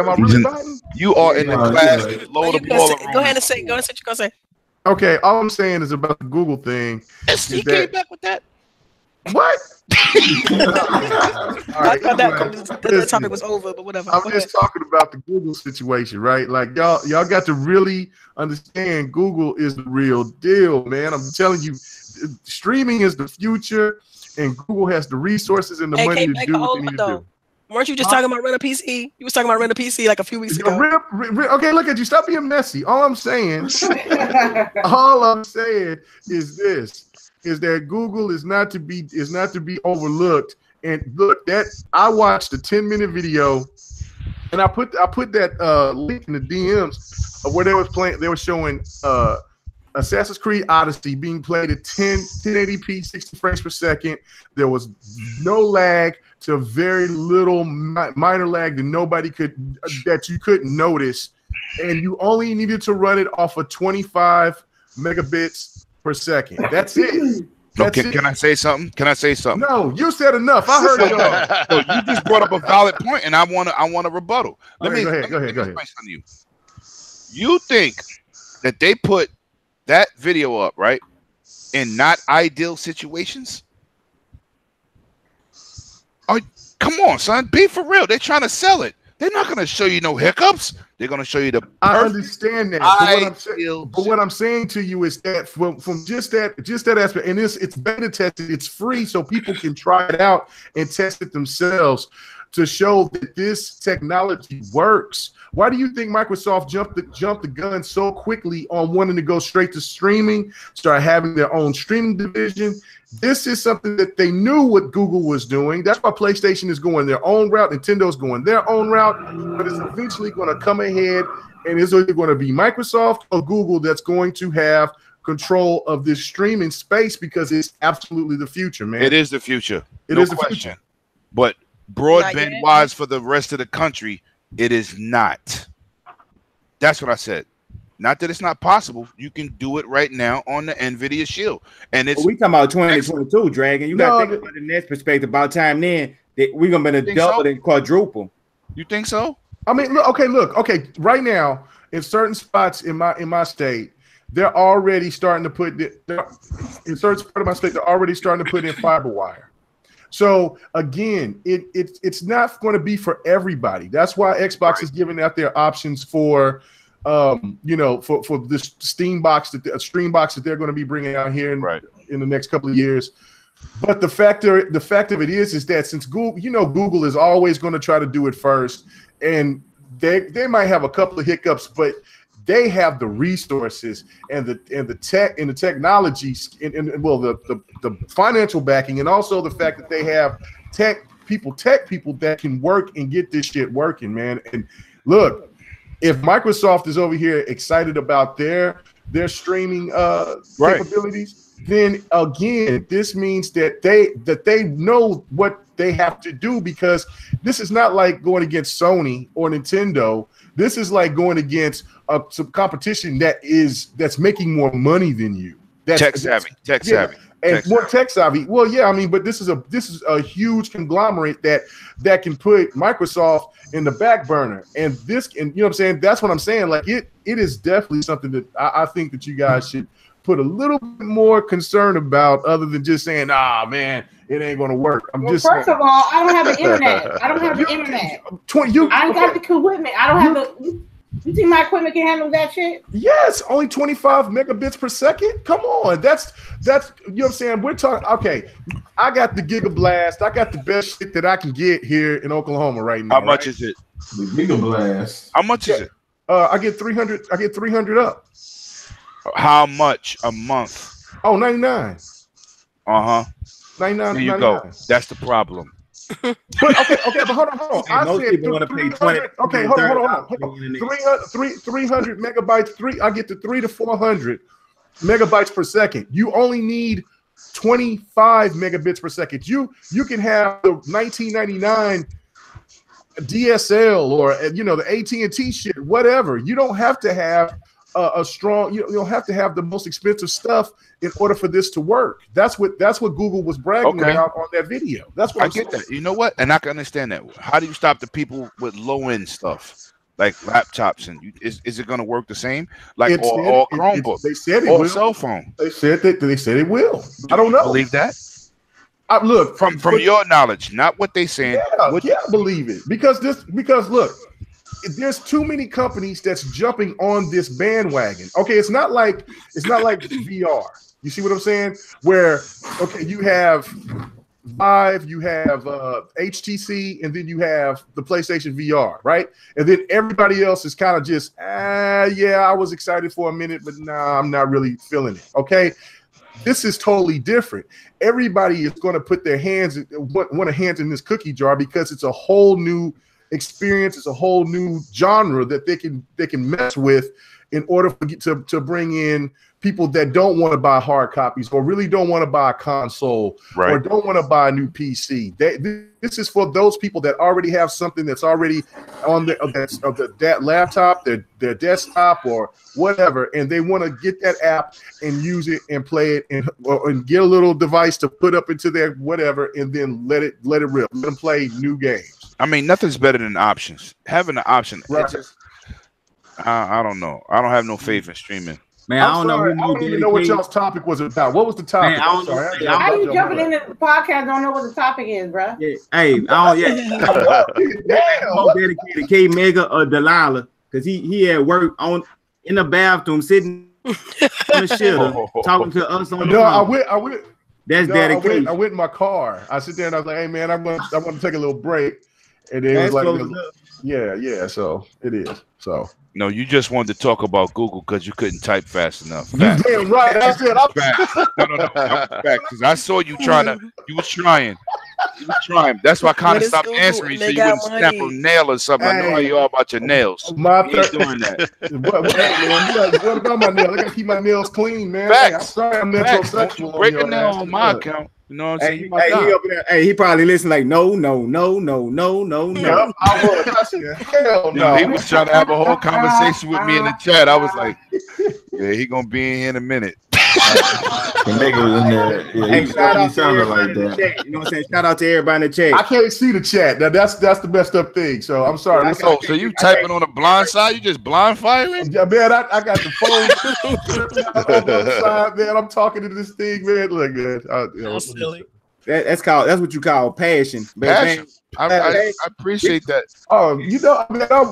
Speaker 8: I really Biden?
Speaker 7: You are in the
Speaker 5: Yeah,
Speaker 7: class.
Speaker 5: yeah.
Speaker 7: Load
Speaker 2: You
Speaker 7: the
Speaker 2: gonna
Speaker 7: ball
Speaker 2: say- Go ahead and say. Go ahead and say what you're gonna say.
Speaker 8: Okay, all I'm saying is about the Google thing.
Speaker 7: Yes, he
Speaker 8: Is
Speaker 7: came
Speaker 8: that-
Speaker 7: back with that.
Speaker 8: What? All
Speaker 2: I
Speaker 8: right,
Speaker 2: thought
Speaker 8: anyway,
Speaker 2: that
Speaker 8: listen.
Speaker 2: topic was over, but whatever.
Speaker 8: I'm
Speaker 2: Go
Speaker 8: just
Speaker 2: ahead.
Speaker 8: talking about the Google situation, right? Like y'all got to really understand Google is the real deal, man. I'm telling you, streaming is the future, and Google has the resources and the
Speaker 2: Hey,
Speaker 8: money to
Speaker 2: K-Mac,
Speaker 8: do what
Speaker 2: hold
Speaker 8: they
Speaker 2: on,
Speaker 8: need to
Speaker 2: though.
Speaker 8: do.
Speaker 2: Weren't you just talking about rent a PC? You was talking about rent a PC like a few weeks ago.
Speaker 8: Okay, look at you. Stop being messy. All I'm saying is this: is that Google is not to be overlooked. And look, that I watched a 10-minute video, and I put that link in the DMs of where they were showing Assassin's Creed Odyssey being played at 1080p, 60 frames per second. There was no lag to very little minor lag that you couldn't notice, and you only needed to run it off of 25 megabits per second. That's it. That's
Speaker 7: Okay,
Speaker 8: it.
Speaker 7: can I say something? Can I say something?
Speaker 8: No, you said enough. I heard y'all.
Speaker 7: So you just brought up a valid point, and I want to rebuttal.
Speaker 8: Go ahead.
Speaker 7: Explain something to you. You think that they put that video up, right, in not ideal situations? Oh, come on, son, be for real. They're trying to sell it. They're not going to show you no hiccups. They're going to show you the perfect.
Speaker 8: I understand that. But what I'm saying to you is that from just that aspect, and it's beta tested, it's free, so people can try it out and test it themselves to show that this technology works. Why do you think Microsoft jumped the gun so quickly on wanting to go straight to streaming, start having their own streaming division? This is something that they knew what Google was doing. That's why PlayStation is going their own route, Nintendo's going their own route, but it's eventually going to come ahead, and it's either going to be Microsoft or Google that's going to have control of this streaming space, because it's absolutely the future, man.
Speaker 7: It is the future.
Speaker 8: It is the future.
Speaker 7: But broadband wise for the rest of the country, it is not. That's what I said. Not that it's not possible. You can do it right now on the NVIDIA Shield. And it's
Speaker 1: we talking about 2022, Dragon. You got to think about the next perspective. About time then, that we're going to be double and quadruple.
Speaker 7: You think so?
Speaker 8: I mean, look. Right now, in certain spots in my state, they're already starting to put in certain part of my state, they're already starting to put in fiber wire. So again, it's not going to be for everybody. That's why Xbox is giving out their options for for this Stream box that they're going to be bringing out here in the next couple of years. But the fact of it is that since Google is always going to try to do it first, and they might have a couple of hiccups, but they have the resources and the tech and the technologies and the financial backing, and also the fact that they have tech people that can work and get this shit working, man. And look, if Microsoft is over here excited about their streaming capabilities, then again, this means that they know what they have to do, because this is not like going against Sony or Nintendo. This is like going against some competition that's making more money than you. That's
Speaker 7: tech savvy.
Speaker 8: And more tech savvy. Well, yeah, I mean, but this is a huge conglomerate that can put Microsoft in the back burner. And this, and you know what I'm saying? That's what I'm saying. Like it is definitely something that I think that you guys should put a little bit more concern about, other than just saying, man, it ain't gonna work.
Speaker 3: First of all, I don't have the internet. I got the equipment. I don't have the. You think my equipment can handle that shit?
Speaker 8: Yes, only 25 megabits per second. Come on, that's you know what I'm saying. We're talking. Okay, I got the Giga Blast. I got the best shit that I can get here in Oklahoma right now.
Speaker 7: How much is it?
Speaker 5: The Giga Blast.
Speaker 7: How much is it?
Speaker 8: I get 300. I get 300 up.
Speaker 7: How much a month?
Speaker 8: Oh, 99. 99.
Speaker 7: There you go. That's the problem.
Speaker 8: But hold on. I said 300. Okay, hold on. 300 megabytes. I get to 300 to 400 megabytes per second. You only need 25 megabits per second. You can have the 1999 DSL or the AT&T shit, whatever. You don't have to have a strong. You don't have to have the most expensive stuff in order for this to work. That's what Google was bragging about on that video. That's what
Speaker 7: I get that. You know what? And I can understand that. How do you stop the people with low end stuff like laptops? And is it going to work the same? Like or Chromebook?
Speaker 8: They said it
Speaker 7: or
Speaker 8: will.
Speaker 7: Cell phone?
Speaker 8: They said it will. I don't know.
Speaker 7: Believe that?
Speaker 8: Look,
Speaker 7: from your knowledge, not what they saying.
Speaker 8: I believe it because look. There's too many companies that's jumping on this bandwagon. Okay, it's not like VR. You see what I'm saying? Where you have Vive, you have HTC, and then you have the PlayStation VR, right? And then everybody else is kind of just, I was excited for a minute, but nah, I'm not really feeling it. Okay, this is totally different. Everybody is going to put their hands in this cookie jar, because it's a whole new experience. It's a whole new genre that they can mess with in order to bring in people that don't want to buy hard copies or really don't want to buy a console or don't want to buy a new PC. This is for those people that already have something that's already on that laptop, their desktop or whatever, and they want to get that app and use it and play it and get a little device to put up into their whatever, and then let it rip. Let them play new games.
Speaker 7: I mean, nothing's better than options. Having an option,
Speaker 8: right.
Speaker 7: I don't know. I don't have no faith in streaming.
Speaker 1: Man, I
Speaker 8: I'm
Speaker 1: don't know.
Speaker 8: sorry.
Speaker 1: Who
Speaker 8: I don't even know what y'all's topic was about. What was the topic?
Speaker 1: Man, I
Speaker 8: I'm
Speaker 1: don't know.
Speaker 8: sorry.
Speaker 3: How you jumping in the podcast? Don't know what the topic is, bro.
Speaker 1: Yeah. Hey, I don't. Yeah.
Speaker 8: Damn.
Speaker 1: More dedicated K Mega or Delilah, because he at work in the bathroom sitting on the shitter talking to us on the
Speaker 8: No,
Speaker 1: phone.
Speaker 8: I went.
Speaker 1: That's
Speaker 8: No,
Speaker 1: dedication.
Speaker 8: I went in my car. I sit there and I was like, "Hey man, I want to take a little break," and then it
Speaker 1: That's
Speaker 8: was like,
Speaker 1: close enough.
Speaker 8: yeah. So it is. So
Speaker 7: No, you just wanted to talk about Google because you couldn't type fast enough.
Speaker 8: you
Speaker 7: Fact.
Speaker 8: damn right. I said,
Speaker 7: Fact. No. Because I saw you trying. You was trying. That's why I kind
Speaker 2: What
Speaker 7: of
Speaker 2: is
Speaker 7: stopped
Speaker 2: Google?
Speaker 7: answering
Speaker 2: And
Speaker 7: so
Speaker 2: they
Speaker 7: you
Speaker 2: got
Speaker 7: wouldn't snap a
Speaker 2: money.
Speaker 7: nail or something. I know how you are about your nails.
Speaker 8: my
Speaker 7: You ain't doing that.
Speaker 8: what about my nails? I gotta keep my nails clean, man.
Speaker 7: Facts.
Speaker 8: Hey, I'm sorry, I'm
Speaker 7: Facts.
Speaker 8: metrosexual.
Speaker 7: Don't break a
Speaker 8: your
Speaker 7: nail
Speaker 8: ass.
Speaker 7: on my
Speaker 8: Look.
Speaker 7: account. You know what I'm saying?
Speaker 1: Hey,
Speaker 7: You my
Speaker 1: he
Speaker 7: guy.
Speaker 1: up there. Hey, he probably listening like no.
Speaker 8: Yep, I was. I said, hell no.
Speaker 7: He was trying to have a whole conversation with me in the chat. I was like, yeah, he gonna be in here in a minute.
Speaker 5: The nigga was in there. Yeah,
Speaker 1: Hey,
Speaker 5: he
Speaker 1: shout out to
Speaker 5: sounded
Speaker 1: everybody
Speaker 5: like
Speaker 1: in the
Speaker 5: that.
Speaker 1: chat. You know what I'm saying? Shout out to everybody in the chat.
Speaker 8: I can't see the chat. Now that's the messed up thing. So I'm sorry.
Speaker 7: So you typing on the blind side? You just blind firing?
Speaker 8: Yeah, man, I got the phone on the other side, man. I'm talking to this thing, man. Look, man.
Speaker 2: That's silly.
Speaker 1: That's what you call passion. But
Speaker 7: Passion.
Speaker 1: man,
Speaker 7: I appreciate that.
Speaker 8: Oh, you know, I mean, I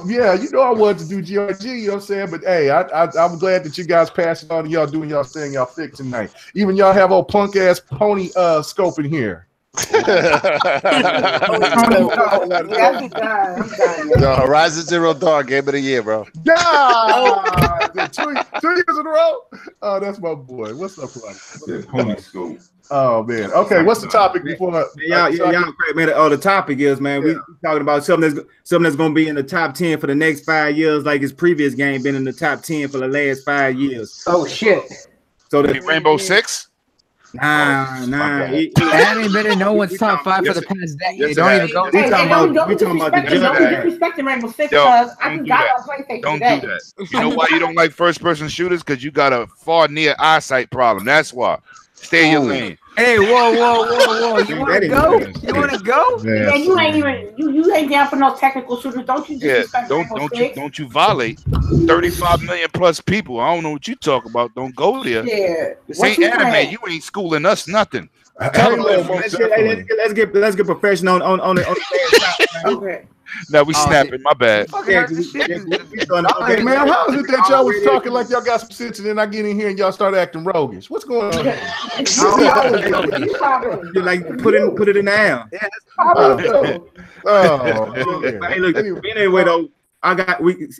Speaker 8: wanted to do GRG, you know what I'm saying? But hey, I'm glad that you guys passing on to y'all doing y'all thing, y'all thick tonight. Even y'all have old punk ass pony scope in here.
Speaker 4: Yo, Horizon Zero Dawn game of the year, bro.
Speaker 8: Yeah, 2 years in a row. Oh, that's my boy. What's up, buddy?
Speaker 5: Yeah, pony scope.
Speaker 8: Oh man. Okay, what's the topic before?
Speaker 1: y'all crazy, man. Oh, the topic is, man, we talking about something that's going to be in the top 10 for the next 5 years, like his previous game been in the top 10 for the last 5 years.
Speaker 3: Oh shit.
Speaker 1: So
Speaker 7: You mean Rainbow Six?
Speaker 1: Nah.
Speaker 6: That ain't been in no one's top 5 for the past decade. Don't even go.
Speaker 1: We talking about the
Speaker 3: Don't
Speaker 1: judge.
Speaker 3: disrespect the Rainbow Six
Speaker 7: Yo,
Speaker 3: because I
Speaker 7: don't
Speaker 3: just
Speaker 7: do
Speaker 3: got
Speaker 7: that.
Speaker 3: on PlayStation
Speaker 7: Don't
Speaker 3: today.
Speaker 7: do that. You know why you don't like first-person shooters? Because you got a far near eyesight problem. That's why. Stay in your lane.
Speaker 6: Hey, whoa! You want to go? You want to go?
Speaker 3: Man, you ain't even you ain't down for no technical shooters. Don't you
Speaker 7: Yeah,
Speaker 3: disrespect Rainbow Six?
Speaker 7: don't you violate 35 million plus people. I don't know what you talk about. Don't go there.
Speaker 3: Yeah.
Speaker 7: This
Speaker 3: What
Speaker 7: ain't
Speaker 3: you
Speaker 7: anime.
Speaker 3: playing?
Speaker 7: You ain't schooling us nothing.
Speaker 8: Halo, most definitely.
Speaker 1: Let's get professional on the
Speaker 3: Okay.
Speaker 7: Now we snapping. My bad.
Speaker 8: Hey man, how is it that y'all was talking like y'all got some sense and then I get in here and y'all start acting roguish? What's going on?
Speaker 1: You like put it in the air. Hey, look. Anyway, though,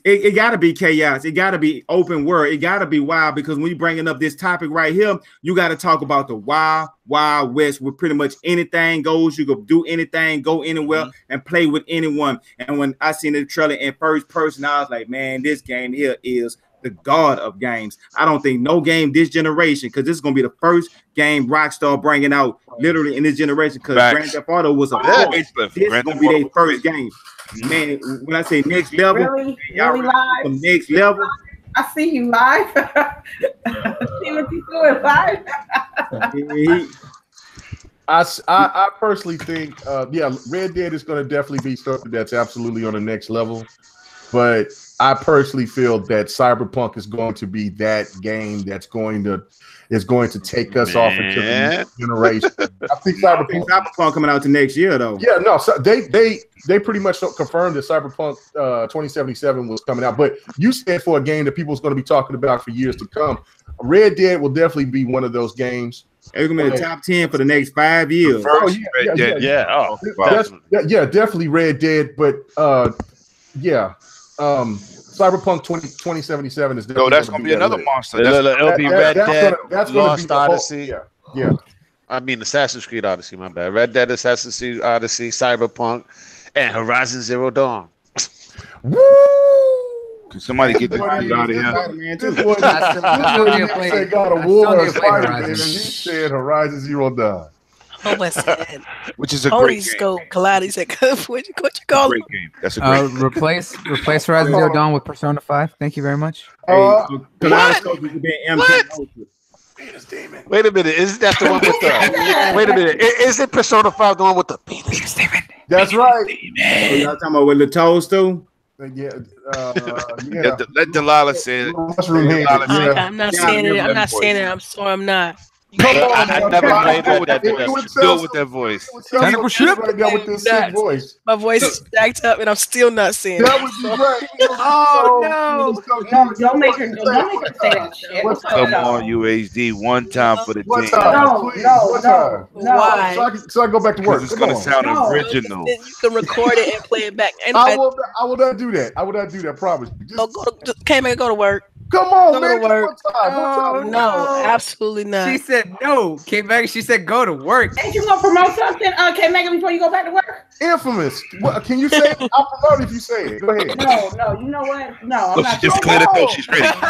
Speaker 1: it got to be chaos. It got to be open world. It got to be wild because when you bringing up this topic right here, you got to talk about the wild west where pretty much anything goes. You can do anything, go anywhere, and play with anyone. And when I seen the trailer in first person, I was like, man, this game here is the god of games. I don't think no game this generation, because this is gonna be the first game Rockstar bringing out literally in this generation. Because Grand Theft Auto was a this is gonna be their first game. Man, when I say next level,
Speaker 3: Really?
Speaker 1: y'all
Speaker 3: Really live?
Speaker 1: from next level.
Speaker 3: I see you live. See what you doing live?
Speaker 8: I personally think, Red Dead is going to definitely be something that's absolutely on the next level. But I personally feel that Cyberpunk is going to be that game that's going to take us off into the next generation. I think
Speaker 1: Cyberpunk coming out to next year though.
Speaker 8: Yeah, no, so they pretty much confirmed that Cyberpunk 2077 was coming out. But you said for a game that people's going to be talking about for years to come, Red Dead will definitely be one of those games.
Speaker 1: It's gonna be the top 10 for the next 5 years.
Speaker 8: Definitely Red Dead. But Cyberpunk 2077 is
Speaker 7: no, that's gonna be another monster.
Speaker 4: It'll be Red Dead,
Speaker 8: that's
Speaker 4: Lost
Speaker 8: gonna be
Speaker 4: Odyssey.
Speaker 8: Yeah.
Speaker 4: I mean Assassin's Creed Odyssey. My bad. Red Dead, Assassin's Creed Odyssey, Cyberpunk, and Horizon Zero Dawn.
Speaker 8: Woo!
Speaker 7: Can somebody get this dude out of here?
Speaker 8: This one said God of War or Spider-Man, and he said Horizon Zero Dawn.
Speaker 2: Oh, my sad.
Speaker 7: Which is a
Speaker 2: Pony
Speaker 7: great
Speaker 2: Scope, Kaladi said, what you call it?
Speaker 7: great game. That's a great game.
Speaker 6: Replace Horizon Zero Dawn with Persona 5. Thank you very much.
Speaker 1: What?
Speaker 4: Wait a minute, isn't that the one with the? Wait a minute, isn't Persona 5 the one with the penis demon?
Speaker 8: That's right.
Speaker 1: So y'all talking about with the toes too?
Speaker 8: Yeah.
Speaker 7: Let Delilah say it.
Speaker 8: Mushroom head. Yeah.
Speaker 2: I'm not saying it. I'm not saying it. I'm sorry. I'm not.
Speaker 8: Come on,
Speaker 4: I never played Red Dead
Speaker 7: Do it with that voice.
Speaker 6: Tentacle ship?
Speaker 8: right now with this sick voice.
Speaker 2: My voice is jacked up, and I'm still not saying
Speaker 8: That
Speaker 2: it.
Speaker 8: would be great.
Speaker 6: Oh,
Speaker 3: No, don't make her say that shit.
Speaker 7: Come on, UHD, one time for the
Speaker 8: One
Speaker 7: team.
Speaker 8: time,
Speaker 3: No,
Speaker 8: please.
Speaker 3: no,
Speaker 8: One
Speaker 3: no,
Speaker 8: time.
Speaker 3: no.
Speaker 2: Why?
Speaker 8: So I can go back to work.
Speaker 7: Because it's
Speaker 8: Come
Speaker 7: gonna
Speaker 8: on.
Speaker 7: sound
Speaker 3: No.
Speaker 7: original.
Speaker 2: Then you can record it and play it back. And
Speaker 8: I will not do that. I will not do that. Promise you.
Speaker 2: K-Mac, go to work.
Speaker 8: Come on,
Speaker 2: Go
Speaker 8: man.
Speaker 2: to work.
Speaker 8: One time.
Speaker 2: No, absolutely not.
Speaker 6: She said no. Came back. She said go to work.
Speaker 3: Ain't you gonna promote something? Okay, Megan, before you go back to work?
Speaker 8: Infamous. What, can you say it? I'll promote it if you say it. Go ahead.
Speaker 3: No, you know what? No, I'm
Speaker 7: Look,
Speaker 3: not
Speaker 7: she just cleared it though. She's ready.
Speaker 2: Yo, just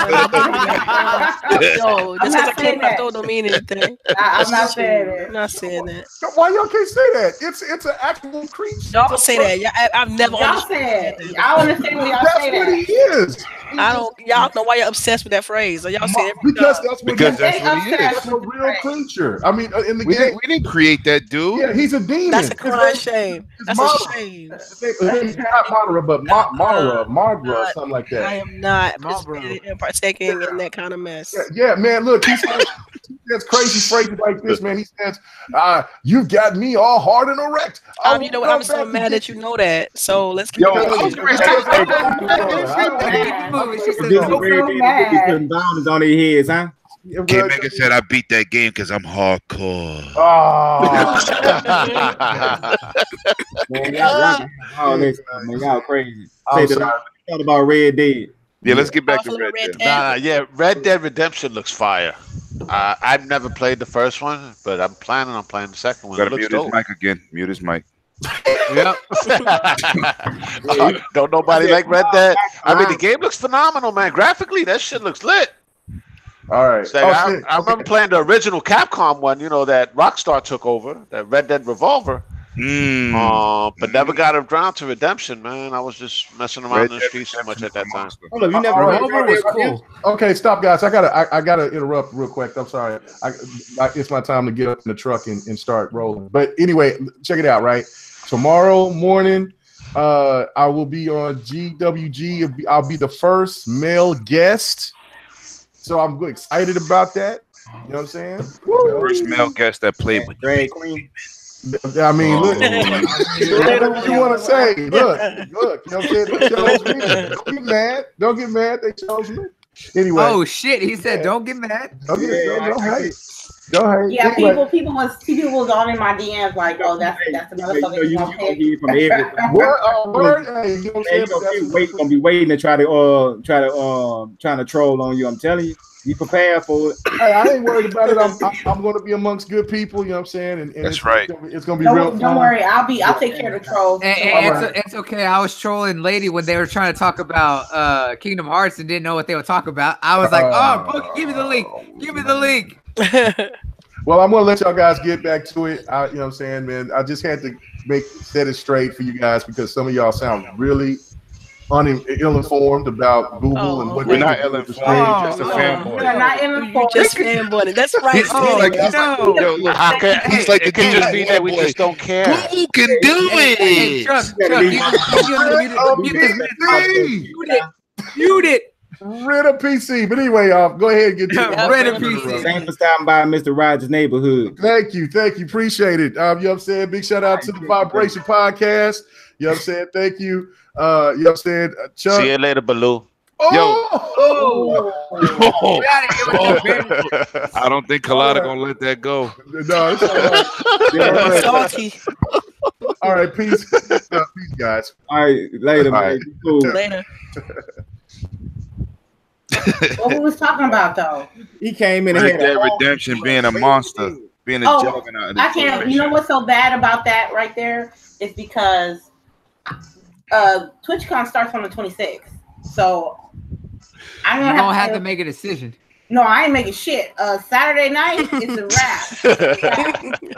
Speaker 3: I'm
Speaker 2: because
Speaker 3: not
Speaker 2: I
Speaker 3: saying
Speaker 2: can't
Speaker 3: that.
Speaker 2: don't mean anything.
Speaker 3: I'm not saying
Speaker 2: I'm
Speaker 3: it.
Speaker 2: not saying that.
Speaker 8: Why y'all can't say that? It's an actual creature.
Speaker 2: Y'all say that. I've never
Speaker 3: Y'all
Speaker 2: understood
Speaker 3: said.
Speaker 2: that.
Speaker 3: Y'all understand when y'all
Speaker 8: That's
Speaker 3: say
Speaker 8: what
Speaker 3: that.
Speaker 8: he is.
Speaker 2: I don't. Y'all know why you're obsessed with that phrase. Or y'all say it every
Speaker 8: Because
Speaker 2: time.
Speaker 8: that's what
Speaker 7: Because
Speaker 8: he
Speaker 7: that's what he is.
Speaker 8: That's a real creature. I mean, in the
Speaker 7: We
Speaker 8: game,
Speaker 7: didn't create that dude.
Speaker 8: yeah, he's a demon.
Speaker 2: That's a crying shame. That's a shame.
Speaker 8: His name is not Mara, but Margra, something like
Speaker 2: I
Speaker 8: that.
Speaker 2: am not
Speaker 6: Marlboro.
Speaker 2: participating and partaking in that kind of mess.
Speaker 8: Yeah, man. Look, he says crazy phrases like this, man. He says, "You've got me all hard and erect."
Speaker 2: You know what? I'm so mad that you know that. So let's keep
Speaker 7: Yo,
Speaker 2: going.
Speaker 7: I was gonna say,
Speaker 6: She said
Speaker 1: This is
Speaker 6: no.
Speaker 1: Red Dead Redemption putting boundaries on their heads, huh?
Speaker 7: K-Megan said I beat that game because I'm hardcore.
Speaker 8: Oh,
Speaker 1: Man, y'all all this stuff, man. Y'all crazy.
Speaker 8: I'm
Speaker 1: Say that
Speaker 8: sorry.
Speaker 1: I thought about Red Dead.
Speaker 7: Yeah, let's get back to
Speaker 2: Buffalo
Speaker 7: Red Dead.
Speaker 4: Yeah, Red Dead Redemption looks fire. I've never played the first one, but I'm planning on playing the second one. It
Speaker 7: Gotta
Speaker 4: looks
Speaker 7: mute his
Speaker 4: dope.
Speaker 7: mic again. Mute his mic.
Speaker 6: Yep.
Speaker 4: Don't nobody like Red Dead. I mean, the game looks phenomenal, man. Graphically, that shit looks lit.
Speaker 8: all right.
Speaker 4: It's like, I remember playing the original Capcom one, that Rockstar took over, that Red Dead Revolver. But never got around to Redemption, man. I was just messing around in the streets so much at that time.
Speaker 1: Hold up, you never
Speaker 8: All right,
Speaker 6: Revolver was cool.
Speaker 8: Okay, stop, guys. I gotta interrupt real quick. I'm sorry. It's my time to get up in the truck and start rolling. But anyway, check it out. Right, tomorrow morning, I will be on GWG. I'll be the first male guest, so I'm excited about that. You know what I'm saying?
Speaker 7: First male guest that played with
Speaker 1: Drag Queen.
Speaker 8: I mean, look, whatever you want to say. Look, you know what I'm saying? They chose me. Don't get mad. Don't get mad. They chose me. Anyway.
Speaker 6: Oh shit! He said, "Don't get mad."
Speaker 8: Don't hate. Don't hate.
Speaker 3: Yeah,
Speaker 8: Anyway.
Speaker 3: people was on in my DMs like, oh, that's another fucking
Speaker 1: You
Speaker 3: gonna
Speaker 1: gonna
Speaker 3: pay.
Speaker 1: hear from everything.
Speaker 8: Word, word, hey, you know what I'm
Speaker 1: Man,
Speaker 8: saying?
Speaker 1: gonna be waiting to trying to troll on you. I'm telling you, be prepared for it.
Speaker 8: Hey, I ain't worried about it. I'm going to be amongst good people. You know what I'm saying? And
Speaker 7: That's
Speaker 8: it's,
Speaker 7: right.
Speaker 8: It's going to be real.
Speaker 3: Don't worry, I'll take care of the trolls.
Speaker 6: And it's okay. I was trolling Lady when they were trying to talk about Kingdom Hearts and didn't know what they would talk about. I was like, "Oh, Boogie, give me the link. Give me the link."
Speaker 8: Well, I'm going to let y'all guys get back to it. You know what I'm saying, man? I just had to set it straight for you guys because some of y'all sound really ill-informed about Google and what
Speaker 7: We're not
Speaker 8: they do.
Speaker 7: ill-informed. Just a fanboy.
Speaker 3: You're not ill-informed.
Speaker 2: You just fanboying. That's right.
Speaker 7: He's like,
Speaker 6: no.
Speaker 7: yo, look, he's like the
Speaker 4: It could just be
Speaker 7: DJ
Speaker 4: that we
Speaker 7: boy.
Speaker 4: just don't care.
Speaker 7: Who can do
Speaker 6: Hey,
Speaker 7: it?
Speaker 6: Chuck, mute it.
Speaker 8: Rid of PC. But anyway, y'all, go ahead and get to it.
Speaker 6: Rid of PC.
Speaker 1: Thanks for stopping by Mr. Rogers' neighborhood.
Speaker 8: Thank you. Appreciate it. You know what I'm saying? Big shout out to the Vibration Podcast. You know what I'm saying? Thank you. You know what I'm saying? Chuck.
Speaker 4: See you later, Baloo.
Speaker 7: I don't think Colada gonna let that go.
Speaker 8: No, it's all right.
Speaker 2: Salty.
Speaker 8: All right, peace. Peace, guys.
Speaker 1: All right, later,
Speaker 7: All
Speaker 1: man.
Speaker 7: right.
Speaker 1: Cool.
Speaker 2: Later.
Speaker 3: What we was talking about though?
Speaker 1: He came in and
Speaker 7: Red
Speaker 1: had
Speaker 7: Dead
Speaker 1: a whole-
Speaker 7: Redemption being a monster, being a juggernaut. in
Speaker 3: I
Speaker 7: this
Speaker 3: can't.
Speaker 7: generation.
Speaker 3: You know what's so bad about that right there is because TwitchCon starts on the 26th, so I'm
Speaker 6: You
Speaker 3: gonna
Speaker 6: don't have
Speaker 3: to
Speaker 6: to make a decision.
Speaker 3: No, I ain't making shit. Saturday night is a wrap.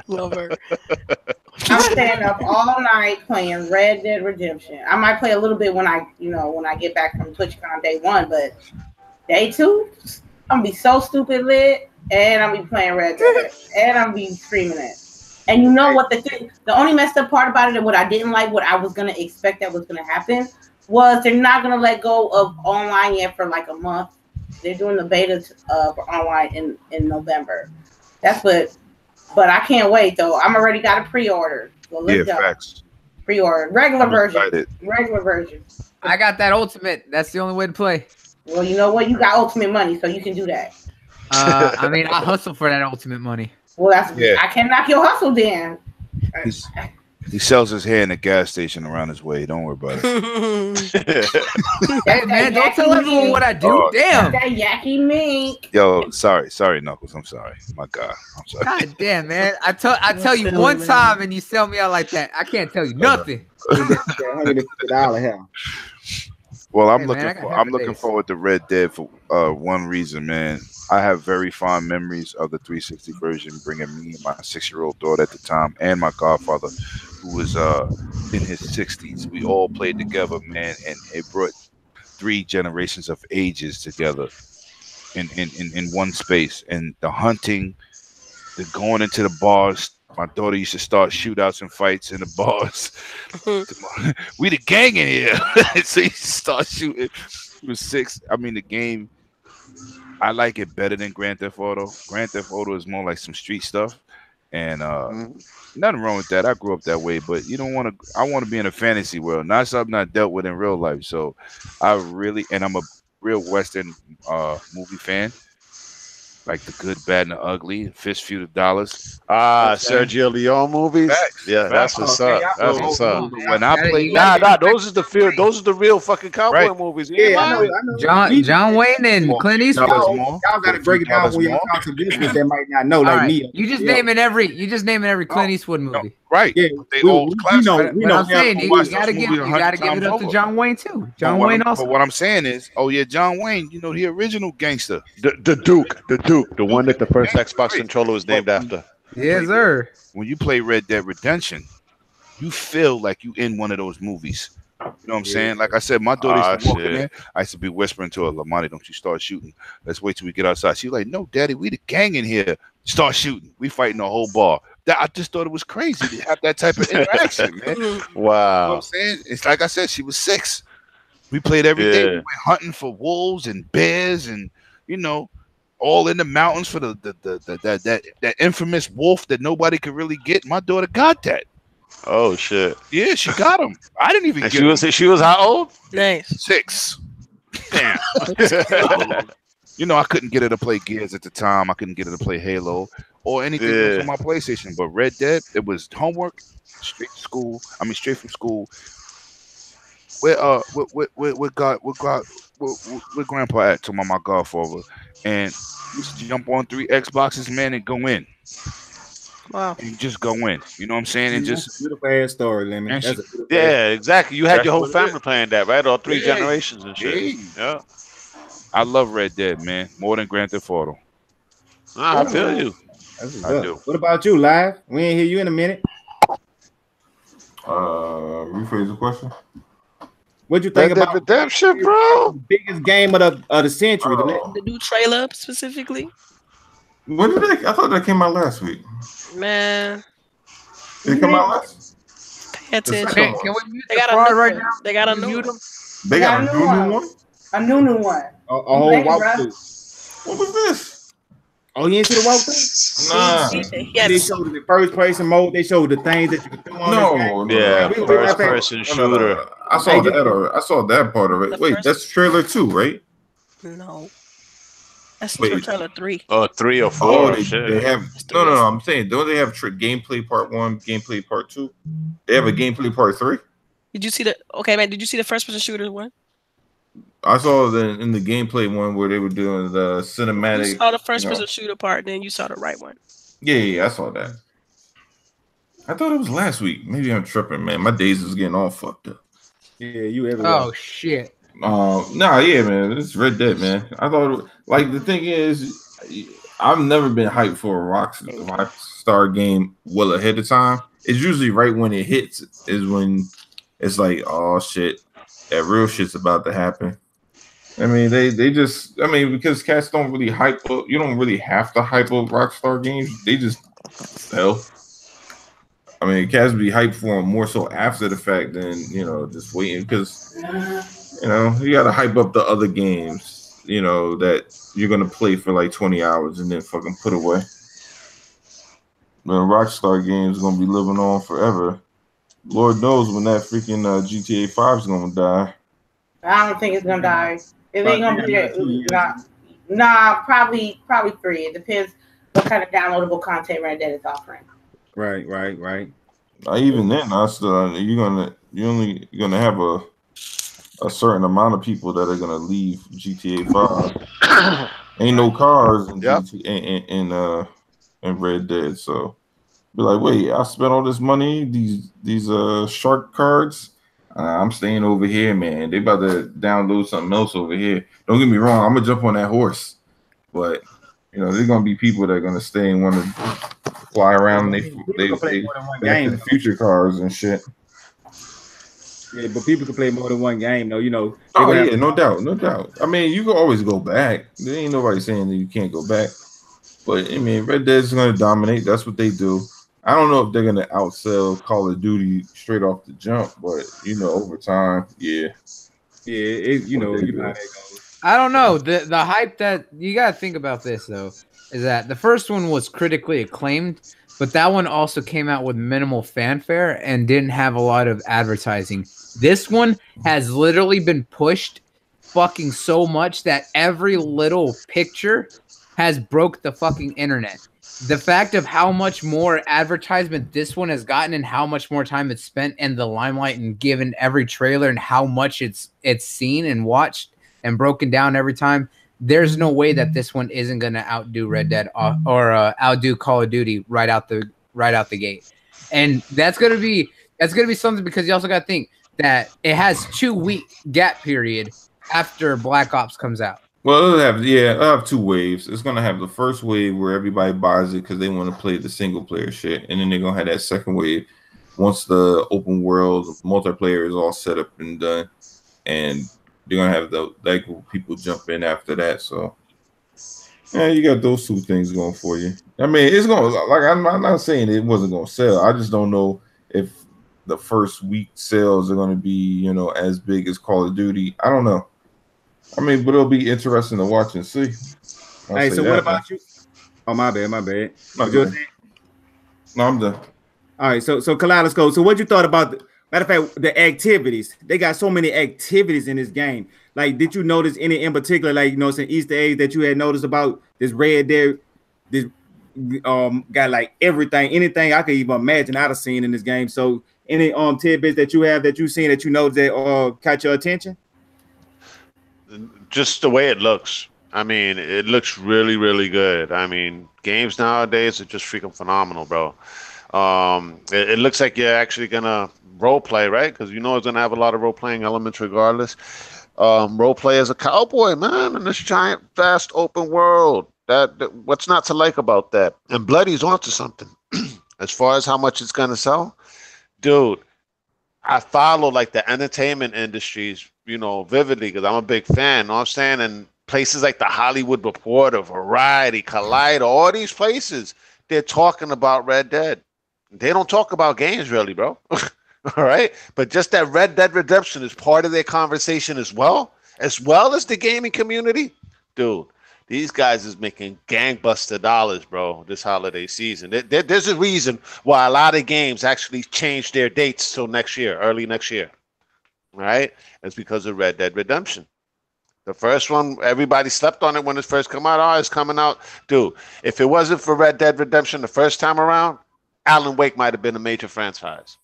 Speaker 2: Love her.
Speaker 3: I'm staying up all night playing Red Dead Redemption. I might play a little bit when I get back from TwitchCon day 1, but day 2, I'm gonna be so stupid lit, and I'm gonna be playing Red Dead, and I'm gonna be streaming it. And you know what the only messed up part about it, and what I didn't like, what I was gonna expect that was gonna happen, was they're not gonna let go of online yet for like a month. They're doing the beta for online in November. That's what. But I can't wait though. I'm already got a pre-order. So let's go.
Speaker 7: Facts.
Speaker 3: Pre-order regular
Speaker 7: I'm
Speaker 3: version.
Speaker 7: excited.
Speaker 3: Regular version.
Speaker 6: I got that ultimate. That's the only way to play.
Speaker 3: Well, you know what? You got ultimate money, so you can do that.
Speaker 6: I mean, I hustle for that ultimate money.
Speaker 3: Well, that's
Speaker 7: Yeah.
Speaker 3: I can't knock your hustle down.
Speaker 7: He sells his hair in a gas station around his way. Don't worry about it.
Speaker 6: Hey man, don't tell everyone what I do.
Speaker 7: Oh,
Speaker 6: Damn.
Speaker 3: That yucky mink.
Speaker 7: Yo, sorry, Knuckles. I'm sorry. My God, I'm sorry.
Speaker 6: God damn, man. I tell you one time and you sell me out like that. I can't tell you nothing.
Speaker 1: $150 here.
Speaker 7: Well, I'm
Speaker 6: Hey, man, I got
Speaker 7: I'm
Speaker 6: happy
Speaker 7: looking
Speaker 6: days.
Speaker 7: forward to Red Dead for one reason, man. I have very fond memories of the 360 version, bringing me and my 6-year-old daughter at the time, and my godfather, who was in his 60s. We all played together, man, and it brought 3 generations of ages together in one space. And the hunting, the going into the bars. My daughter used to start shootouts and fights in the bars. We the gang in here. So you start shooting. He was 6. I mean, the game, I like it better than Grand Theft Auto. Grand Theft Auto is more like some street stuff. And nothing wrong with that. I grew up that way, but you don't want to. I want to be in a fantasy world, not something I dealt with in real life. So and I'm a real Western movie fan. Like The Good, Bad, and the Ugly, Fistful of Dollars.
Speaker 4: Sergio Leone movies.
Speaker 7: Facts.
Speaker 4: Yeah, that's what's up. That's what's up.
Speaker 7: When I play,
Speaker 4: Those are the real fucking cowboy movies.
Speaker 1: Yeah, I know.
Speaker 6: John Wayne and Clint Eastwood.
Speaker 1: Y'all got to break it down when you talk to business that might not know,
Speaker 6: All
Speaker 1: like
Speaker 6: right.
Speaker 1: me.
Speaker 6: You just naming every Clint Eastwood movie.
Speaker 7: right?
Speaker 1: Yeah,
Speaker 7: They
Speaker 1: we
Speaker 7: all classic.
Speaker 1: know.
Speaker 6: But I'm saying you
Speaker 7: watched
Speaker 6: gotta
Speaker 7: those
Speaker 6: give
Speaker 7: movies
Speaker 6: it
Speaker 7: 100
Speaker 6: up to
Speaker 7: times
Speaker 6: John Wayne too. John
Speaker 7: But
Speaker 6: Wayne
Speaker 7: But
Speaker 6: also.
Speaker 7: what I'm saying is, oh yeah, John Wayne, you know, the original gangster.
Speaker 4: The Duke, the one that the first Xbox controller was named after.
Speaker 6: Yes, sir.
Speaker 7: When you play Red Dead Redemption, you feel like you in one of those movies. You know what I'm saying? Like I said, my daughter used to walk in there. I used to be whispering to her, Lamani, don't you start shooting. Let's wait till we get outside. She's like, no, Daddy, we the gang in here. Start shooting. We fighting the whole bar. I just thought it was crazy to have that type of interaction, man.
Speaker 4: Wow.
Speaker 7: You know what I'm saying? It's like I said, she was 6. We played every day. We went hunting for wolves and bears and, you know, all in the mountains for that infamous wolf that nobody could really get. My daughter got that.
Speaker 4: Oh shit.
Speaker 7: Yeah, she got him. I didn't even
Speaker 4: And
Speaker 7: get him.
Speaker 4: she was how old?
Speaker 2: Nice.
Speaker 7: 6. Damn. You know, I couldn't get her to play Gears at the time. I couldn't get her to play Halo or anything else on my PlayStation. But Red Dead, it was homework, straight to school. I mean, straight from school. Where Grandpa at? To my godfather, and used to jump on 3 Xboxes, man, and go in.
Speaker 2: Wow.
Speaker 7: And just go in. You know what I'm saying? And just
Speaker 1: beautiful ass story, Lemon.
Speaker 4: Yeah, exactly. You had your whole
Speaker 7: That's what it
Speaker 4: family playing that, right? All 3
Speaker 7: Yeah.
Speaker 4: generations and shit. Yeah.
Speaker 7: I love Red Dead, man, more than Grand Theft Auto.
Speaker 4: I feel you.
Speaker 7: I do.
Speaker 1: What about you, Live? We ain't hear you in a minute.
Speaker 5: Rephrase the question.
Speaker 1: What'd you think
Speaker 4: Red Dead
Speaker 1: about
Speaker 4: Redemption, bro?
Speaker 1: the biggest game of the century?
Speaker 2: The new trailer specifically.
Speaker 5: When did I thought that came out last week.
Speaker 2: Man,
Speaker 5: Did it come out last?
Speaker 2: pay attention.
Speaker 5: second
Speaker 6: Can we mute
Speaker 2: They
Speaker 6: the
Speaker 2: got
Speaker 6: fraud
Speaker 2: a new
Speaker 6: right
Speaker 2: one.
Speaker 6: now?
Speaker 2: They got a
Speaker 6: Can we
Speaker 2: new
Speaker 6: mute
Speaker 2: one.
Speaker 6: him?
Speaker 5: They got a new one.
Speaker 3: A new one.
Speaker 1: A whole
Speaker 3: Thank you,
Speaker 1: walkthrough.
Speaker 5: What was this?
Speaker 1: Oh, you ain't see the walkthrough?
Speaker 5: Nah.
Speaker 2: Yes.
Speaker 1: They showed the first person mode. They showed the things that you could do on
Speaker 5: No.
Speaker 4: Yeah,
Speaker 1: We- we-
Speaker 4: first
Speaker 1: we-
Speaker 4: person
Speaker 5: No,
Speaker 4: shooter.
Speaker 5: no. I saw that. I saw that part of it.
Speaker 2: The
Speaker 5: Wait,
Speaker 2: first-
Speaker 5: that's trailer 2, right?
Speaker 2: No. That's
Speaker 5: Wait.
Speaker 2: trailer 3.
Speaker 4: Oh, 3 or 4.
Speaker 5: Oh, they
Speaker 4: shit.
Speaker 5: have. No. I'm saying, don't they have gameplay part 1, gameplay part 2? They have a gameplay part 3.
Speaker 2: Did you see the? Okay, man. Did you see the first person shooter one?
Speaker 5: I saw in the gameplay one where they were doing the
Speaker 2: You
Speaker 5: cinematic.
Speaker 2: saw the first
Speaker 5: you know.
Speaker 2: person shooter part, then you saw the right one.
Speaker 5: Yeah, I saw that. I thought it was last week. Maybe I'm tripping, man. My days is getting all fucked up.
Speaker 1: Yeah, you everywhere.
Speaker 6: Oh shit.
Speaker 5: Nah, yeah, man. It's Red Dead, man. I thought, like, the thing is, I've never been hyped for a Rockstar game well ahead of time. It's usually right when it hits is when it's like, oh shit, that real shit's about to happen. I mean, they just, I mean, because cats don't really hype up. You don't really have to hype up Rockstar games. They just sell. I mean, cats be hyped for him more so after the fact than just waiting because you got to hype up the other games that you're gonna play for like 20 hours and then fucking put away. The Rockstar game's gonna be living on forever. Lord knows when that freaking GTA 5 is gonna die.
Speaker 3: I don't think it's gonna die. It ain't gonna be there. Nah, probably 3. It depends what kind of downloadable content Red Dead is offering.
Speaker 1: Right.
Speaker 5: Even then, you're gonna have a certain amount of people that are gonna leave GTA 5. Ain't no cars in GTA in Red Dead, so be like, wait, I spent all this money, these shark cards. I'm staying over here, man. They about to download something else over here. Don't get me wrong, I'm gonna jump on that horse, but there's gonna be people that are gonna stay and want to fly around. And they back to the future cars and shit.
Speaker 1: Yeah, but people can play more than one game, though.
Speaker 5: No doubt. I mean, you can always go back. There ain't nobody saying that you can't go back. But I mean, Red Dead is going to dominate. That's what they do. I don't know if they're going to outsell Call of Duty straight off the jump, but over time, yeah.
Speaker 1: Yeah, you know how that goes.
Speaker 6: I don't know. The hype that you got to think about this though is that the first one was critically acclaimed, but that one also came out with minimal fanfare and didn't have a lot of advertising. This one has literally been pushed fucking so much that every little picture has broke the fucking internet. The fact of how much more advertisement this one has gotten and how much more time it's spent in the limelight and given every trailer and how much it's seen and watched and broken down every time, there's no way that this one isn't going to outdo Red Dead or outdo Call of Duty right out the gate. And that's going to be something because you also got to think that it has 2-week gap period after Black Ops comes out.
Speaker 5: Well, it'll have 2 waves. It's gonna have the first wave where everybody buys it because they want to play the single player shit, and then they're gonna have that second wave once the open world multiplayer is all set up and done, and they're gonna have that group of people jump in after that. So, yeah, you got those 2 things going for you. I mean, it's gonna I'm not saying it wasn't gonna sell. I just don't know if the first week sales are gonna be as big as Call of Duty. I don't know. I mean, but it'll be interesting to watch and see.
Speaker 1: Hey, so what about you? Oh, my bad.
Speaker 5: No, I'm done.
Speaker 1: All right, so Kaleidoscope. So what you thought about matter of fact, the activities? They got so many activities in this game. Like, did you notice any in particular, like, some Easter eggs that you had noticed about this Red Dead? This got like anything I could even imagine I'd have seen in this game. So any tidbits that you have that you've seen that you know that caught your attention?
Speaker 4: Just the way it looks. I mean, it looks really, really good. I mean, games nowadays are just freaking phenomenal, bro. It looks like you're actually gonna role play, right? Because it's gonna have a lot of role playing elements, regardless. Role play as a cowboy, man, in this giant, vast, open world. That what's not to like about that? And Bloody's onto something. As far as how much it's gonna sell, dude. I follow like the entertainment industries, vividly because I'm a big fan. You know what I'm saying? And places like the Hollywood Reporter, Variety, Collider, all these places, they're talking about Red Dead. They don't talk about games really, bro. All right? But just that Red Dead Redemption is part of their conversation as well as the gaming community. Dude, these guys is making gangbuster dollars, bro, this holiday season. There's a reason why a lot of games actually changed their dates till early next year. Right? It's because of Red Dead Redemption. The first one, everybody slept on it when it first came out. Oh, it's coming out. Dude, if it wasn't for Red Dead Redemption the first time around, Alan Wake might have been a major franchise.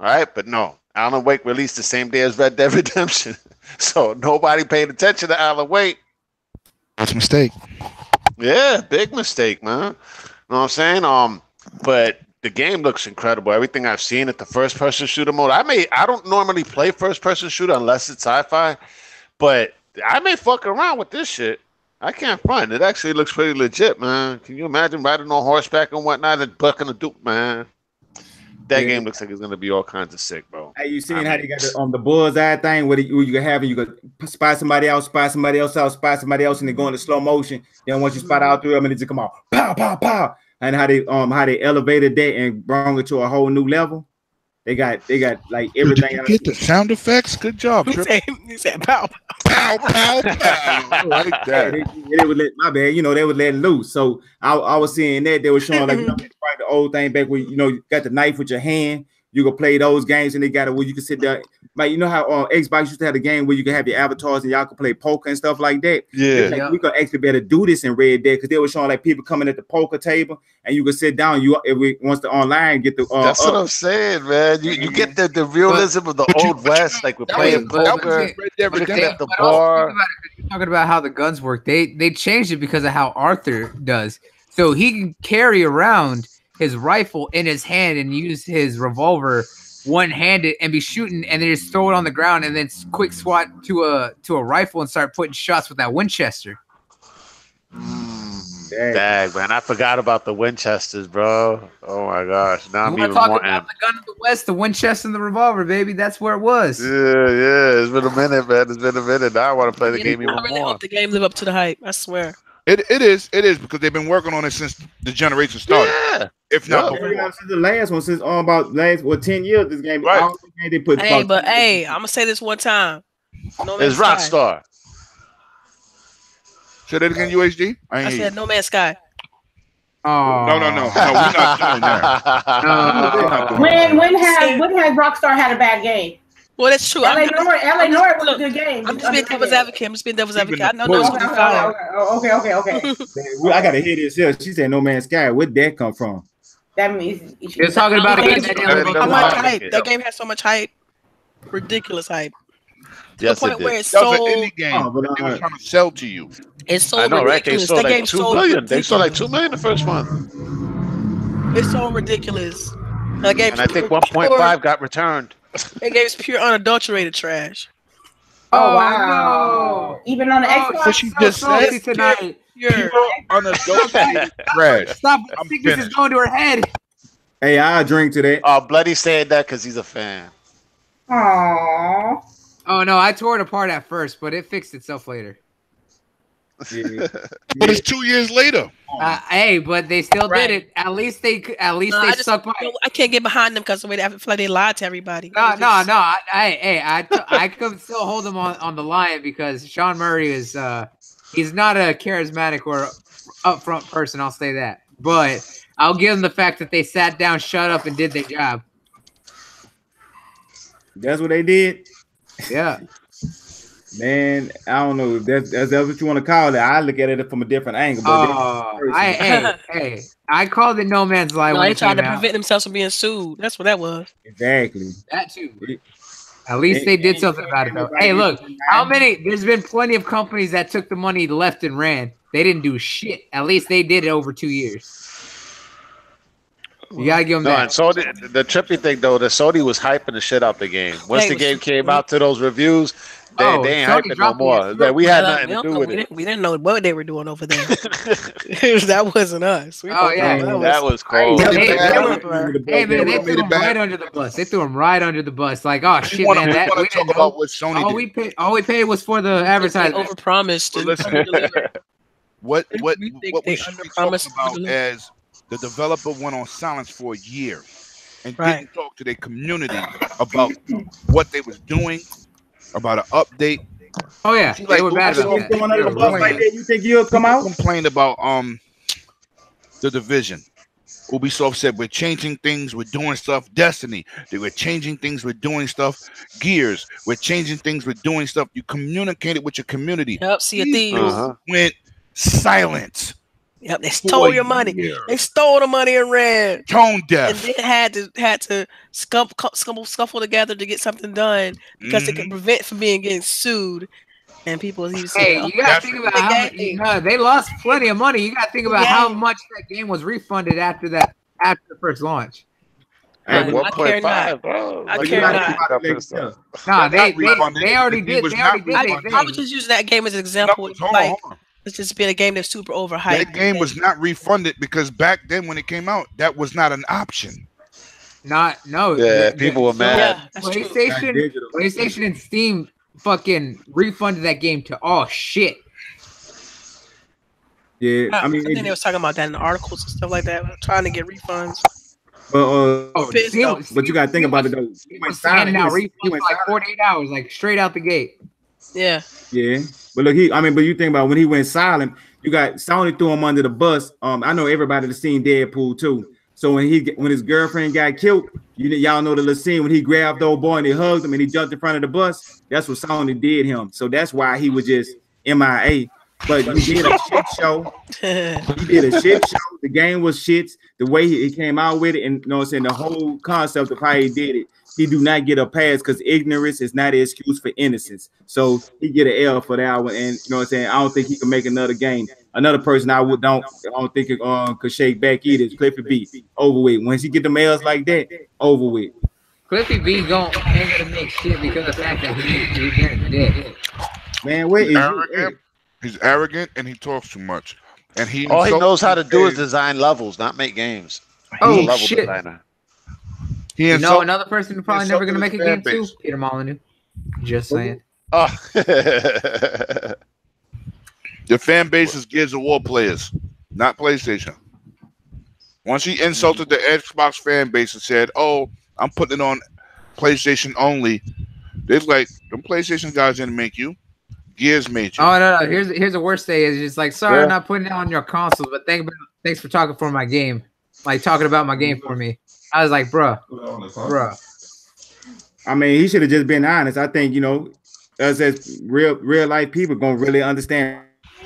Speaker 4: All right? But no, Alan Wake released the same day as Red Dead Redemption. So nobody paid attention to Alan Wake.
Speaker 7: That's a mistake.
Speaker 4: Yeah, big mistake, man. You know what I'm saying? But the game looks incredible. Everything I've seen at the first-person shooter mode. I don't normally play first-person shooter unless it's sci-fi, but I may fuck around with this shit. I can't front. It actually looks pretty legit, man. Can you imagine riding on horseback and whatnot and bucking a duke, man? That
Speaker 1: Yeah.
Speaker 4: game looks like it's gonna be all kinds of sick, bro.
Speaker 1: Hey, you seen how they got the bullseye thing where you can have it, you can spy somebody else out, spy somebody else, and they go into slow motion. Then once you spot out through them, and it just come out, pow, pow, pow. And how they elevated that and brought it to a whole new level. They got like everything.
Speaker 7: Did you get the sound effects? Good job, Trip.
Speaker 2: He said, pow.
Speaker 7: Pow, pow, pow. I like that.
Speaker 1: They would let my bad, they would let it loose. So I was seeing that they were showing like the old thing back where you got the knife with your hand. You can play those games, and they got it where you can sit there. Like you know how Xbox used to have the game where you can have your avatars and y'all can play poker and stuff like that.
Speaker 4: Yeah,
Speaker 1: like, we could actually better do this in Red Dead because they were showing like people coming at the poker table, and you can sit down. Once the online get the.
Speaker 4: That's what I'm saying, man. You get the realism of the old West, like we're playing poker, looking at the bar.
Speaker 6: You're talking about how the guns work. They changed it because of how Arthur does. So he can carry around his rifle in his hand and use his revolver one-handed and be shooting, and then just throw it on the ground and then quick swat to a rifle and start putting shots with that Winchester.
Speaker 4: Dang, man, I forgot about the Winchesters, bro. Oh my gosh, now I'm even
Speaker 6: talking
Speaker 4: more
Speaker 6: about the gun of the West, the Winchester and the revolver, baby. That's where it was.
Speaker 4: Yeah. It's been a minute, man. It's been a minute. Now I want to play the game even
Speaker 2: I really
Speaker 4: more.
Speaker 2: hope the game live up to the hype. I swear.
Speaker 7: It is because they've been working on it since the generation started.
Speaker 4: Yeah.
Speaker 7: If not
Speaker 1: Since
Speaker 7: before.
Speaker 1: the last one, since about last 10 years, this game.
Speaker 7: Right.
Speaker 1: They put
Speaker 2: Hey, I'm gonna say this one time. No
Speaker 4: It's
Speaker 2: Man's Sky.
Speaker 4: Rockstar.
Speaker 7: Say that again, UHD?
Speaker 2: I said No Man's Sky.
Speaker 6: Oh
Speaker 7: No, we're not doing that.
Speaker 3: When has Rockstar had a bad game?
Speaker 2: Well, that's true.
Speaker 3: LA Noire was a good game.
Speaker 2: I'm just being devil's advocate. I know
Speaker 7: Even
Speaker 2: those
Speaker 7: the-
Speaker 2: gonna be fired.
Speaker 3: Okay.
Speaker 1: I gotta hear this here. She said No Man's Sky. Where'd that come from?
Speaker 3: That means
Speaker 6: You're talking about a game that didn't live up
Speaker 2: How
Speaker 6: to
Speaker 2: much
Speaker 6: the hype.
Speaker 2: hype? That game has so much hype. Ridiculous hype. To
Speaker 4: Yes,
Speaker 2: the
Speaker 4: it
Speaker 2: point where
Speaker 4: did.
Speaker 2: it's
Speaker 7: That was
Speaker 2: so
Speaker 7: an indie game.
Speaker 1: Oh, but,
Speaker 7: They were trying to sell to you.
Speaker 2: it's so
Speaker 4: I know, right? They
Speaker 2: ridiculous.
Speaker 4: sold
Speaker 2: That
Speaker 4: like
Speaker 2: game's
Speaker 4: 2
Speaker 2: so
Speaker 4: million. They sold like
Speaker 2: ridiculous.
Speaker 4: 2 million the first month,
Speaker 2: It's so ridiculous. That game's
Speaker 4: and I think
Speaker 2: pure-
Speaker 4: 1.5 got returned.
Speaker 2: That game's pure unadulterated trash.
Speaker 3: Oh wow! Even on the Xbox.
Speaker 7: What she just
Speaker 6: salty
Speaker 7: said?
Speaker 6: tonight.
Speaker 2: Pure.
Speaker 7: Unadulterated trash.
Speaker 6: Stop.
Speaker 7: I'm
Speaker 6: Sickness is
Speaker 7: finished.
Speaker 6: going to her head.
Speaker 1: Hey, I drink to that.
Speaker 4: Bloody saying that because he's a fan.
Speaker 3: Aww.
Speaker 6: Oh no, I tore it apart at first, but it fixed itself later.
Speaker 1: Yeah.
Speaker 7: But it's 2 years later.
Speaker 6: Hey, but they still
Speaker 2: Right.
Speaker 6: did it. At least they
Speaker 2: No, I just-
Speaker 6: stuck by.
Speaker 2: I can't get behind them because the way I feel like they lied to everybody.
Speaker 6: No.
Speaker 2: They just-
Speaker 6: I could still hold him on the line because Sean Murray is he's not a charismatic or upfront person. I'll say that, but I'll give them the fact that they sat down, shut up, and did their job.
Speaker 1: That's what they did.
Speaker 6: Yeah.
Speaker 1: Man, I don't know. That's what you want to call it. I look at it from a different angle. But
Speaker 6: I called it No Man's Lie
Speaker 2: No,
Speaker 6: when
Speaker 2: they
Speaker 6: it
Speaker 2: tried
Speaker 6: came
Speaker 2: to
Speaker 6: out.
Speaker 2: prevent themselves from being sued. That's what that was.
Speaker 1: exactly.
Speaker 6: That too. At least they did something about it, though. Hey, look, there's been plenty of companies that took the money left and ran. They didn't do shit. At least they did it over 2 years. You gotta give them
Speaker 4: No,
Speaker 6: that.
Speaker 4: and Sony, the trippy thing though, that Sony was hyping the shit out the game. Once
Speaker 2: Hey,
Speaker 4: the
Speaker 2: it was
Speaker 4: game
Speaker 2: super
Speaker 4: came
Speaker 2: cool.
Speaker 4: out to those reviews, they ain't
Speaker 6: Sony
Speaker 4: hyping no
Speaker 6: dropped
Speaker 4: more.
Speaker 6: it.
Speaker 4: Like, we had
Speaker 2: Well,
Speaker 4: nothing to do with it.
Speaker 2: We didn't know what they were doing over there. That wasn't us. We
Speaker 6: Oh,
Speaker 2: thought
Speaker 6: yeah.
Speaker 4: That was cold.
Speaker 6: Hey,
Speaker 7: Hey,
Speaker 6: Hey man, they
Speaker 7: made
Speaker 6: threw
Speaker 7: it
Speaker 6: him
Speaker 7: back.
Speaker 6: right under the bus. They threw him right under the bus. Like, oh shit,
Speaker 7: We
Speaker 6: man, that
Speaker 7: want
Speaker 6: we
Speaker 7: to talk
Speaker 6: didn't know.
Speaker 7: about what Sony did.
Speaker 6: All we paid was for the
Speaker 2: They
Speaker 6: advertisement.
Speaker 2: overpromised and
Speaker 7: Listen.
Speaker 2: underdelivered.
Speaker 7: What
Speaker 2: They
Speaker 7: we should be talking
Speaker 2: underpromised
Speaker 7: about
Speaker 2: and
Speaker 7: as the developer went on silence for a year and
Speaker 2: Right.
Speaker 7: didn't talk to their community about what they was doing, about an update.
Speaker 6: Oh yeah,
Speaker 7: See,
Speaker 6: they
Speaker 7: like,
Speaker 6: were bad
Speaker 7: Ubisoft
Speaker 6: about that.
Speaker 1: Going under the bus like that, you think you'll come out?
Speaker 7: Complained about the Division. Ubisoft said we're changing things, we're doing stuff. Destiny, they were changing things, we're doing stuff. Gears, we're changing things, we're doing stuff. You communicated with your community.
Speaker 2: Yep, see a
Speaker 7: These
Speaker 2: thief.
Speaker 4: Uh-huh.
Speaker 7: went silent.
Speaker 2: Yep, they stole your money.
Speaker 7: year.
Speaker 2: They stole the money and ran.
Speaker 7: Tone
Speaker 2: And
Speaker 7: deaf.
Speaker 2: then had to scuffle together to get something done because they could prevent from being getting sued. And people even
Speaker 6: Hey,
Speaker 2: say,
Speaker 6: you gotta think about how much, they lost plenty of money. You gotta think about how much that game was refunded after the first launch.
Speaker 4: Hey,
Speaker 2: I
Speaker 4: 1.5, bro.
Speaker 2: I
Speaker 4: Like,
Speaker 2: care
Speaker 4: you
Speaker 2: not.
Speaker 4: got pissed off.
Speaker 6: Nah, they
Speaker 7: Not refunded.
Speaker 6: already
Speaker 7: The
Speaker 6: did.
Speaker 7: game was
Speaker 6: They
Speaker 7: not
Speaker 6: already did their
Speaker 7: refunded.
Speaker 2: I
Speaker 6: thing.
Speaker 2: was just using that game as an example.
Speaker 7: Hold
Speaker 2: Like,
Speaker 7: on.
Speaker 2: it's just been a game that's super overhyped.
Speaker 7: That game was not refunded because back then when it came out, that was not an option.
Speaker 6: No.
Speaker 4: Yeah, people were mad.
Speaker 2: Yeah, that's true.
Speaker 6: PlayStation and Steam fucking refunded that game to all shit.
Speaker 1: Yeah,
Speaker 2: I
Speaker 1: I mean,
Speaker 2: think they was talking about that in the articles and stuff like that, trying to get refunds.
Speaker 1: but
Speaker 6: Steam
Speaker 1: you gotta think about it though. He went silent.
Speaker 6: Handing out
Speaker 1: He
Speaker 6: refunds
Speaker 1: went
Speaker 6: for like
Speaker 1: silent.
Speaker 6: 48 hours, like straight out the gate.
Speaker 2: Yeah.
Speaker 1: Yeah, but look, but you think about when he went silent, you got Sony threw him under the bus. I know everybody that's seen Deadpool too. So when his girlfriend got killed, y'all know the little scene when he grabbed the old boy and he hugged him and he jumped in front of the bus. That's what Sony did him. So that's why he was just MIA. But he did a shit show. He did a shit show. The game was shit. The way he came out with it, and you know what I'm saying, the whole concept of how he did it, he do not get a pass because ignorance is not an excuse for innocence. So he get an L for that one. And you know what I'm saying, I don't think he can make another game. Another person I don't think it could shake back either is Cliffy B. Over with. Once he get the L's like that, over with.
Speaker 6: Cliffy B ain't gonna make shit because of the fact that he's dead.
Speaker 1: Man, where is
Speaker 7: arrogant. He's arrogant and he talks too much. And
Speaker 4: all he knows how to do is design levels, not make games. He's a level
Speaker 6: shit.
Speaker 4: designer.
Speaker 6: You know another person who's probably never gonna make a game too? Peter Molyneux. Just saying.
Speaker 4: Oh.
Speaker 7: The fan base is Gears of War players, not PlayStation. Once he insulted the Xbox fan base and said, "Oh, I'm putting it on PlayStation only," they're like, "The PlayStation guys didn't make you. Gears made you."
Speaker 6: Oh no! Here's the worst thing is just like, sorry, I'm not putting it on your consoles, but thanks for talking for my game, like talking about my game for me. I was like, bruh.
Speaker 1: I mean, he should have just been honest. I think us as real life people gonna really understand.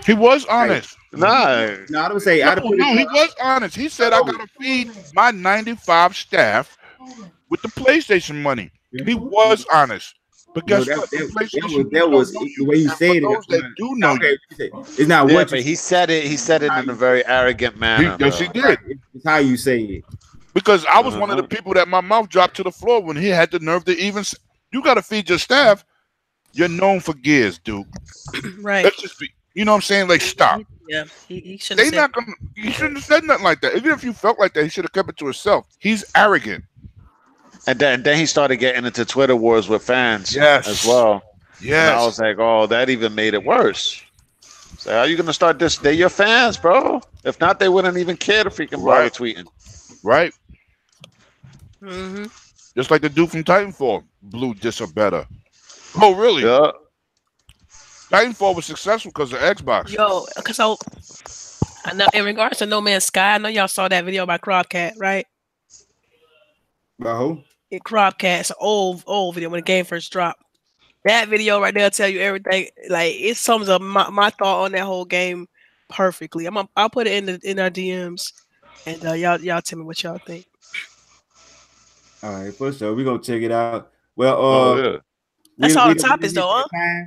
Speaker 7: He was honest.
Speaker 1: No, I don't say.
Speaker 7: No, he was honest. He said, "I gotta feed my 95 staff with the PlayStation money." He was honest. But guess what?
Speaker 1: That was the way he said it.
Speaker 7: That do know
Speaker 1: it's not what
Speaker 4: but he said it. He said it in a very arrogant manner.
Speaker 7: Yes, he did.
Speaker 1: It's how you say it.
Speaker 7: Because I was one of the people that my mouth dropped to the floor when he had the nerve to even. You got to feed your staff. You're known for Gears, dude.
Speaker 2: Right.
Speaker 7: Let's just be. You know what I'm saying? Like, stop.
Speaker 2: Yeah, he shouldn't.
Speaker 7: He shouldn't have said nothing like that. Even if you felt like that, he should have kept it to himself. He's arrogant.
Speaker 4: And then he started getting into Twitter wars with fans as well.
Speaker 7: Yes.
Speaker 4: And I was like, oh, that even made it worse. So how are you going to start this? They're your fans, bro. If not, they wouldn't even care to freaking bother tweeting.
Speaker 7: Right.
Speaker 2: Mm-hmm.
Speaker 7: Just like the dude from Titanfall. Blue dis or better. Oh, really?
Speaker 4: Yeah.
Speaker 7: Titanfall was successful because of Xbox.
Speaker 2: Yo, because I know in regards to No Man's Sky, I know y'all saw that video by Cropcat, right?
Speaker 1: By who?
Speaker 2: Cropcat. It's an old video when the game first dropped. That video right there tell you everything. Like, it sums up my thought on that whole game perfectly. I'll put it in our DMs, and y'all tell me what y'all think.
Speaker 1: All right, for sure. We're gonna check it out. Well,
Speaker 2: that's all the topics though, huh?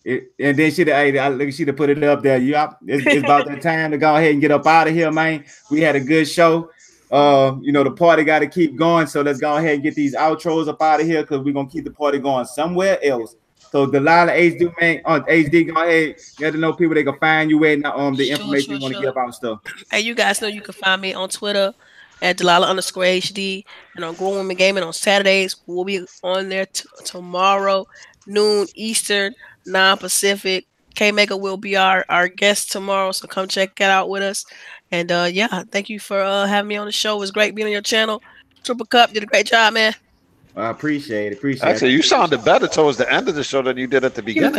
Speaker 1: And then she'd have put it up there. It's about that time to go ahead and get up out of here, man. We had a good show. The party got to keep going. So let's go ahead and get these outros up out of here because we're gonna keep the party going somewhere else. So Delilah HD, man, on HD, go ahead. You have to know people they can find you at the information you want to give out and stuff.
Speaker 2: Hey, you guys know you can find me on Twitter at Delilah_HD and on Grown Women Gaming on Saturdays. We'll be on there tomorrow, noon Eastern, 9 Pacific. K-Mega will be our guest tomorrow, so come check it out with us. And thank you for having me on the show. It was great being on your channel. Triple Cup did a great job, man.
Speaker 1: I appreciate it.
Speaker 4: Actually, you sounded better towards the end of the show than you did at the beginning.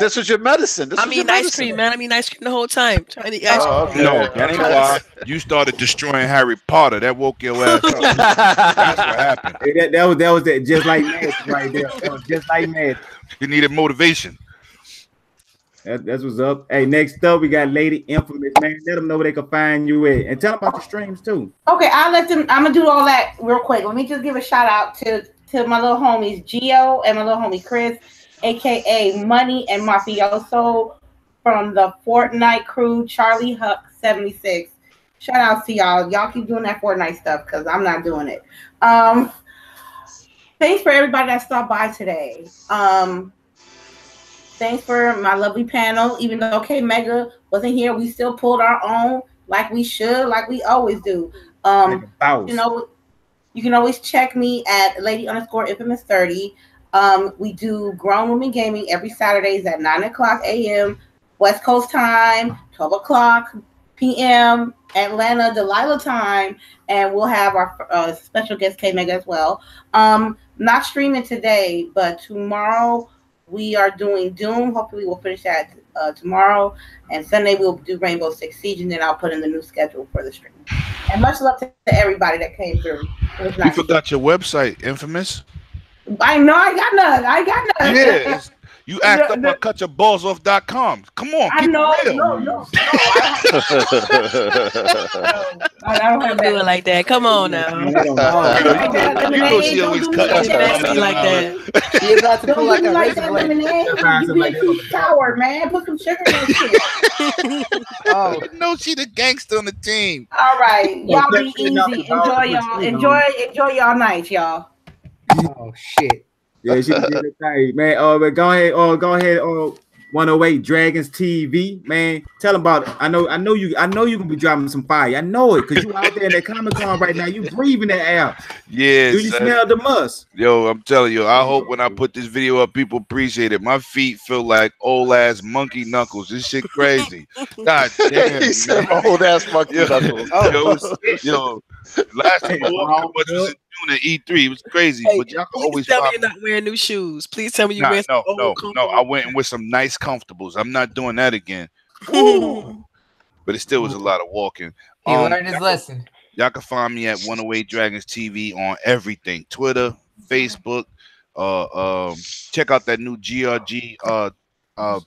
Speaker 4: This was your medicine.
Speaker 2: I mean ice cream, man. I mean ice cream the whole time.
Speaker 7: No, that's why you started destroying Harry Potter. That woke your ass up. That's what happened.
Speaker 1: Hey, that was just like magic right there. That was just like magic.
Speaker 7: You needed motivation.
Speaker 1: That's what's up. Hey, next up we got Lady Infamous, man. Let them know where they can find you at, and tell them about the streams too.
Speaker 3: Okay, I'll let them. I'm gonna do all that real quick. Let me just give a shout out to my little homies Gio and my little homie Chris, aka Money and Mafioso from the Fortnite crew, Charlie Huck 76. Shout out to y'all. Y'all keep doing that Fortnite stuff because I'm not doing it. Thanks for everybody that stopped by today. Thanks for my lovely panel. Even though K-Mega wasn't here, we still pulled our own like we should, like we always do. You can always check me at lady_infamous30. We do Grown Women Gaming every Saturdays at 9 o'clock a.m. West Coast time, 12 o'clock p.m. Atlanta Delilah time, and we'll have our special guest K-Mega as well. Not streaming today, but tomorrow we are doing Doom. Hopefully we'll finish that tomorrow, and Sunday we'll do Rainbow Six Siege, and then I'll put in the new schedule for the stream. And much love to everybody that came through. It was nice.
Speaker 7: You forgot your website, Infamous.
Speaker 3: I know I got none.
Speaker 7: Yeah, you act up on cutyourballs.com. Come on,
Speaker 3: I know. No. I don't have
Speaker 2: Do it like that. Come on now.
Speaker 7: You know she always cut
Speaker 2: Nasty like that.
Speaker 6: You're about to pull like a
Speaker 3: like
Speaker 6: razor
Speaker 3: that
Speaker 6: blade.
Speaker 3: lemonade. You be too sour, man. Put some sugar in that shit.
Speaker 6: Oh,
Speaker 7: No, she the gangster on the team.
Speaker 3: All right, y'all be easy. Enjoy y'all night, y'all.
Speaker 6: oh shit.
Speaker 1: Yeah, she did the thing, man. But go ahead. 108 Dragons TV, man. Tell them about it. I know you gonna be dropping some fire. I know it, cause you out there in that Comic-Con right now. You breathing that air.
Speaker 7: Yeah.
Speaker 1: Do you smell the must?
Speaker 7: Yo, I'm telling you, I hope when I put this video up, people appreciate it. My feet feel like old ass monkey knuckles. This shit crazy. God damn.
Speaker 4: He said old ass monkey knuckles.
Speaker 7: Yo, last time I walked was in June at E3. It was crazy.
Speaker 2: Hey,
Speaker 7: but y'all can
Speaker 2: please
Speaker 7: always
Speaker 2: tell me
Speaker 7: find
Speaker 2: you're not wearing new shoes. Please tell me you
Speaker 7: Nah,
Speaker 2: wear some
Speaker 7: no.
Speaker 2: old
Speaker 7: I went with some nice comfortables. I'm not doing that again.
Speaker 2: comfortable.
Speaker 7: But it still was a lot of walking.
Speaker 6: He learned his lesson.
Speaker 7: Y'all can find me at 108 Dragons TV on everything: Twitter, Facebook. Check out that new GRG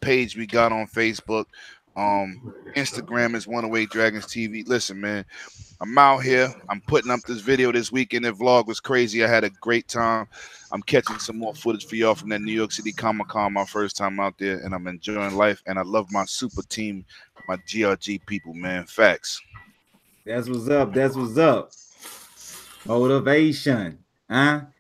Speaker 7: page we got on Facebook. Instagram is 108 Dragons TV. Listen, man, I'm out here. I'm putting up this video this weekend. The vlog was crazy. I had a great time. I'm catching some more footage for y'all from that New York City Comic-Con, my first time out there, and I'm enjoying life. And I love my super team, my GRG people, man. Facts.
Speaker 1: That's what's up. Motivation.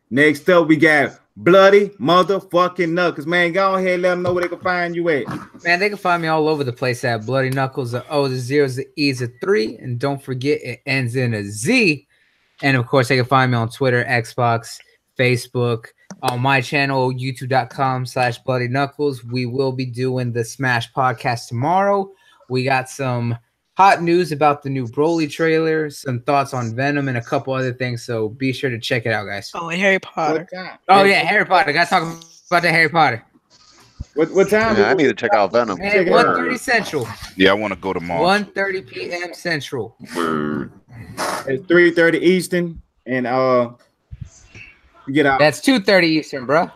Speaker 1: Next up, we got Bloody Motherfucking Knuckles. Man, go ahead and let them know where they can find you at.
Speaker 6: Man, they can find me all over the place at Bloody Knuckles. The O, the zeros, the E's, the 3. And don't forget, it ends in a Z. And of course, they can find me on Twitter, Xbox, Facebook, on my channel, youtube.com/Bloody Knuckles. We will be doing the Smash podcast tomorrow. We got some hot news about the new Broly trailer, some thoughts on Venom, and a couple other things. So be sure to check it out, guys.
Speaker 2: Oh, and Harry Potter.
Speaker 6: Oh, yeah, Harry Potter. Gotta talk about the Harry Potter.
Speaker 1: What time?
Speaker 4: Yeah, I need to check out Venom.
Speaker 6: Man, 1:30 Central.
Speaker 7: Yeah, I want to go tomorrow.
Speaker 6: 1:30 p.m. Central.
Speaker 1: It's 3:30 Eastern, and we get out.
Speaker 6: That's 2:30 Eastern, bro.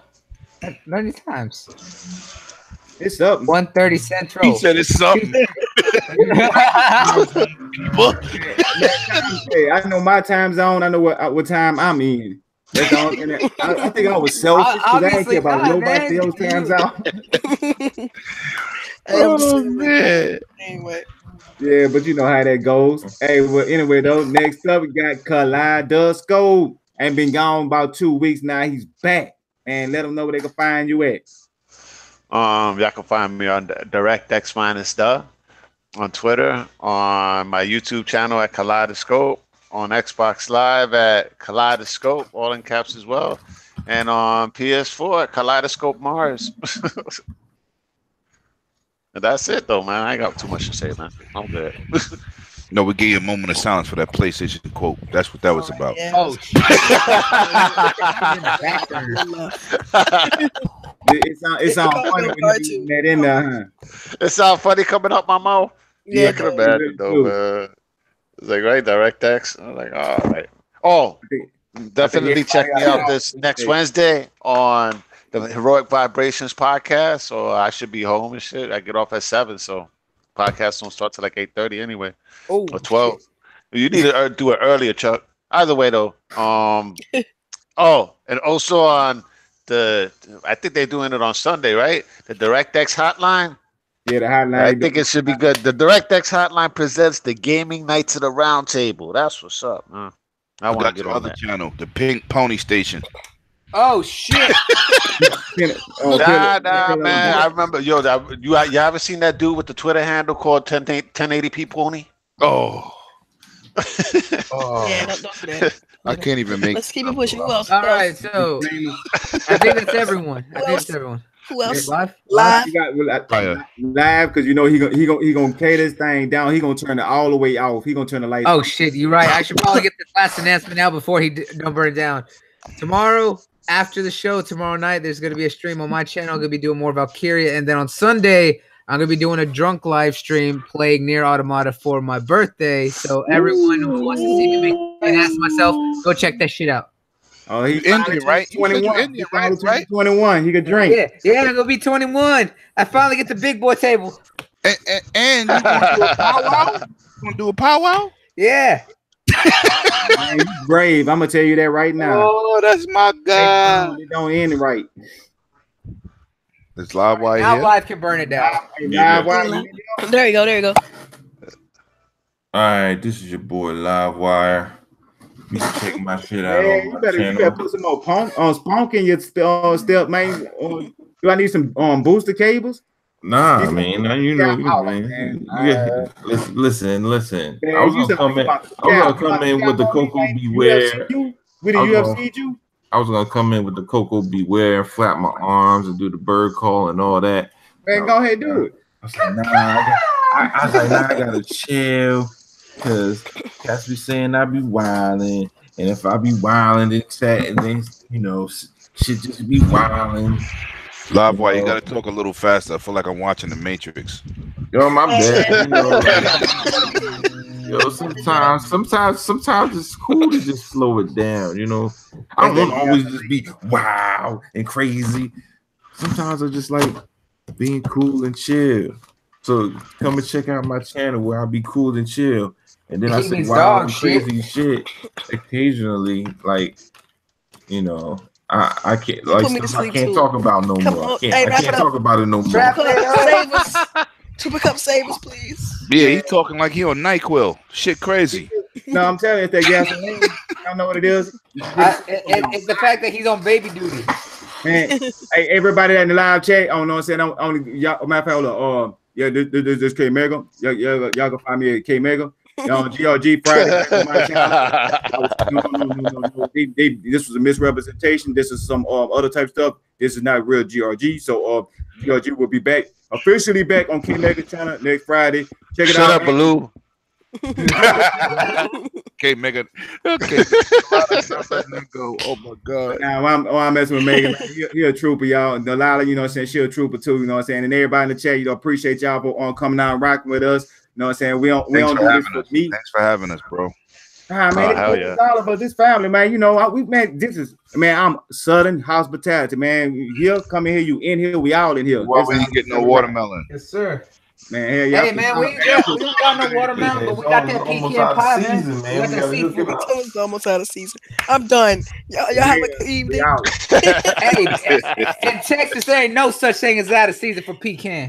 Speaker 6: That's many times.
Speaker 1: It's up.
Speaker 6: 1:30 Central.
Speaker 7: He said it's something.
Speaker 1: Hey, I know my time zone. I know what time I'm in. That's all, and I think I was selfish because I didn't care about nobody else's time zone.
Speaker 7: Oh, man.
Speaker 2: Anyway.
Speaker 1: Yeah, but you know how that goes. Hey, well, anyway, though, next up, we got Kaleidoscope. Ain't been gone about 2 weeks now. He's back. And let them know where they can find you at.
Speaker 4: Y'all can find me on DirectX-the on Twitter, on my YouTube channel at Kaleidoscope, on Xbox Live at Kaleidoscope, all in caps as well, and on PS4 at Kaleidoscope Mars. And that's it, though, man. I ain't got too much to say, man. I'm good.
Speaker 7: No, we gave you a moment of silence for that PlayStation quote. That's what that was about.
Speaker 2: Yeah.
Speaker 6: Oh, shit.
Speaker 1: It's all funny when you do that in there, huh?
Speaker 4: It sounds funny coming up my mouth.
Speaker 2: Yeah,
Speaker 4: I can imagine, though, man. It's like, right, DirectX. I'm like, all right. Oh, definitely check me out this next Wednesday on the Heroic Vibrations podcast. So I should be home and shit. I get off at 7, so podcast don't start till like 8:30 anyway, or 12. You need to do it earlier, Chuck. Either way, though. Oh, and also on I think they're doing it on Sunday, right? The DirectX hotline.
Speaker 1: Yeah, the hotline.
Speaker 4: I think it should be good. The DirectX hotline presents the Gaming Nights of the Round Table. That's what's up, man. I want to get
Speaker 7: the
Speaker 4: on
Speaker 7: other
Speaker 4: that.
Speaker 7: channel, the Pink Pony Station.
Speaker 6: Oh, shit.
Speaker 4: Nah, man. I remember, you haven't seen that dude with the Twitter handle called 1080p Pony?
Speaker 7: Oh. Oh,
Speaker 2: Yeah, don't do that.
Speaker 7: I can't even make.
Speaker 2: Let's keep it pushing. Who else?
Speaker 6: All right, so I think that's everyone. I think it's everyone.
Speaker 2: Who else?
Speaker 6: Live?
Speaker 2: Live.
Speaker 1: You got
Speaker 7: Fire.
Speaker 1: live because you know he gonna carry this thing down. He gonna turn it all the way off. He gonna turn the lights.
Speaker 6: Oh shit, you're right. I should probably get this last announcement out before he don't burn it down. Tomorrow, after the show, tomorrow night, there's gonna be a stream on my channel. I'm gonna be doing more Valkyria, and then on Sunday, I'm gonna be doing a drunk live stream playing Nier Automata for my birthday. So everyone who wants to see me make an ass of myself, go check that shit out.
Speaker 1: Oh, he's
Speaker 7: Indian, right? You said you
Speaker 1: 21.
Speaker 7: Indian, right?
Speaker 1: 21. He could drink.
Speaker 6: Yeah, I'm gonna be 21. I finally get the big boy table.
Speaker 7: And you gonna do a powwow? You gonna do a powwow?
Speaker 6: Yeah.
Speaker 1: Man, he's brave. I'm gonna tell you that right now.
Speaker 7: Oh, that's my guy.
Speaker 1: It don't end right.
Speaker 7: It's live wire
Speaker 6: Now
Speaker 7: here.
Speaker 6: live can burn it down.
Speaker 1: Live wire.
Speaker 2: There you go. There you go.
Speaker 5: All right, this is your boy Livewire. You can check my shit out
Speaker 1: Man,
Speaker 5: on
Speaker 1: you
Speaker 5: my
Speaker 1: better
Speaker 5: channel.
Speaker 1: put some more spunk in your step, man. Do I need some booster cables?
Speaker 5: Nah, man. You know,
Speaker 1: man.
Speaker 5: man. Yeah. Listen.
Speaker 1: Man,
Speaker 5: I was
Speaker 1: you
Speaker 5: gonna come in.
Speaker 1: about-
Speaker 5: I was gonna come in with the Coco Beware.
Speaker 1: With the
Speaker 5: I was
Speaker 1: UFC, you?
Speaker 5: I was gonna come in with the Coco Beware, flap my arms, and do the bird call and all that.
Speaker 1: Man, go ahead, do it.
Speaker 5: I was like, I gotta chill, cause cats be saying I be wilding, and if I be wilding, then you know, shit just be wilding.
Speaker 7: Live wire, you gotta talk a little faster. I feel like I'm watching The Matrix.
Speaker 5: Yo, my bad. You know, like, yo, sometimes it's cool to just slow it down. You know, I don't want to always just be wow and crazy. Sometimes I just like being cool and chill. So come and check out my channel where I'll be cool and chill. And then I say wow and crazy shit occasionally, like, you know. I can't like I can't talk about no more. I can't talk about it no more.
Speaker 2: Save us. Super Cup, save us, please.
Speaker 7: Yeah, he's talking like he on NyQuil. Shit crazy.
Speaker 1: No, I'm telling you, it's that gasoline. Y'all know what it is?
Speaker 6: It's the fact that he's on baby duty.
Speaker 1: Man, hey, everybody in the live chat, I don't know what I'm saying. I'm only y'all, my fellow, yeah, this K Mega. Y'all can find me at K Mega. On GRG Friday. My channel. No. This was a misrepresentation. This is some other type stuff. This is not real GRG. So GRG will be back, officially back on K Mega channel next Friday. Check it out.
Speaker 4: Shut up, Baloo.
Speaker 7: Okay, Mega. Okay. Go. Oh my God.
Speaker 1: Now I'm messing with Megan. He a trooper, y'all. Delilah, you know what I'm saying? She a trooper too, you know what I'm saying? And everybody in the chat, you know, appreciate y'all for coming out and rocking with us. You know what I'm saying? We don't do this for me.
Speaker 7: Thanks for having us, bro.
Speaker 1: Man,
Speaker 4: it's
Speaker 1: all of us, this family, man. You know, I'm Southern hospitality, man. Here, come in here, you in here, we all in here.
Speaker 7: Why we ain't getting no watermelon?
Speaker 6: Yes, sir.
Speaker 1: Man,
Speaker 6: hey, man, we don't got no watermelon, but we got that pecan pie, man. We got that seafood.
Speaker 2: It's almost out of season. I'm done. Y'all have a good evening.
Speaker 6: Hey, in Texas, there ain't no such thing as out of season for pecan.